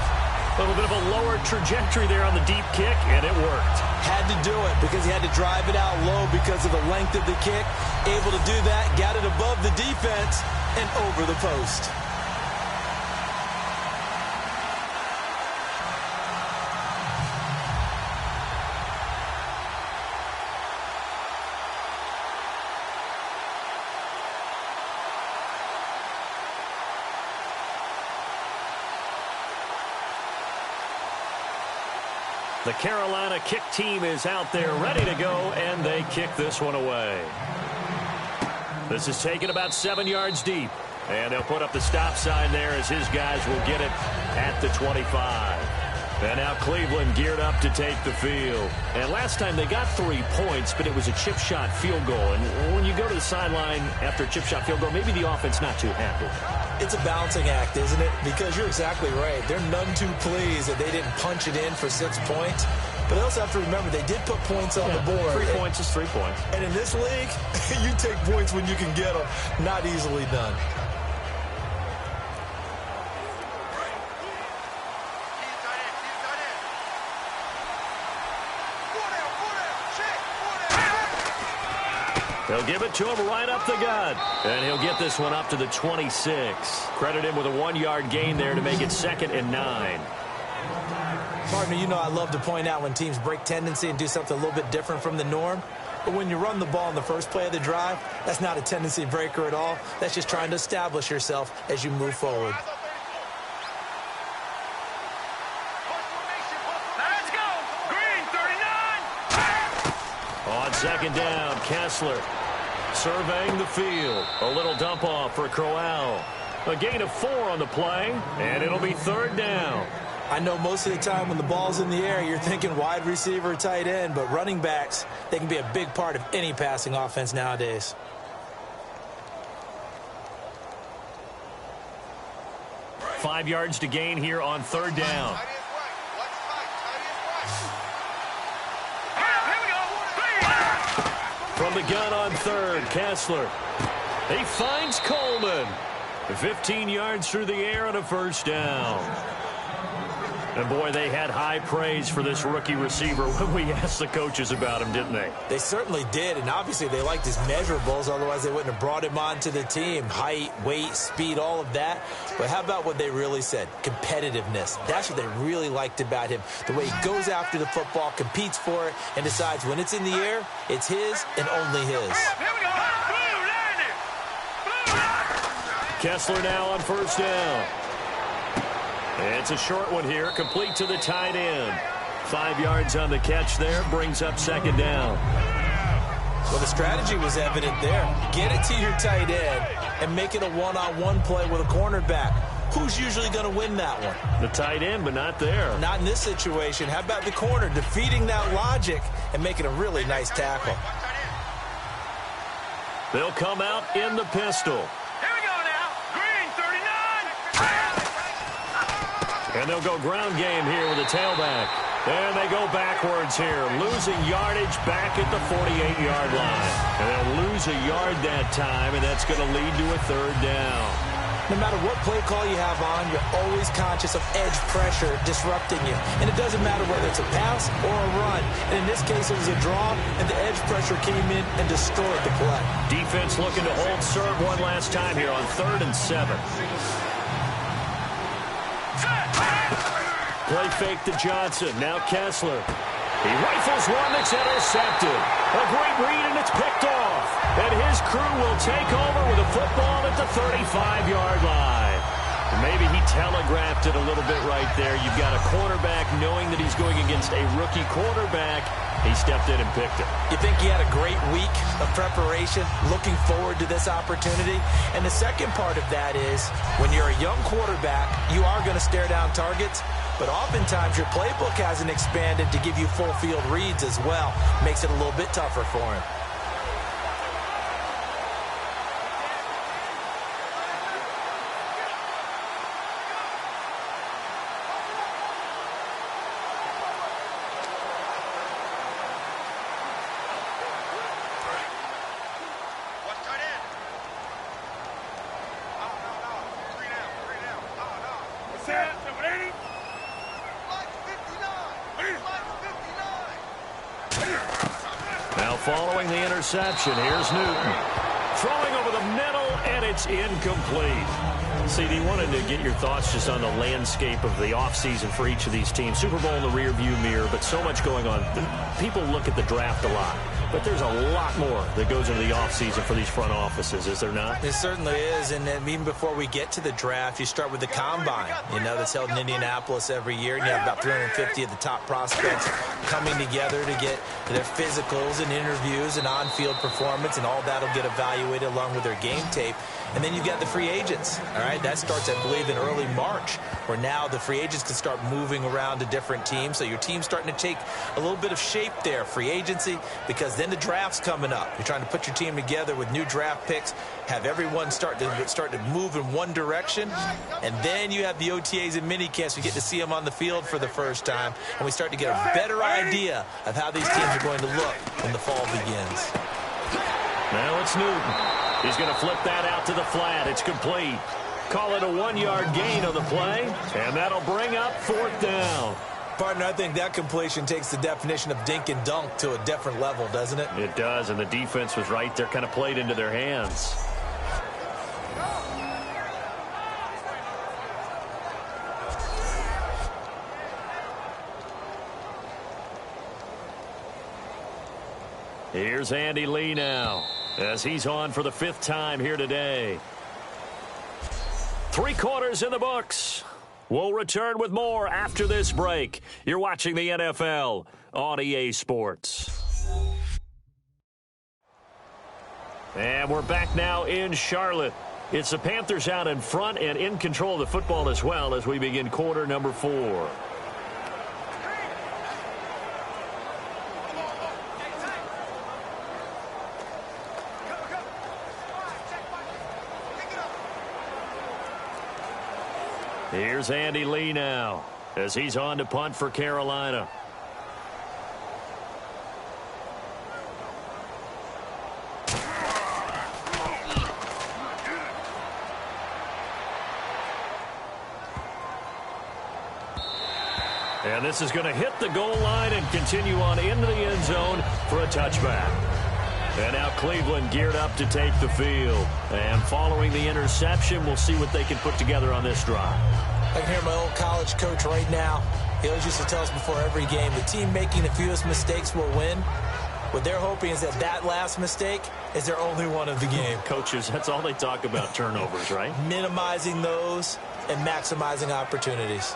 A little bit of a lower trajectory there on the deep kick, and it worked. Had to do it because he had to drive it out low because of the length of the kick. Able to do that, got it above the defense and over the post. The Carolina kick team is out there ready to go, and they kick this one away. This is taken about 7 yards deep, and they'll put up the stop sign there as his guys will get it at the 25. And now Cleveland geared up to take the field. And last time they got 3 points, but it was a chip shot field goal. And when you go to the sideline after a chip shot field goal, maybe the offense not too happy. It's a balancing act, isn't it? Because you're exactly right. They're none too pleased that they didn't punch it in for 6 points. But they also have to remember they did put points on the board. 3 points is 3 points. And in this league, you take points when you can get them. Not easily done. They'll give it to him right up the gut. And he'll get this one up to the 26. Credit him with a 1-yard gain there to make it 2nd and 9. Partner, you know I love to point out when teams break tendency and do something a little bit different from the norm. But when you run the ball in the first play of the drive, that's not a tendency breaker at all. That's just trying to establish yourself as you move forward. Let's go! Green, 39! On 2nd down, Kessler surveying the field. A little dump off for Crowell. A gain of 4 on the play, and it'll be 3rd down. I know most of the time when the ball's in the air, you're thinking wide receiver, tight end, but running backs, they can be a big part of any passing offense nowadays. Five yards to gain here on 3rd down. From the gun on 3rd, Kessler. He finds Coleman. 15 yards through the air and a 1st down. And, boy, they had high praise for this rookie receiver when we asked the coaches about him, didn't they? They certainly did, and obviously they liked his measurables. Otherwise, they wouldn't have brought him onto the team. Height, weight, speed, all of that. But how about what they really said? Competitiveness. That's what they really liked about him. The way he goes after the football, competes for it, and decides when it's in the air, it's his and only his. Kessler now on first down. It's a short one here, complete to the tight end. 5 yards on the catch there, brings up second down. Well, the strategy was evident there. Get it to your tight end and make it a one-on-one play with a cornerback. Who's usually going to win that one? The tight end, but not there. Not in this situation. How about the corner defeating that logic and making a really nice tackle? They'll come out in the pistol. And they'll go ground game here with a tailback. And they go backwards here, losing yardage back at the 48-yard line. And they'll lose a yard that time, and that's going to lead to a third down. No matter what play call you have on, you're always conscious of edge pressure disrupting you. And it doesn't matter whether it's a pass or a run. And in this case, it was a draw, and the edge pressure came in and destroyed the play. Defense looking to hold serve one last time here on 3rd and 7. Play fake to Johnson. Now Kessler. He rifles one that's intercepted. A great read, and it's picked off. And his crew will take over with a football at the 35-yard line. Maybe he telegraphed it a little bit right there. You've got a quarterback knowing that he's going against a rookie quarterback. He stepped in and picked it. You think he had a great week of preparation, looking forward to this opportunity? And the second part of that is, when you're a young quarterback, you are going to stare down targets. But oftentimes your playbook hasn't expanded to give you full field reads as well. Makes it a little bit tougher for him. Following the interception, here's Newton. Throwing over the middle, and it's incomplete. CD, wanted to get your thoughts just on the landscape of the offseason for each of these teams. Super Bowl in the rearview mirror, but so much going on. People look at the draft a lot, but there's a lot more that goes into the offseason for these front offices, is there not? It certainly is, and then even before we get to the draft, you start with the combine, that's held in Indianapolis every year, and you have about 350 of the top prospects coming together to get their physicals and interviews and on-field performance, and all that will get evaluated along with their game tape. And then you've got the free agents, all right? That starts, I believe, in early March, where now the free agents can start moving around to different teams. So your team's starting to take a little bit of shape there, free agency, because then the draft's coming up. You're trying to put your team together with new draft picks, have everyone start to move in one direction, and then you have the OTAs and minicamps. We get to see them on the field for the first time, and we start to get a better idea of how these teams are going to look when the fall begins. Now it's Newton. He's going to flip that out to the flat. It's complete. Call it a 1-yard gain on the play, and that'll bring up 4th down. Partner, I think that completion takes the definition of dink and dunk to a different level, doesn't it? It does, and the defense was right there, kind of played into their hands. Here's Andy Lee now, as he's on for the 5th time here today. 3 quarters in the books. We'll return with more after this break. You're watching the NFL on EA Sports. And we're back now in Charlotte. It's the Panthers out in front and in control of the football as well as we begin quarter number 4. Here's Andy Lee now as he's on to punt for Carolina. And this is going to hit the goal line and continue on into the end zone for a touchback. And now Cleveland geared up to take the field. And following the interception, we'll see what they can put together on this drive. I can hear my old college coach right now. He always used to tell us before every game, the team making the fewest mistakes will win. What they're hoping is that last mistake is their only one of the game. Coaches, that's all they talk about, turnovers, right? Minimizing those and maximizing opportunities.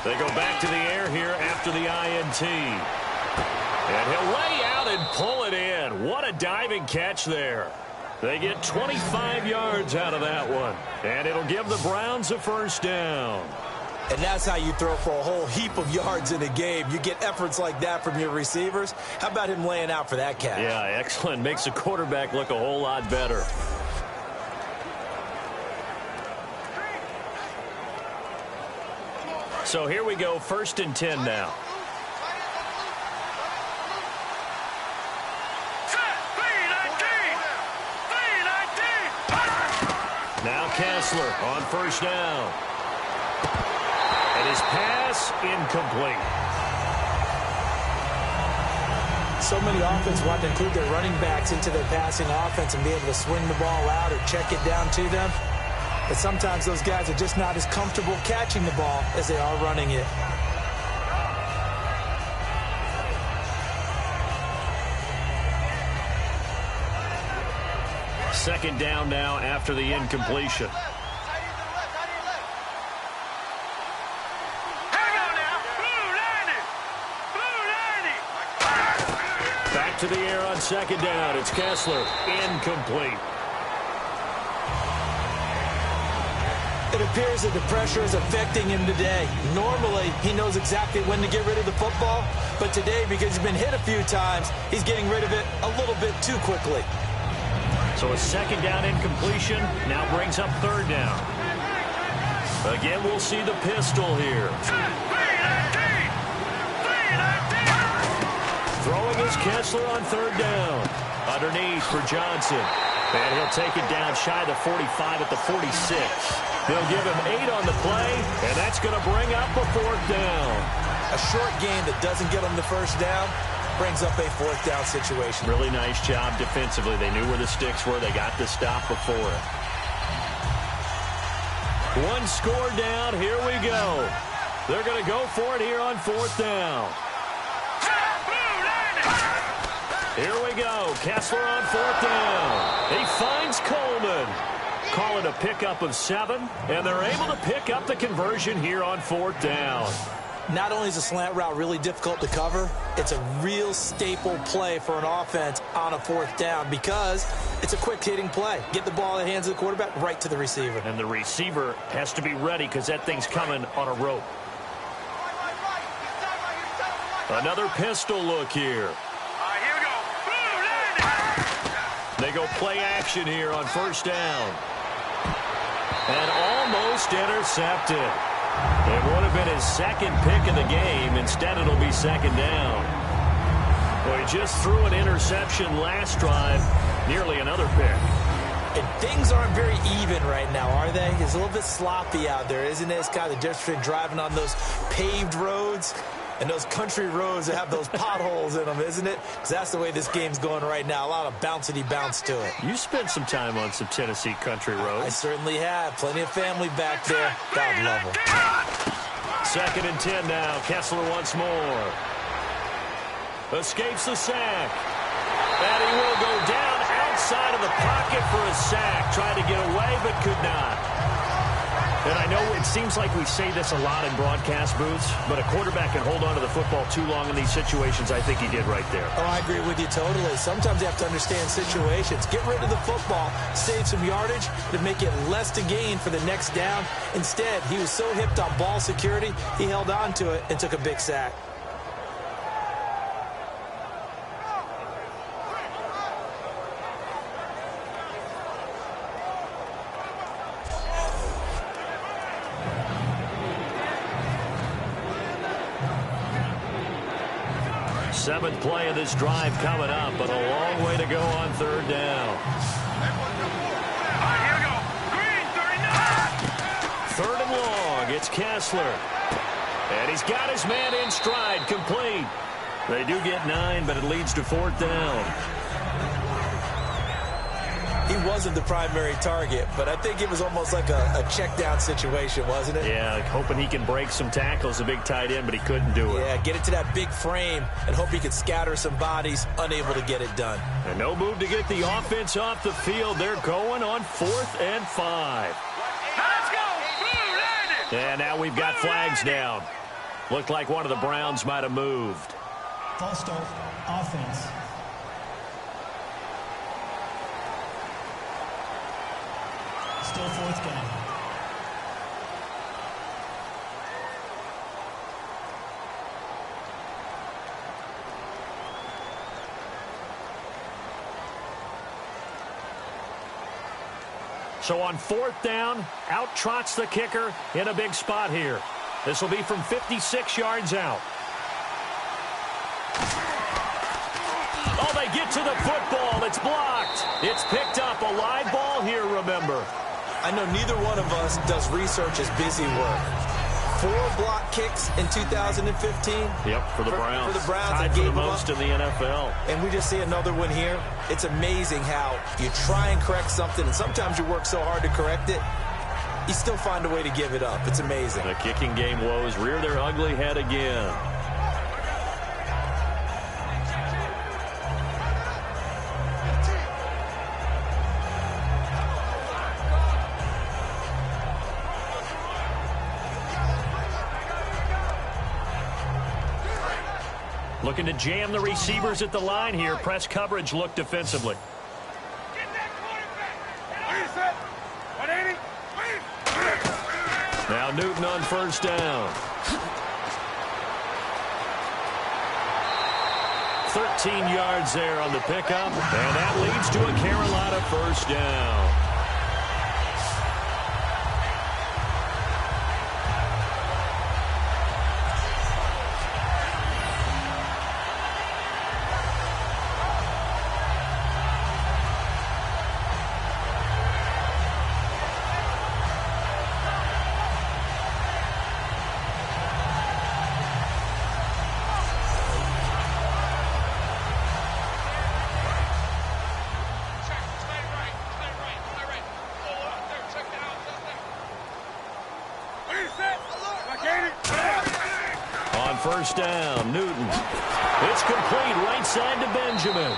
They go back to the air here after the INT. And he'll lay out and pull it in. What a diving catch there. They get 25 yards out of that one. And it'll give the Browns a first down. And that's how you throw for a whole heap of yards in a game. You get efforts like that from your receivers. How about him laying out for that catch? Yeah, excellent. Makes the quarterback look a whole lot better. So here we go, 1st and 10 now. Now Kessler on 1st down. And his pass incomplete. So many offenses want to include their running backs into their passing offense and be able to swing the ball out or check it down to them. But sometimes those guys are just not as comfortable catching the ball as they are running it. Second down now after the incompletion. Back to the air on 2nd down. It's Kessler. Incomplete. It appears that the pressure is affecting him today. Normally, he knows exactly when to get rid of the football, but today, because he's been hit a few times, he's getting rid of it a little bit too quickly. So a 2nd down incompletion now brings up 3rd down. Again, we'll see the pistol here. Throwing is Kessler on 3rd down. Underneath for Johnson. And he'll take it down shy of the 45 at the 46. They'll give him 8 on the play, and that's going to bring up a 4th down. A short game that doesn't get him the 1st down brings up a 4th down situation. Really nice job defensively. They knew where the sticks were. They got the stop before it. 1 score down. Here we go. They're going to go for it here on 4th down. Here we go. Kessler on 4th down. He finds Coleman. Call it a pickup of 7, and they're able to pick up the conversion here on 4th down. Not only is a slant route really difficult to cover, it's a real staple play for an offense on a 4th down because it's a quick-hitting play. Get the ball in the hands of the quarterback right to the receiver. And the receiver has to be ready because that thing's coming on a rope. Another pistol look here. Here we go. They go play action here on 1st down. And almost intercepted. It would have been his 2nd pick of the game. Instead, it'll be 2nd down. Well, he just threw an interception last drive. Nearly another pick. And things aren't very even right now, are they? It's a little bit sloppy out there, isn't it? It's kind of the difference between driving on those paved roads and those country roads that have those potholes in them, isn't it? Because that's the way this game's going right now. A lot of bouncy bounce to it. You spent some time on some Tennessee country roads. I certainly have. Plenty of family back there. God love them. 2nd and 10 now. Kessler once more. Escapes the sack. And he will go down outside of the pocket for a sack. Tried to get away, but could not. And I know it seems like we say this a lot in broadcast booths, but a quarterback can hold on to the football too long in these situations. I think he did right there. Oh, I agree with you totally. Sometimes you have to understand situations. Get rid of the football, save some yardage to make it less to gain for the next down. Instead, he was so hipped on ball security, he held on to it and took a big sack. Seventh play of this drive coming up, but a long way to go on third down. Here we go. Green, 39. Third and long. It's Kessler. And he's got his man in stride, complete. They do get 9, but it leads to fourth down. He wasn't the primary target, but I think it was almost like a check down situation, wasn't it? Yeah, hoping he can break some tackles, a big tight end, but he couldn't do it. Yeah, get it to that big frame and hope he could scatter some bodies, unable to get it done. And no move to get the offense off the field. They're going on 4th and 5. Let's go. Blue landed. And now we've got flags down. Looked like one of the Browns might have moved. False start, offense. Still fourth down. So on 4th down, out trots the kicker in a big spot here. This will be from 56 yards out. Oh, they get to the football. It's blocked. It's picked up. A live ball here, remember. I know neither one of us does research as busy work. 4 block kicks in 2015. Yep, for the Browns. For the Browns. Tied for the most in the NFL. And we just see another one here. It's amazing how you try and correct something, and sometimes you work so hard to correct it, you still find a way to give it up. It's amazing. The kicking game woes rear their ugly head again. Looking to jam the receivers at the line here. Press coverage look defensively. Get that quarterback. 180. Now Newton on first down. 13 yards there on the pickup. And that leads to a Carolina first down. First down, Newton. It's complete, right side to Benjamin.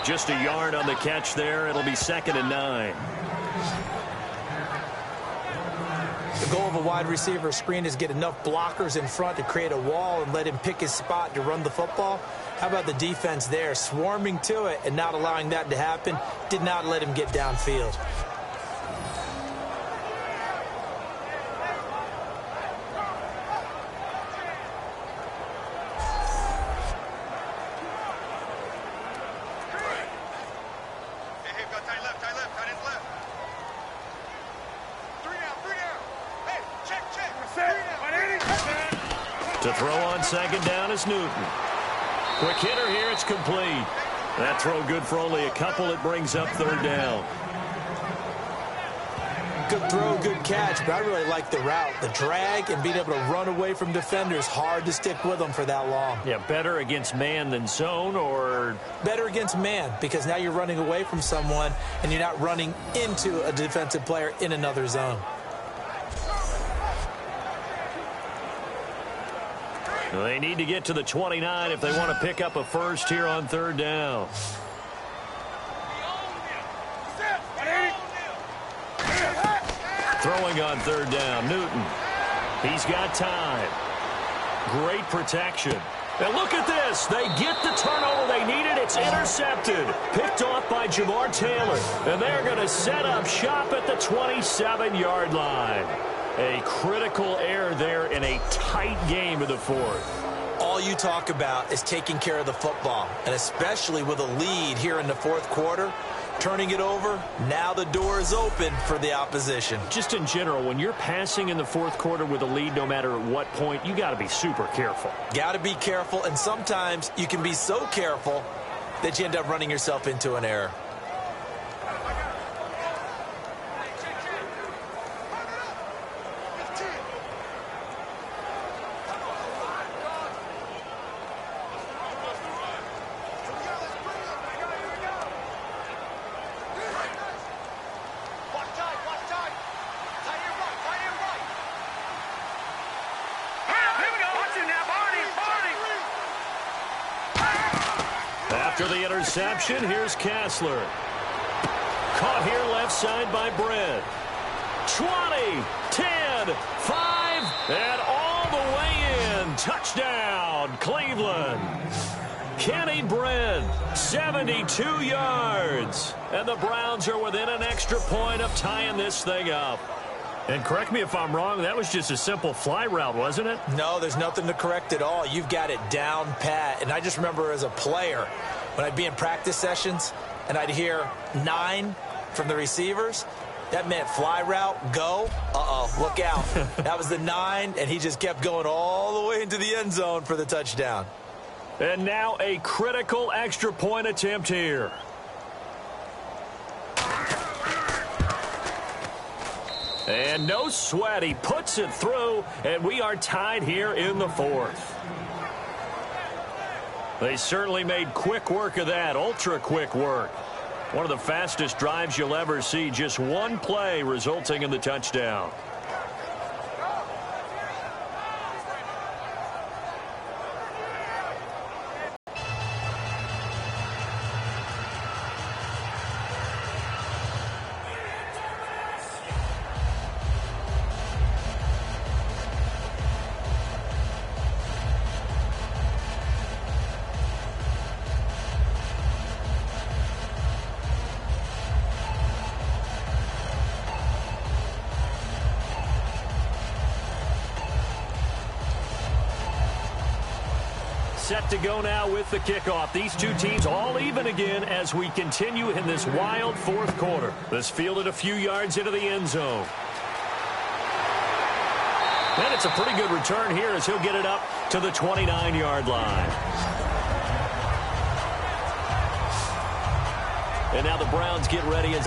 Just a yard on the catch there. It'll be 2nd and 9. The goal of a wide receiver screen is get enough blockers in front to create a wall and let him pick his spot to run the football. How about the defense there, swarming to it and not allowing that to happen? Did not let him get downfield. To throw on 2nd down is Newton. Quick hitter here, it's complete. That throw good for only a couple. It brings up 3rd down. Good throw, good catch, but I really like the route. The drag and being able to run away from defenders, hard to stick with them for that long. Yeah, better against man than zone, or? Better against man, because now you're running away from someone and you're not running into a defensive player in another zone. They need to get to the 29 if they want to pick up a first here on 3rd down. Throwing on 3rd down, Newton. He's got time. Great protection. And look at this. They get the turnover they needed. It's intercepted. Picked off by Jamar Taylor. And they're going to set up shop at the 27-yard line. A critical error there in a tight game of the 4th. All you talk about is taking care of the football, and especially with a lead here in the 4th quarter, turning it over. Now the door is open for the opposition. Just in general, when you're passing in the fourth quarter with a lead, no matter at what point, you got to be super careful. Got to be careful, and sometimes you can be so careful that you end up running yourself into an error. After the interception, here's Kessler. Caught here left side by Brent. 20, 10, 5, and all the way in. Touchdown, Cleveland. Kenny Brent, 72 yards. And the Browns are within an extra point of tying this thing up. And correct me if I'm wrong, that was just a simple fly route, wasn't it? No, there's nothing to correct at all. You've got it down pat. And I just remember as a player, when I'd be in practice sessions and I'd hear 9 from the receivers, that meant fly route, go. Look out. That was the 9, and he just kept going all the way into the end zone for the touchdown. And now a critical extra point attempt here. And no sweat. He puts it through, and we are tied here in the fourth. They certainly made quick work of that, ultra-quick work. One of the fastest drives you'll ever see, just one play resulting in the touchdown. Set to go now with the kickoff. These two teams all even again as we continue in this wild fourth quarter. This fielded a few yards into the end zone. And it's a pretty good return here as he'll get it up to the 29-yard line. And now the Browns get ready as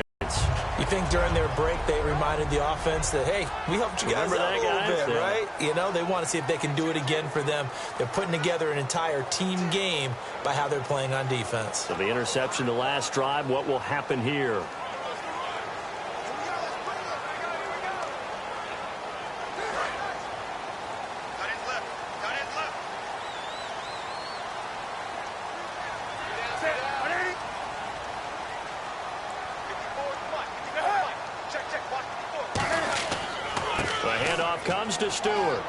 you think during their break they reminded the offense that, hey, we helped you guys out a little bit, right? You know, they want to see if they can do it again for them. They're putting together an entire team game by how they're playing on defense. So the interception the last drive, what will happen here? Comes to Stewart.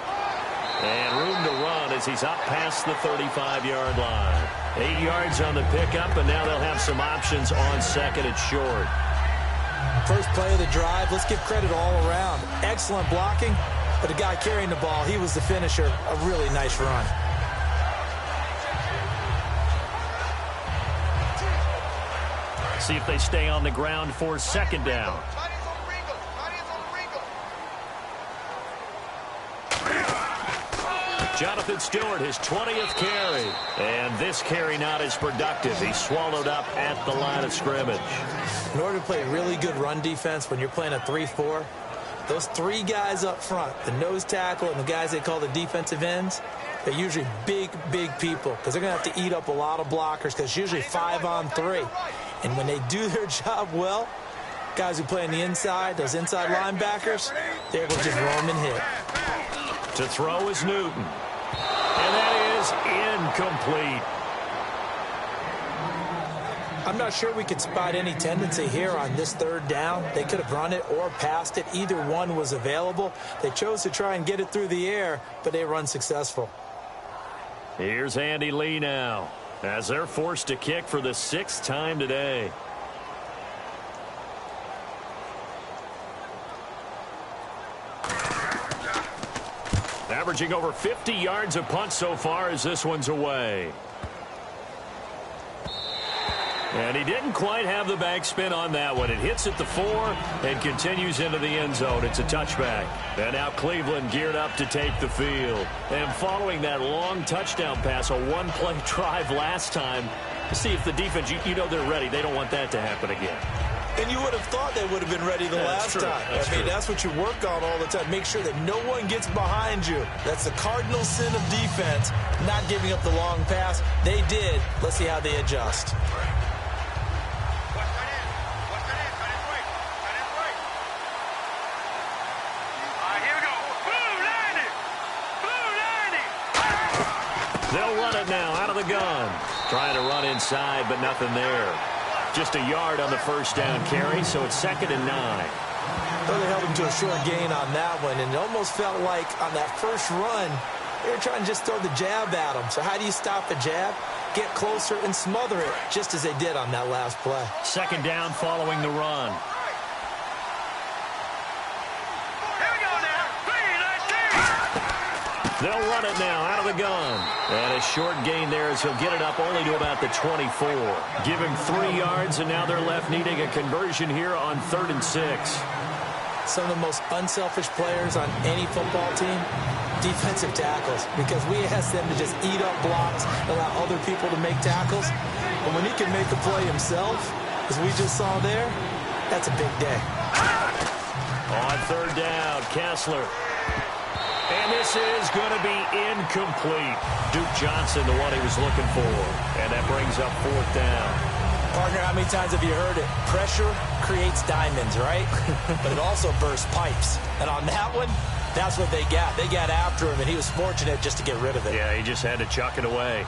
And room to run as he's up past the 35-yard line. 8 yards on the pickup, and now they'll have some options on second and short. First play of the drive, let's give credit all around. Excellent blocking, but the guy carrying the ball, he was the finisher. A really nice run. See if they stay on the ground for second down. Jonathan Stewart, his 20th carry. And this carry not as productive. He's swallowed up at the line of scrimmage. In order to play really good run defense when you're playing a 3-4, those 3 guys up front, the nose tackle and the guys they call the defensive ends, they're usually big, big people because they're going to have to eat up a lot of blockers because it's usually 5-on-3. And when they do their job well, guys who play on the inside, those inside linebackers, they're going to just roam and hit. To throw is Newton. And that is incomplete. I'm not sure we could spot any tendency here on this third down. They could have run it or passed it. Either one was available. They chose to try and get it through the air, but they were unsuccessful. Here's Andy Lee now as they're forced to kick for the 6th time today. Averaging over 50 yards a punt so far as this one's away. And he didn't quite have the backspin on that one. It hits at the 4 and continues into the end zone. It's a touchback. And now Cleveland geared up to take the field. And following that long touchdown pass, a one-play drive last time, to see if the defense, you know they're ready. They don't want that to happen again. And you would have thought they would have been ready the last time. That's what you work on all the time. Make sure that no one gets behind you. That's the cardinal sin of defense, not giving up the long pass. They did. Let's see how they adjust. They'll run it now out of the gun. Trying to run inside, but nothing there. Just a yard on the first down carry, so it's 2nd and 9. Well, they held him to a short gain on that one, and it almost felt like on that first run, they were trying to just throw the jab at him. So how do you stop the jab? Get closer and smother it, just as they did on that last play. 2nd down following the run. They'll run it now out of the gun. And a short gain there as he'll get it up only to about the 24. Give him 3 yards, and now they're left needing a conversion here on 3rd and 6. Some of the most unselfish players on any football team, defensive tackles, because we ask them to just eat up blocks, allow other people to make tackles. But when he can make the play himself, as we just saw there, that's a big day. On 3rd down, Kessler. And this is going to be incomplete. Duke Johnson, the one he was looking for. And that brings up 4th down. Partner, how many times have you heard it? Pressure creates diamonds, right? But it also bursts pipes. And on that one, that's what they got. They got after him, and he was fortunate just to get rid of it. Yeah, he just had to chuck it away.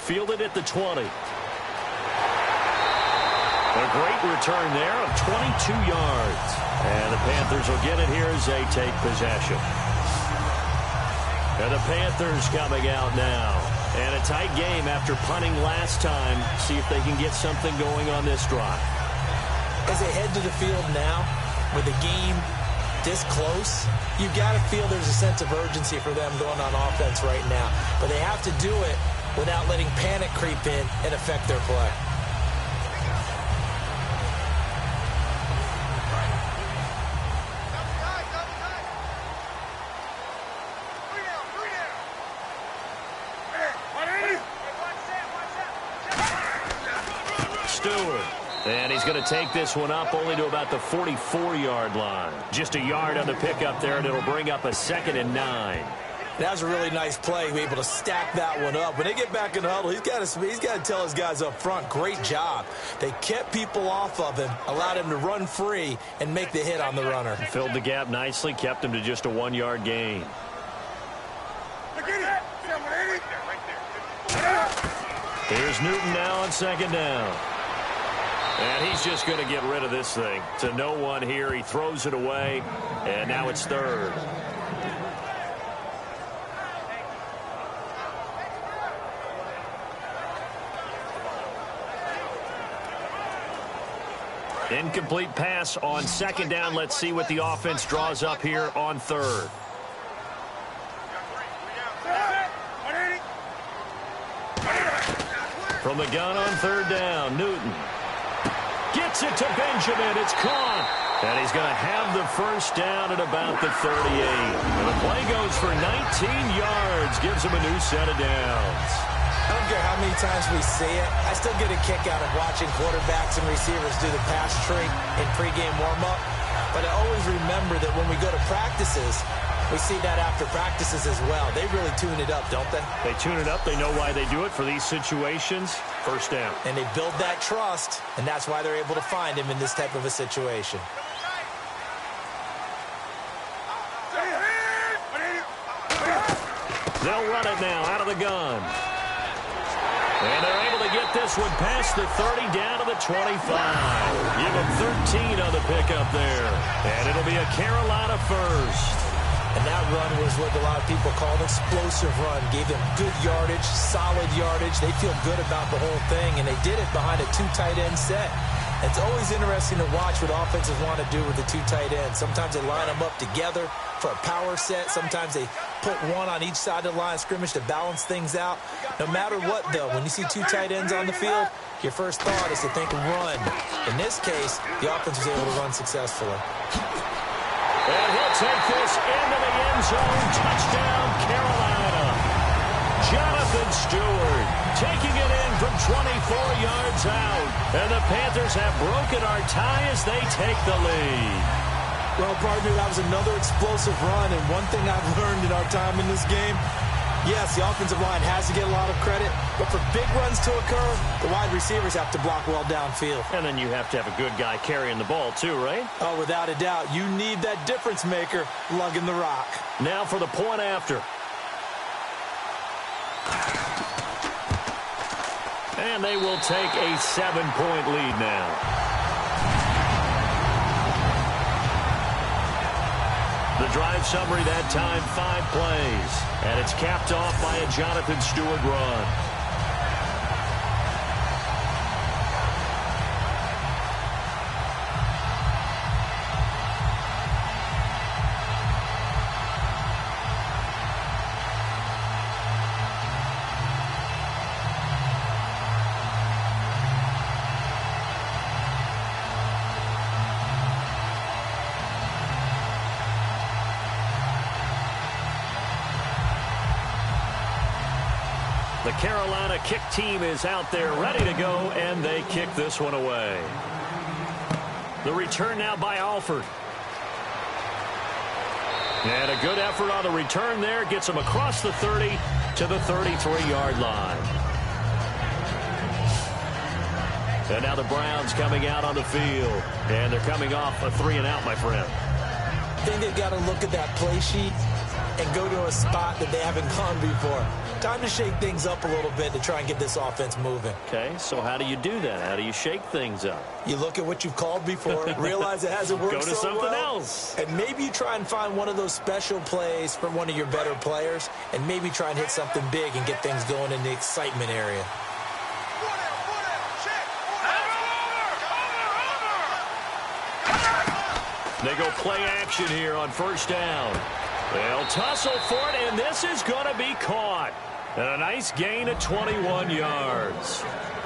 Fielded at the 20. A great return there of 22 yards. And the Panthers will get it here as they take possession. And the Panthers coming out now. And a tight game after punting last time. See if they can get something going on this drive. As they head to the field now, with the game this close, you got to feel there's a sense of urgency for them going on offense right now. But they have to do it without letting panic creep in and affect their play. Stewart. And he's going to take this one up only to about the 44-yard line. Just a yard on the pickup there, and it'll bring up a 2nd and 9. That was a really nice play, be able to stack that one up. When they get back in the huddle, he's got to tell his guys up front, great job. They kept people off of him, allowed him to run free and make the hit on the runner. Filled the gap nicely, kept him to just a 1-yard gain. Here's Newton now on 2nd down. And he's just going to get rid of this thing. To no one here, he throws it away, and now it's 3rd. Incomplete pass on 2nd down. Let's see what the offense draws up here on 3rd. From the gun on 3rd down, Newton gets it to Benjamin. It's caught. And he's going to have the first down at about the 38. And the play goes for 19 yards. Gives him a new set of downs. I don't care how many times we see it. I still get a kick out of watching quarterbacks and receivers do the pass tree in pregame warm-up. But I always remember that when we go to practices, we see that after practices as well. They really tune it up, don't they? They tune it up. They know why they do it for these situations. First down. And they build that trust, and that's why they're able to find him in this type of a situation. They'll run it now out of the gun. And they're able to get this one past the 30 down to the 25. Give them 13 on the pickup there. And it'll be a Carolina first. And that run was what a lot of people call an explosive run. Gave them good yardage, solid yardage. They feel good about the whole thing, and they did it behind a 2 tight end set. It's always interesting to watch what offenses want to do with the two tight ends. Sometimes they line them up together for a power set. Sometimes they put one on each side of the line of scrimmage to balance things out. No matter what, though, when you see two tight ends on the field, your first thought is to think run. In this case, the offense was able to run successfully. And he'll take this into the end zone. Touchdown, Carolina. Jonathan Stewart taking it in from 24 yards out. And the Panthers have broken our tie as they take the lead. Well, partner, that was another explosive run. And one thing I've learned in our time in this game, yes, the offensive line has to get a lot of credit. But for big runs to occur, the wide receivers have to block well downfield. And then you have to have a good guy carrying the ball too, right? Oh, without a doubt. You need that difference maker lugging the rock. Now for the point after. And they will take a 7-point lead now. The drive summary that time, 5 plays. And it's capped off by a Jonathan Stewart run. The Carolina kick team is out there ready to go, and they kick this one away. The return now by Alford. And a good effort on the return there. Gets him across the 30 to the 33-yard line. And now the Browns coming out on the field. And they're coming off a 3-and-out, my friend. I think they've got to look at that play sheet and go to a spot that they haven't gone before. Time to shake things up a little bit to try and get this offense moving. Okay, so how do you do that? How do you shake things up? You look at what you've called before, realize it hasn't worked Go to so something well, else. and maybe you try and find one of those special plays from one of your better players, and maybe try and hit something big and get things going in the excitement area. They go play action here on first down. They'll tussle for it, and this is going to be caught. And a nice gain of 21 yards.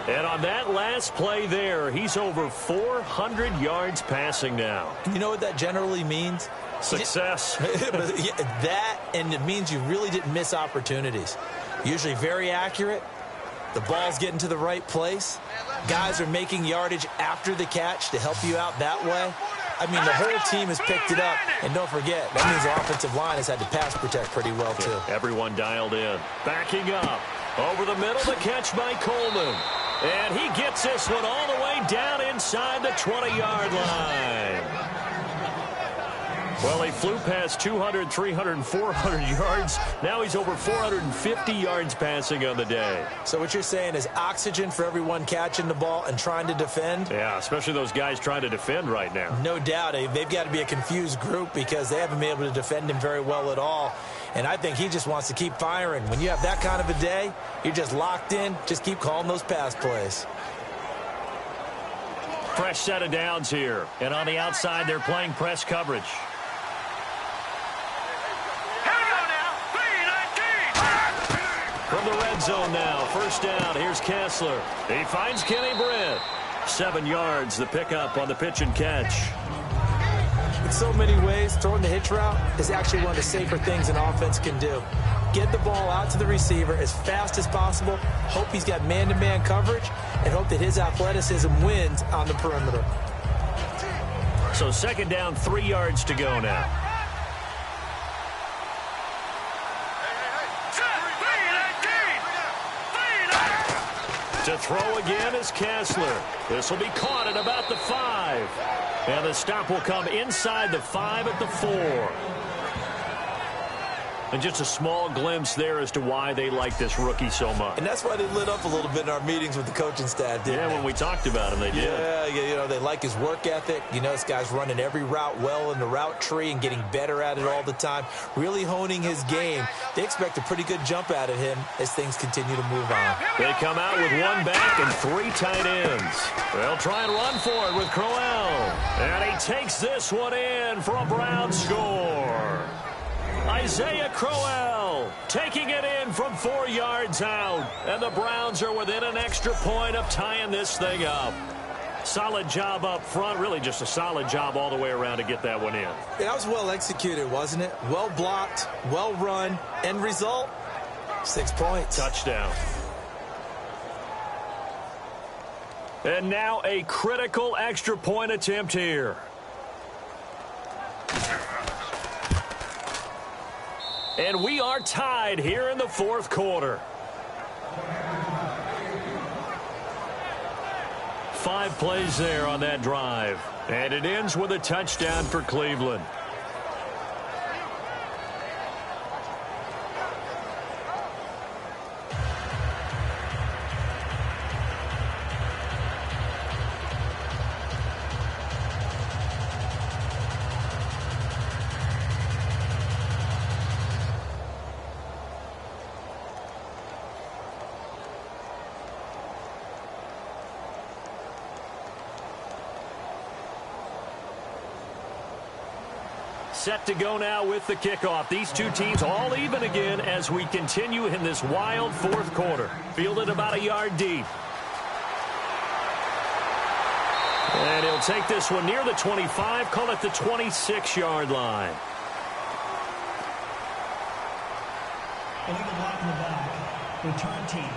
And on that last play there, he's over 400 yards passing now. You know what that generally means? Success. That, and it means you really didn't miss opportunities. Usually very accurate. The ball's getting to the right place. Guys are making yardage after the catch to help you out that way. I mean, the whole team has picked it up. And don't forget, that means the offensive line has had to pass protect pretty well, too. Everyone dialed in. Backing up. Over the middle, the catch by Coleman. And he gets this one all the way down inside the 20-yard line. Well, he flew past 200, 300, 400 yards. Now he's over 450 yards passing on the day. So what you're saying is oxygen for everyone catching the ball and trying to defend? Yeah, especially those guys trying to defend right now. No doubt. They've got to be a confused group because they haven't been able to defend him very well at all. And I think he just wants to keep firing. When you have that kind of a day, you're just locked in. Just keep calling those pass plays. Fresh set of downs here. And on the outside, they're playing press coverage. From the red zone now, first down, here's Kessler. He finds Kenny Britt. 7 yards, the pickup on the pitch and catch. In so many ways, throwing the hitch route is actually one of the safer things an offense can do. Get the ball out to the receiver as fast as possible, hope he's got man-to-man coverage, and hope that his athleticism wins on the perimeter. So second down, 3 yards to go now. To throw again is Kessler. This will be caught at about the 5. And the stop will come inside the 5 at the 4. And just a small glimpse there as to why they like this rookie so much. And that's why they lit up a little bit in our meetings with the coaching staff, didn't they? When we talked about him, they did. Yeah, they like his work ethic. This guy's running every route well in the route tree and getting better at it all the time, really honing his game. They expect a pretty good jump out of him as things continue to move on. They come out with one back and 3 tight ends. They'll try and run for it with Crowell. And he takes this one in for a Brown score. Isaiah Crowell taking it in from 4 yards out. And the Browns are within an extra point of tying this thing up. Solid job up front. Really just a solid job all the way around to get that one in. That was well executed, wasn't it? Well blocked, well run. End result, 6 points. Touchdown. And now a critical extra point attempt here. And we are tied here in the 4th quarter. 5 plays there on that drive. And it ends with a touchdown for Cleveland. Set to go now with the kickoff. These two teams all even again as we continue in this wild 4th quarter. Fielded about a yard deep. And he'll take this one near the 25, call it the 26-yard line. Illegal block in the back. Return team.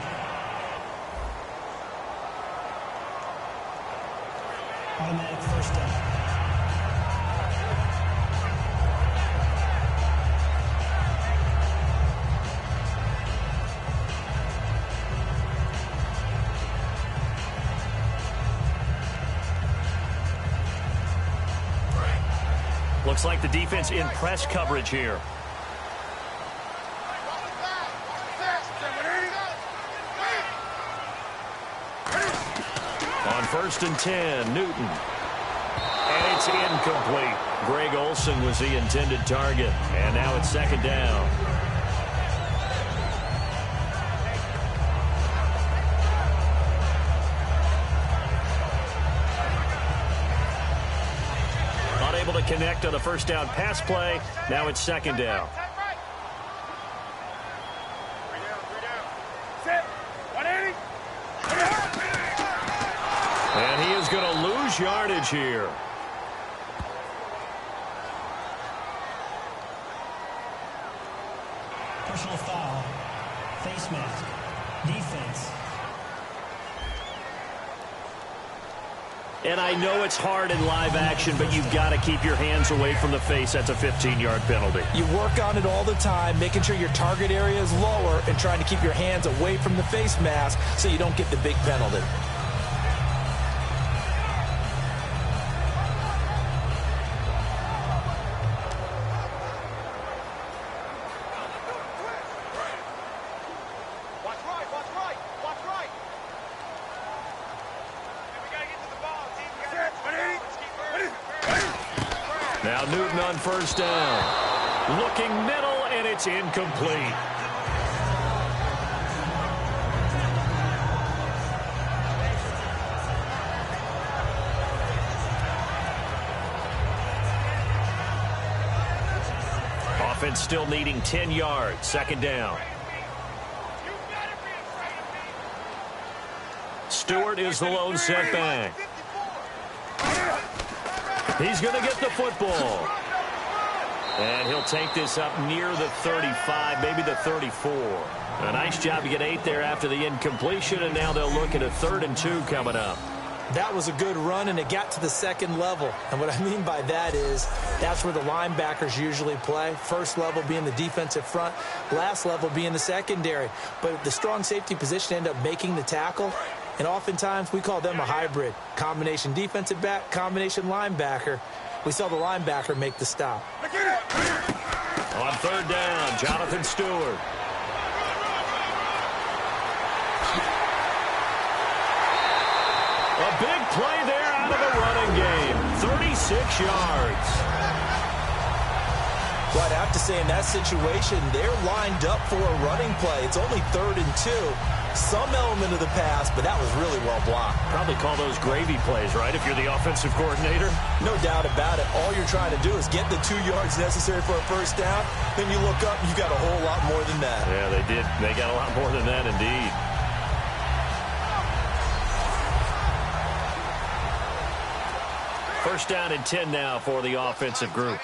Automatic first down. Looks like the defense in press coverage here. On 1st and 10, Newton. And it's incomplete. Greg Olsen was the intended target. And now it's 2nd down. Able to connect on the 1st down pass play. Now it's 2nd down. And he is going to lose yardage here. Personal foul. Face mask. Defense. And I know it's hard in live action, but you've got to keep your hands away from the face. That's a 15-yard penalty. You work on it all the time, making sure your target area is lower and trying to keep your hands away from the face mask so you don't get the big penalty. Now Newton on 1st down. Looking middle, and it's incomplete. Offense still needing 10 yards. 2nd down. Stewart is the lone setback. He's going to get the football. And he'll take this up near the 35, maybe the 34. A nice job to get 8 there after the incompletion, and now they'll look at a 3rd and 2 coming up. That was a good run, and it got to the 2nd level. And what I mean by that is that's where the linebackers usually play. 1st level being the defensive front, last level being the secondary. But the strong safety position ended up making the tackle. And oftentimes we call them a hybrid. Combination defensive back, combination linebacker. We saw the linebacker make the stop. On 3rd down, on Jonathan Stewart. A big play there out of the running game. 36 yards. Well, I'd have to say in that situation, they're lined up for a running play. It's only 3rd and 2. Some element of the pass, but that was really well blocked. Probably call those gravy plays, right, if you're the offensive coordinator? No doubt about it. All you're trying to do is get the 2 yards necessary for a first down. Then you look up, you got a whole lot more than that. Yeah, they did. They got a lot more than that, indeed. First down and 10 now for the offensive group.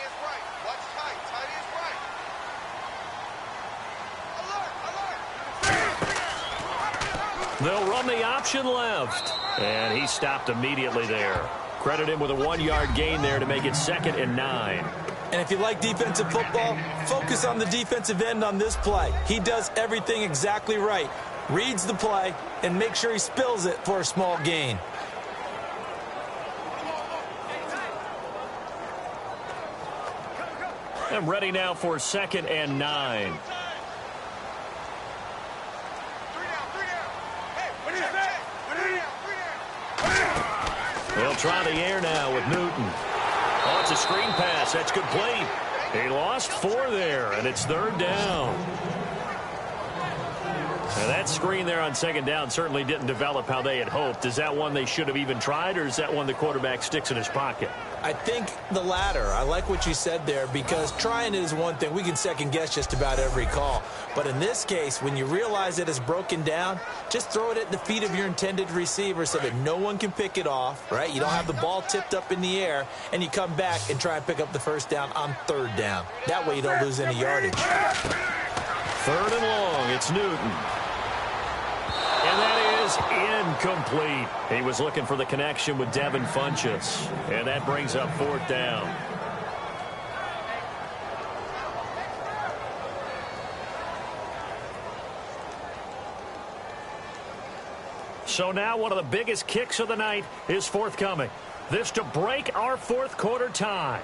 They'll run the option left. And he stopped immediately there. Credit him with a 1-yard gain there to make it 2nd and 9. And if you like defensive football, focus on the defensive end on this play. He does everything exactly right. Reads the play and make sure he spills it for a small gain. And ready now for 2nd and 9. They'll try the air now with Newton. Oh, it's a screen pass. That's complete. He lost 4 there, and it's 3rd down. Now that screen there on 2nd down certainly didn't develop how they had hoped. Is that one they should have even tried, or is that one the quarterback sticks in his pocket? I think the latter. I like what you said there, because trying it is one thing. We can second-guess just about every call. But in this case, when you realize it is broken down, just throw it at the feet of your intended receiver so that no one can pick it off, right? You don't have the ball tipped up in the air, and you come back and try and pick up the first down on 3rd down. That way you don't lose any yardage. 3rd and long. It's Newton. And that is incomplete. He was looking for the connection with Devin Funchess. And that brings up 4th down. So now one of the biggest kicks of the night is forthcoming. This to break our 4th quarter tie.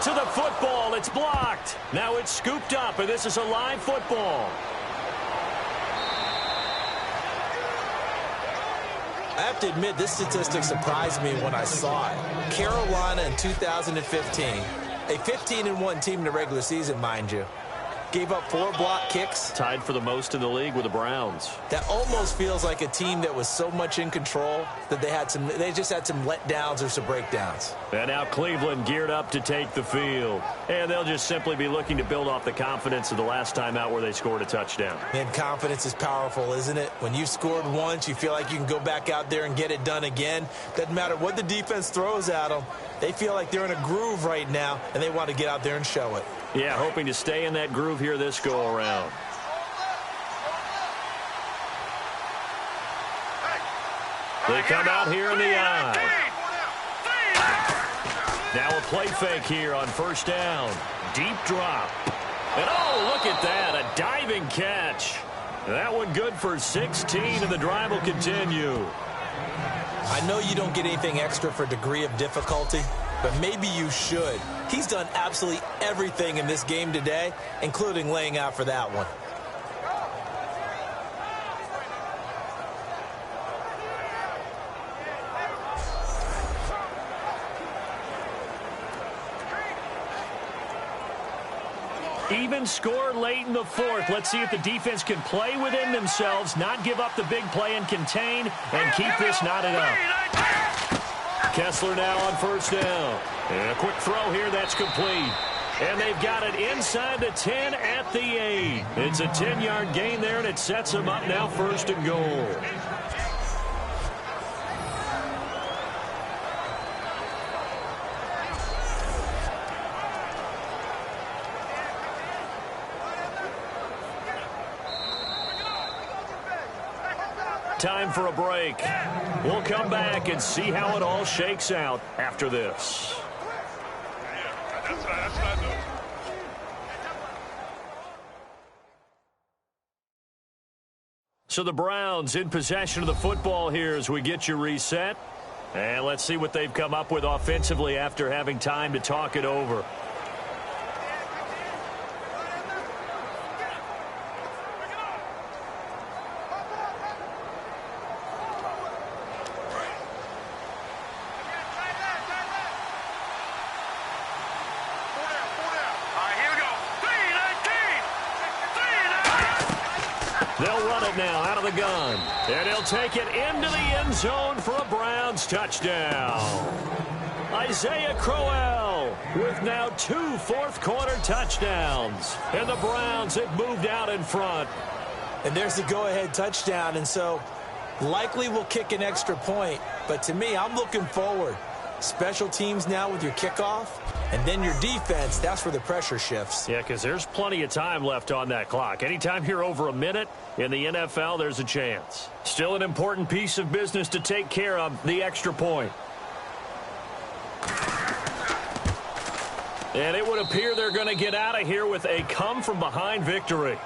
To the football. It's blocked. Now it's scooped up, and this is a live football. I have to admit, this statistic surprised me when I saw it. Carolina in 2015, a 15-1 team in the regular season, mind you, gave up 4 block kicks. Tied for the most in the league with the Browns. That almost feels like a team that was so much in control that they just had some letdowns or some breakdowns. And now Cleveland geared up to take the field. And they'll just simply be looking to build off the confidence of the last time out where they scored a touchdown. And confidence is powerful, isn't it? When you've scored once, you feel like you can go back out there and get it done again. Doesn't matter what the defense throws at them. They feel like they're in a groove right now, and they want to get out there and show it. Yeah, hoping to stay in that groove here this go-around. They come out here in the eye. Now a play fake here on 1st down. Deep drop. And oh, look at that, a diving catch. That one good for 16, and the drive will continue. I know you don't get anything extra for degree of difficulty, but maybe you should. He's done absolutely everything in this game today, including laying out for that one. Even score late in the 4th. Let's see if the defense can play within themselves, not give up the big play and contain, and keep this knotted up. Kessler now on 1st down. And a quick throw here, that's complete. And they've got it inside the 10 at the 8. It's a 10-yard gain there, and it sets them up now 1st and goal. Time for a break. We'll come back and see how it all shakes out after this. So the Browns in possession of the football here as we get you reset. And let's see what they've come up with offensively after having time to talk it over. They'll run it now out of the gun. And he'll take it into the end zone for a Browns touchdown. Isaiah Crowell with now 2 fourth-quarter touchdowns. And the Browns have moved out in front. And there's the go-ahead touchdown. And so likely will kick an extra point. But to me, I'm looking forward. Special teams now with your kickoff, and then your defense, that's where the pressure shifts. Yeah, because there's plenty of time left on that clock. Anytime you're over a minute in the NFL, there's a chance. Still an important piece of business to take care of, the extra point. And it would appear they're going to get out of here with a come-from-behind victory.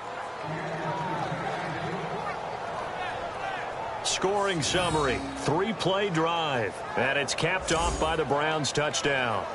Scoring summary, 3-play drive, and it's capped off by the Browns touchdown.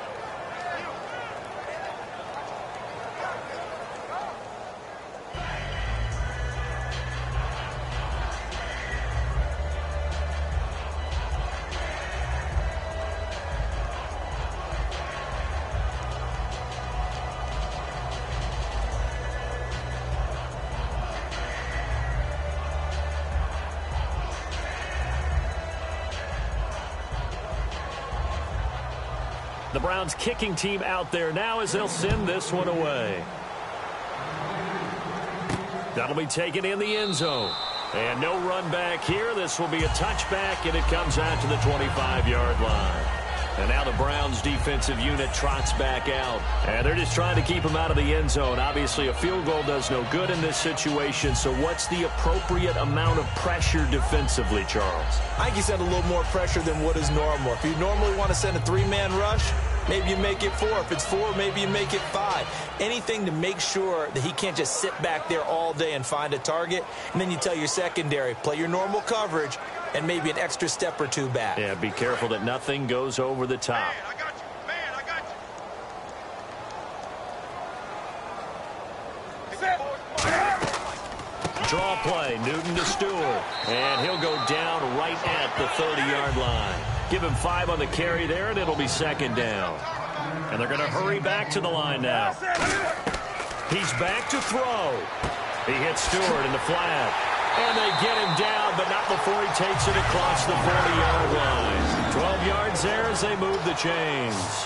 The Browns kicking team out there now as they'll send this one away. That'll be taken in the end zone. And no run back here. This will be a touchback, and it comes out to the 25-yard line. And now the Browns defensive unit trots back out. And they're just trying to keep him out of the end zone. Obviously, a field goal does no good in this situation. So what's the appropriate amount of pressure defensively, Charles? I think you send a little more pressure than what is normal. If you normally want to send a 3-man rush, maybe you make it 4. If it's 4, maybe you make it 5. Anything to make sure that he can't just sit back there all day and find a target. And then you tell your secondary, play your normal coverage and maybe an extra step or 2 back. Yeah, be careful that nothing goes over the top. Man, I got you. Man, I got you. Draw play, Newton to Stewart. And he'll go down right at the 30-yard line. Give him 5 on the carry there, and it'll be second down. And they're going to hurry back to the line now. He's back to throw. He hits Stewart in the flat. And they get him down, but not before he takes it across the 40-yard line. 12 yards there as they move the chains.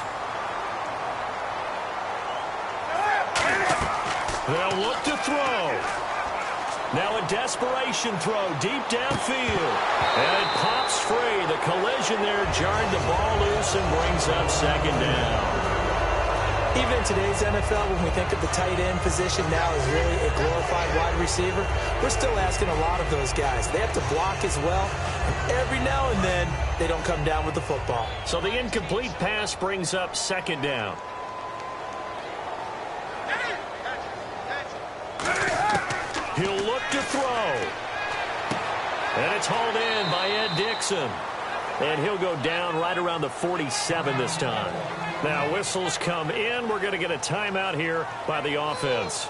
They'll look to throw. Now a desperation throw deep downfield. And it pops free. The collision there jarred the ball loose and brings up second down. Even in today's NFL, when we think of the tight end position now as really a glorified wide receiver, we're still asking a lot of those guys. They have to block as well. And every now and then, they don't come down with the football. So the incomplete pass brings up second down. He'll look to throw. And it's hauled in by Ed Dixon. And he'll go down right around the 47 this time. Now whistles come in. We're going to get a timeout here by the offense.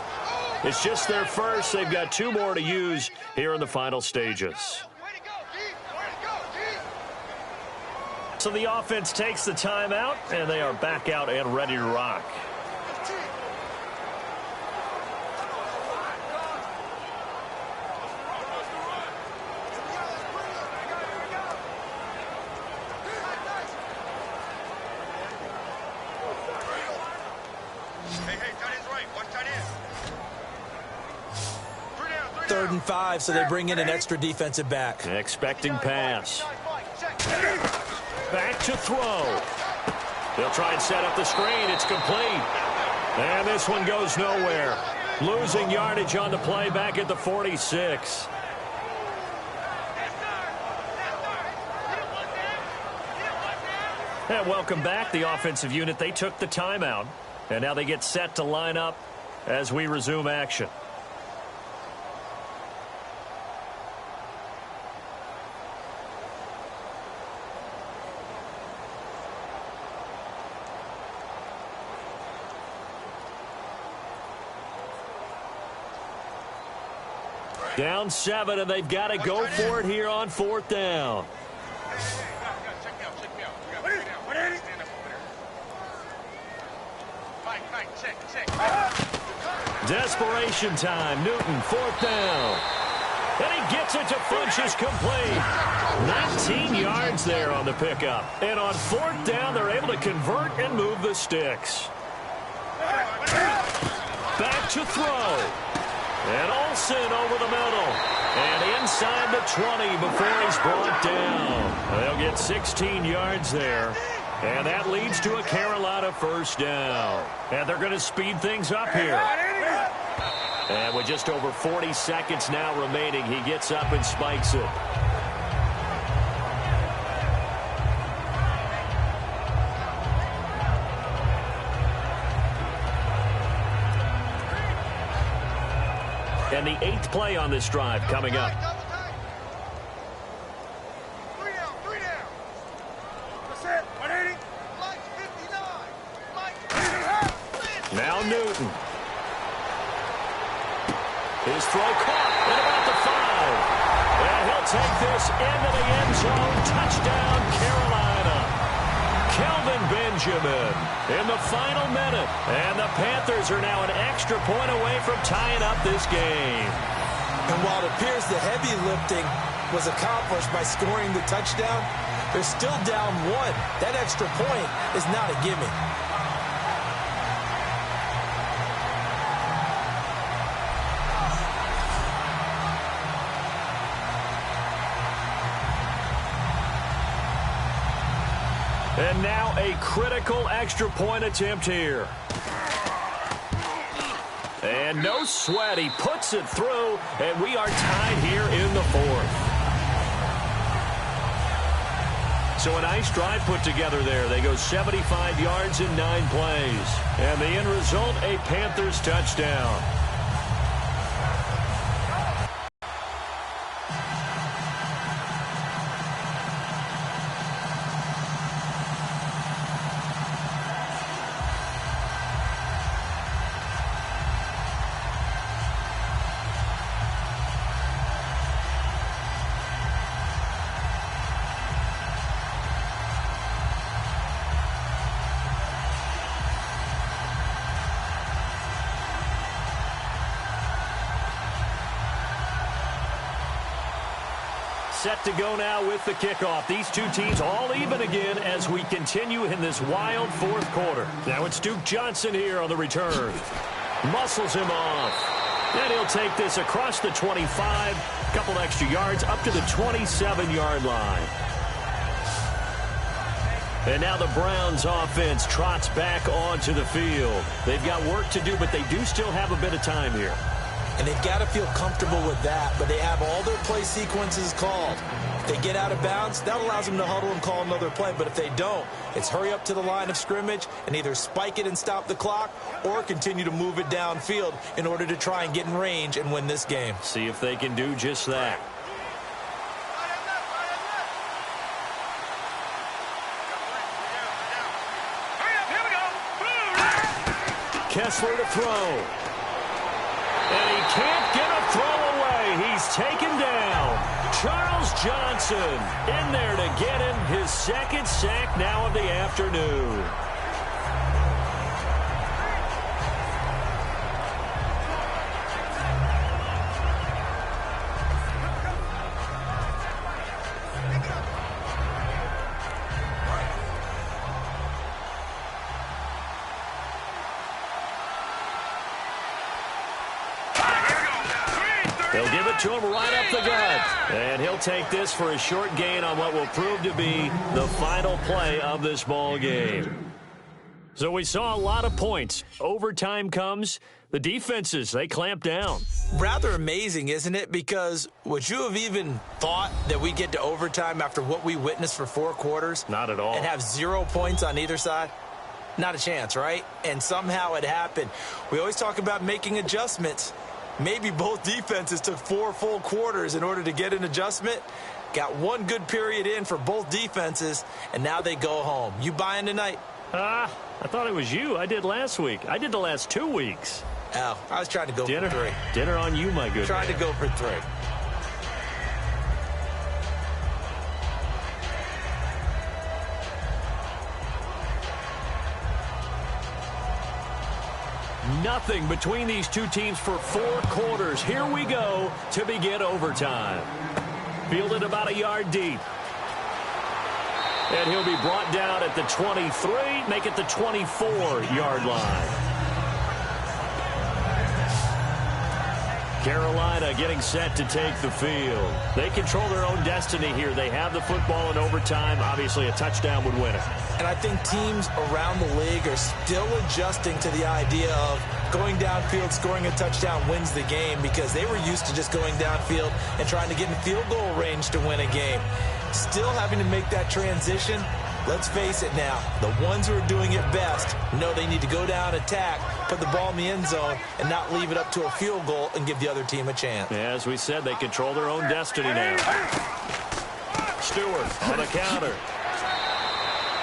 It's just their first. They've got 2 more to use here in the final stages. So the offense takes the timeout, and they are back out and ready to rock. Third and 5, so they bring in an extra defensive back. Expecting pass. Back to throw. They'll try and set up the screen. It's complete. And this one goes nowhere. Losing yardage on the play back at the 46. And welcome back, the offensive unit. They took the timeout, and now they get set to line up as we resume action. Down 7, and they've got to go for it here on 4th down. Desperation time. Newton, 4th down. And he gets it to Funchess complete. 19 yards there on the pickup. And on 4th down, they're able to convert and move the sticks. Back to throw. And Olsen over the middle. And inside the 20 before he's brought down. They'll get 16 yards there. And that leads to a Carolina 1st down. And they're going to speed things up here. And with just over 40 seconds now remaining, he gets up and spikes it. And the 8th play on this drive coming up. Now Newton. His throw caught at about the 5. And he'll take this into the end zone. Touchdown, Carolina. Kelvin Benjamin in the final minute. And the Panthers are now an extra point away from tying up this game. And while it appears the heavy lifting was accomplished by scoring the touchdown, they're still down 1. That extra point is not a gimme. And now a critical extra point attempt here. And no sweat. He puts it through, and we are tied here in the 4th. So a nice drive put together there. They go 75 yards in 9 plays. And the end result, a Panthers touchdown. Set to go now with the kickoff. These two teams all even again as we continue in this wild 4th quarter. Now it's Duke Johnson here on the return. Muscles him off. And he'll take this across the 25. A couple extra yards up to the 27-yard line. And now the Browns offense trots back onto the field. They've got work to do, but they do still have a bit of time here. And they've got to feel comfortable with that, but they have all their play sequences called. If they get out of bounds, that allows them to huddle and call another play. But if they don't, it's hurry up to the line of scrimmage and either spike it and stop the clock or continue to move it downfield in order to try and get in range and win this game. See if they can do just that. Kessler to throw. And he can't get a throw away. He's taken down. Charles Johnson in there to get him his 2nd sack now of the afternoon. They'll give it to him right up the gut. And he'll take this for a short gain on what will prove to be the final play of this ball game. So we saw a lot of points. Overtime comes. The defenses, they clamp down. Rather amazing, isn't it? Because would you have even thought that we'd get to overtime after what we witnessed for 4 quarters? Not at all. And have 0 points on either side? Not a chance, right? And somehow it happened. We always talk about making adjustments. Maybe both defenses took 4 full quarters in order to get an adjustment. Got 1 good period in for both defenses, and now they go home. You buying tonight? I thought it was you. I did last week. I did the last 2 weeks. Oh, I was trying to go for 3. Dinner on you, my good Trying to go for 3. Nothing between these two teams for 4 quarters. Here we go to begin overtime. Fielded about a yard deep. And he'll be brought down at the 23, make it the 24-yard line. Carolina getting set to take the field. They control their own destiny here. They have the football in overtime. Obviously, a touchdown would win it. And I think teams around the league are still adjusting to the idea of going downfield, scoring a touchdown wins the game, because they were used to just going downfield and trying to get in field goal range to win a game. Still having to make that transition. Let's face it now, the ones who are doing it best know they need to go down, attack, put the ball in the end zone, and not leave it up to a field goal and give the other team a chance. As we said, they control their own destiny now. Stewart on the counter.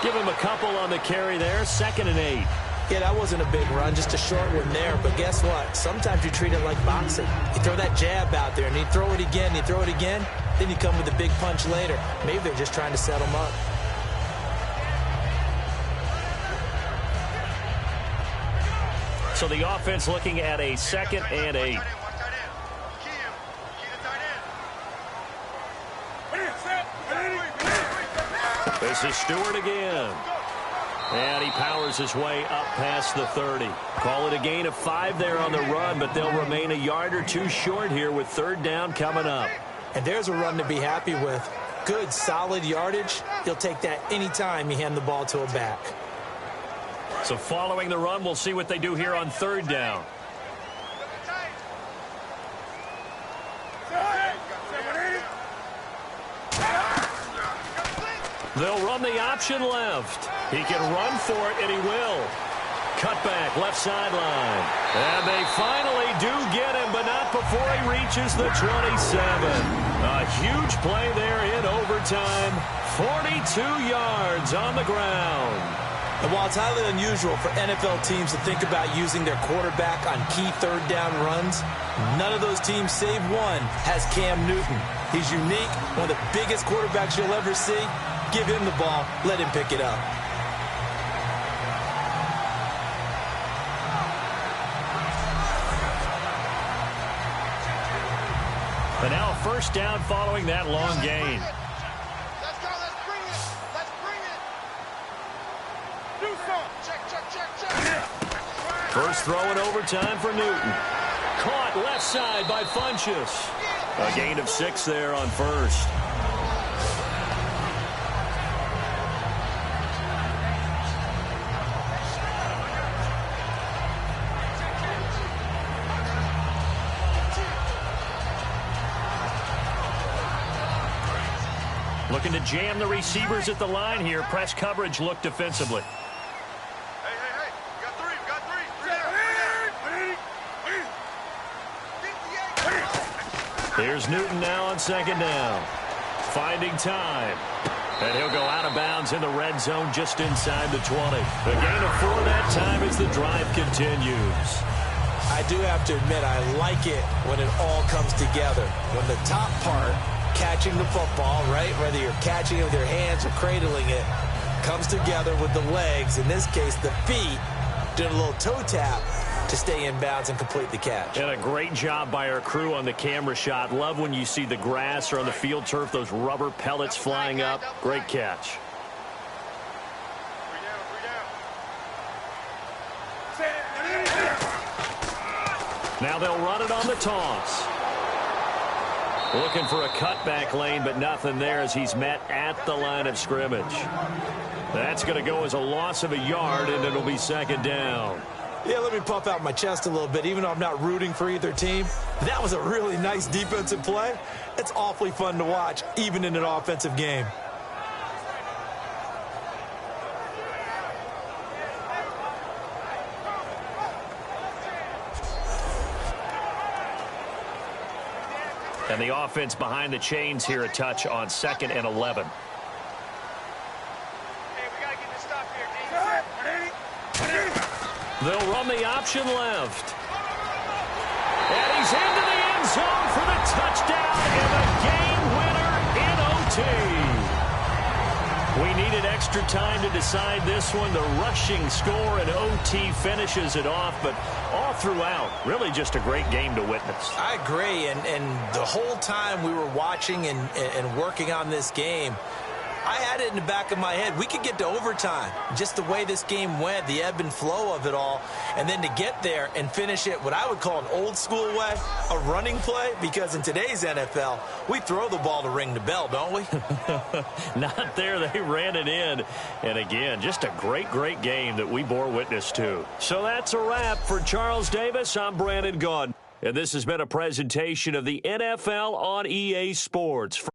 Give him a couple on the carry there, 2nd and 8. Yeah, that wasn't a big run, just a short one there. But guess what? Sometimes you treat it like boxing. You throw that jab out there, and you throw it again, you throw it again, then you come with a big punch later. Maybe they're just trying to set them up. So the offense looking at a 2nd and 8. This is Stewart again. And he powers his way up past the 30. Call it a gain of 5 there on the run, but they'll remain a yard or 2 short here with 3rd down coming up. And there's a run to be happy with. Good, solid yardage. He'll take that anytime you hand the ball to a back. So following the run, we'll see what they do here on 3rd down. They'll run the option left. He can run for it, and he will. Cutback, left sideline. And they finally do get him, but not before he reaches the 27. A huge play there in overtime. 42 yards on the ground. And while it's highly unusual for NFL teams to think about using their quarterback on key 3rd down runs, none of those teams, save one, has Cam Newton. He's unique, one of the biggest quarterbacks you'll ever see. Give him the ball. Let him pick it up. And now a 1st down following that long gain. Let's go. Let's bring it. Let's bring it. Do something. Check. First throw in overtime for Newton. Caught left side by Funchess. A gain of 6 there on 1st. Looking to jam the receivers at the line here. Press coverage look defensively. Hey. We got 3. We got 3. Here's Newton now on 2nd down. Finding time. And he'll go out of bounds in the red zone just inside the 20. A gain of 4 that time as the drive continues. I do have to admit, I like it when it all comes together. When the top part, catching the football, right, whether you're catching it with your hands or cradling it, comes together with the legs, in this case the feet, doing a little toe tap to stay in bounds and complete the catch. And a great job by our crew on the camera shot. Love when you see the grass or on the field turf, those rubber pellets flying up. Great catch. Now they'll run it on the toss. Looking for a cutback lane, but nothing there as he's met at the line of scrimmage. That's going to go as a loss of a yard, and it'll be 2nd down. Yeah, let me puff out my chest a little bit, even though I'm not rooting for either team. That was a really nice defensive play. It's awfully fun to watch, even in an offensive game. And the offense behind the chains here a touch on 2nd and 11. Hey, we got to get this stop here, D. They'll run the option left. And he's into the end zone for the touchdown and the game winner in OT. We needed extra time to decide this one. The rushing score in OT finishes it off, but all throughout, really just a great game to witness. I agree, and the whole time we were watching and working on this game, I had it in the back of my head. We could get to overtime. Just the way this game went, the ebb and flow of it all. And then to get there and finish it what I would call an old school way, a running play, because in today's NFL, we throw the ball to ring the bell, don't we? Not there. They ran it in. And again, just a great, great game that we bore witness to. So that's a wrap for Charles Davis. I'm Brandon Gaudin. And this has been a presentation of the NFL on EA Sports.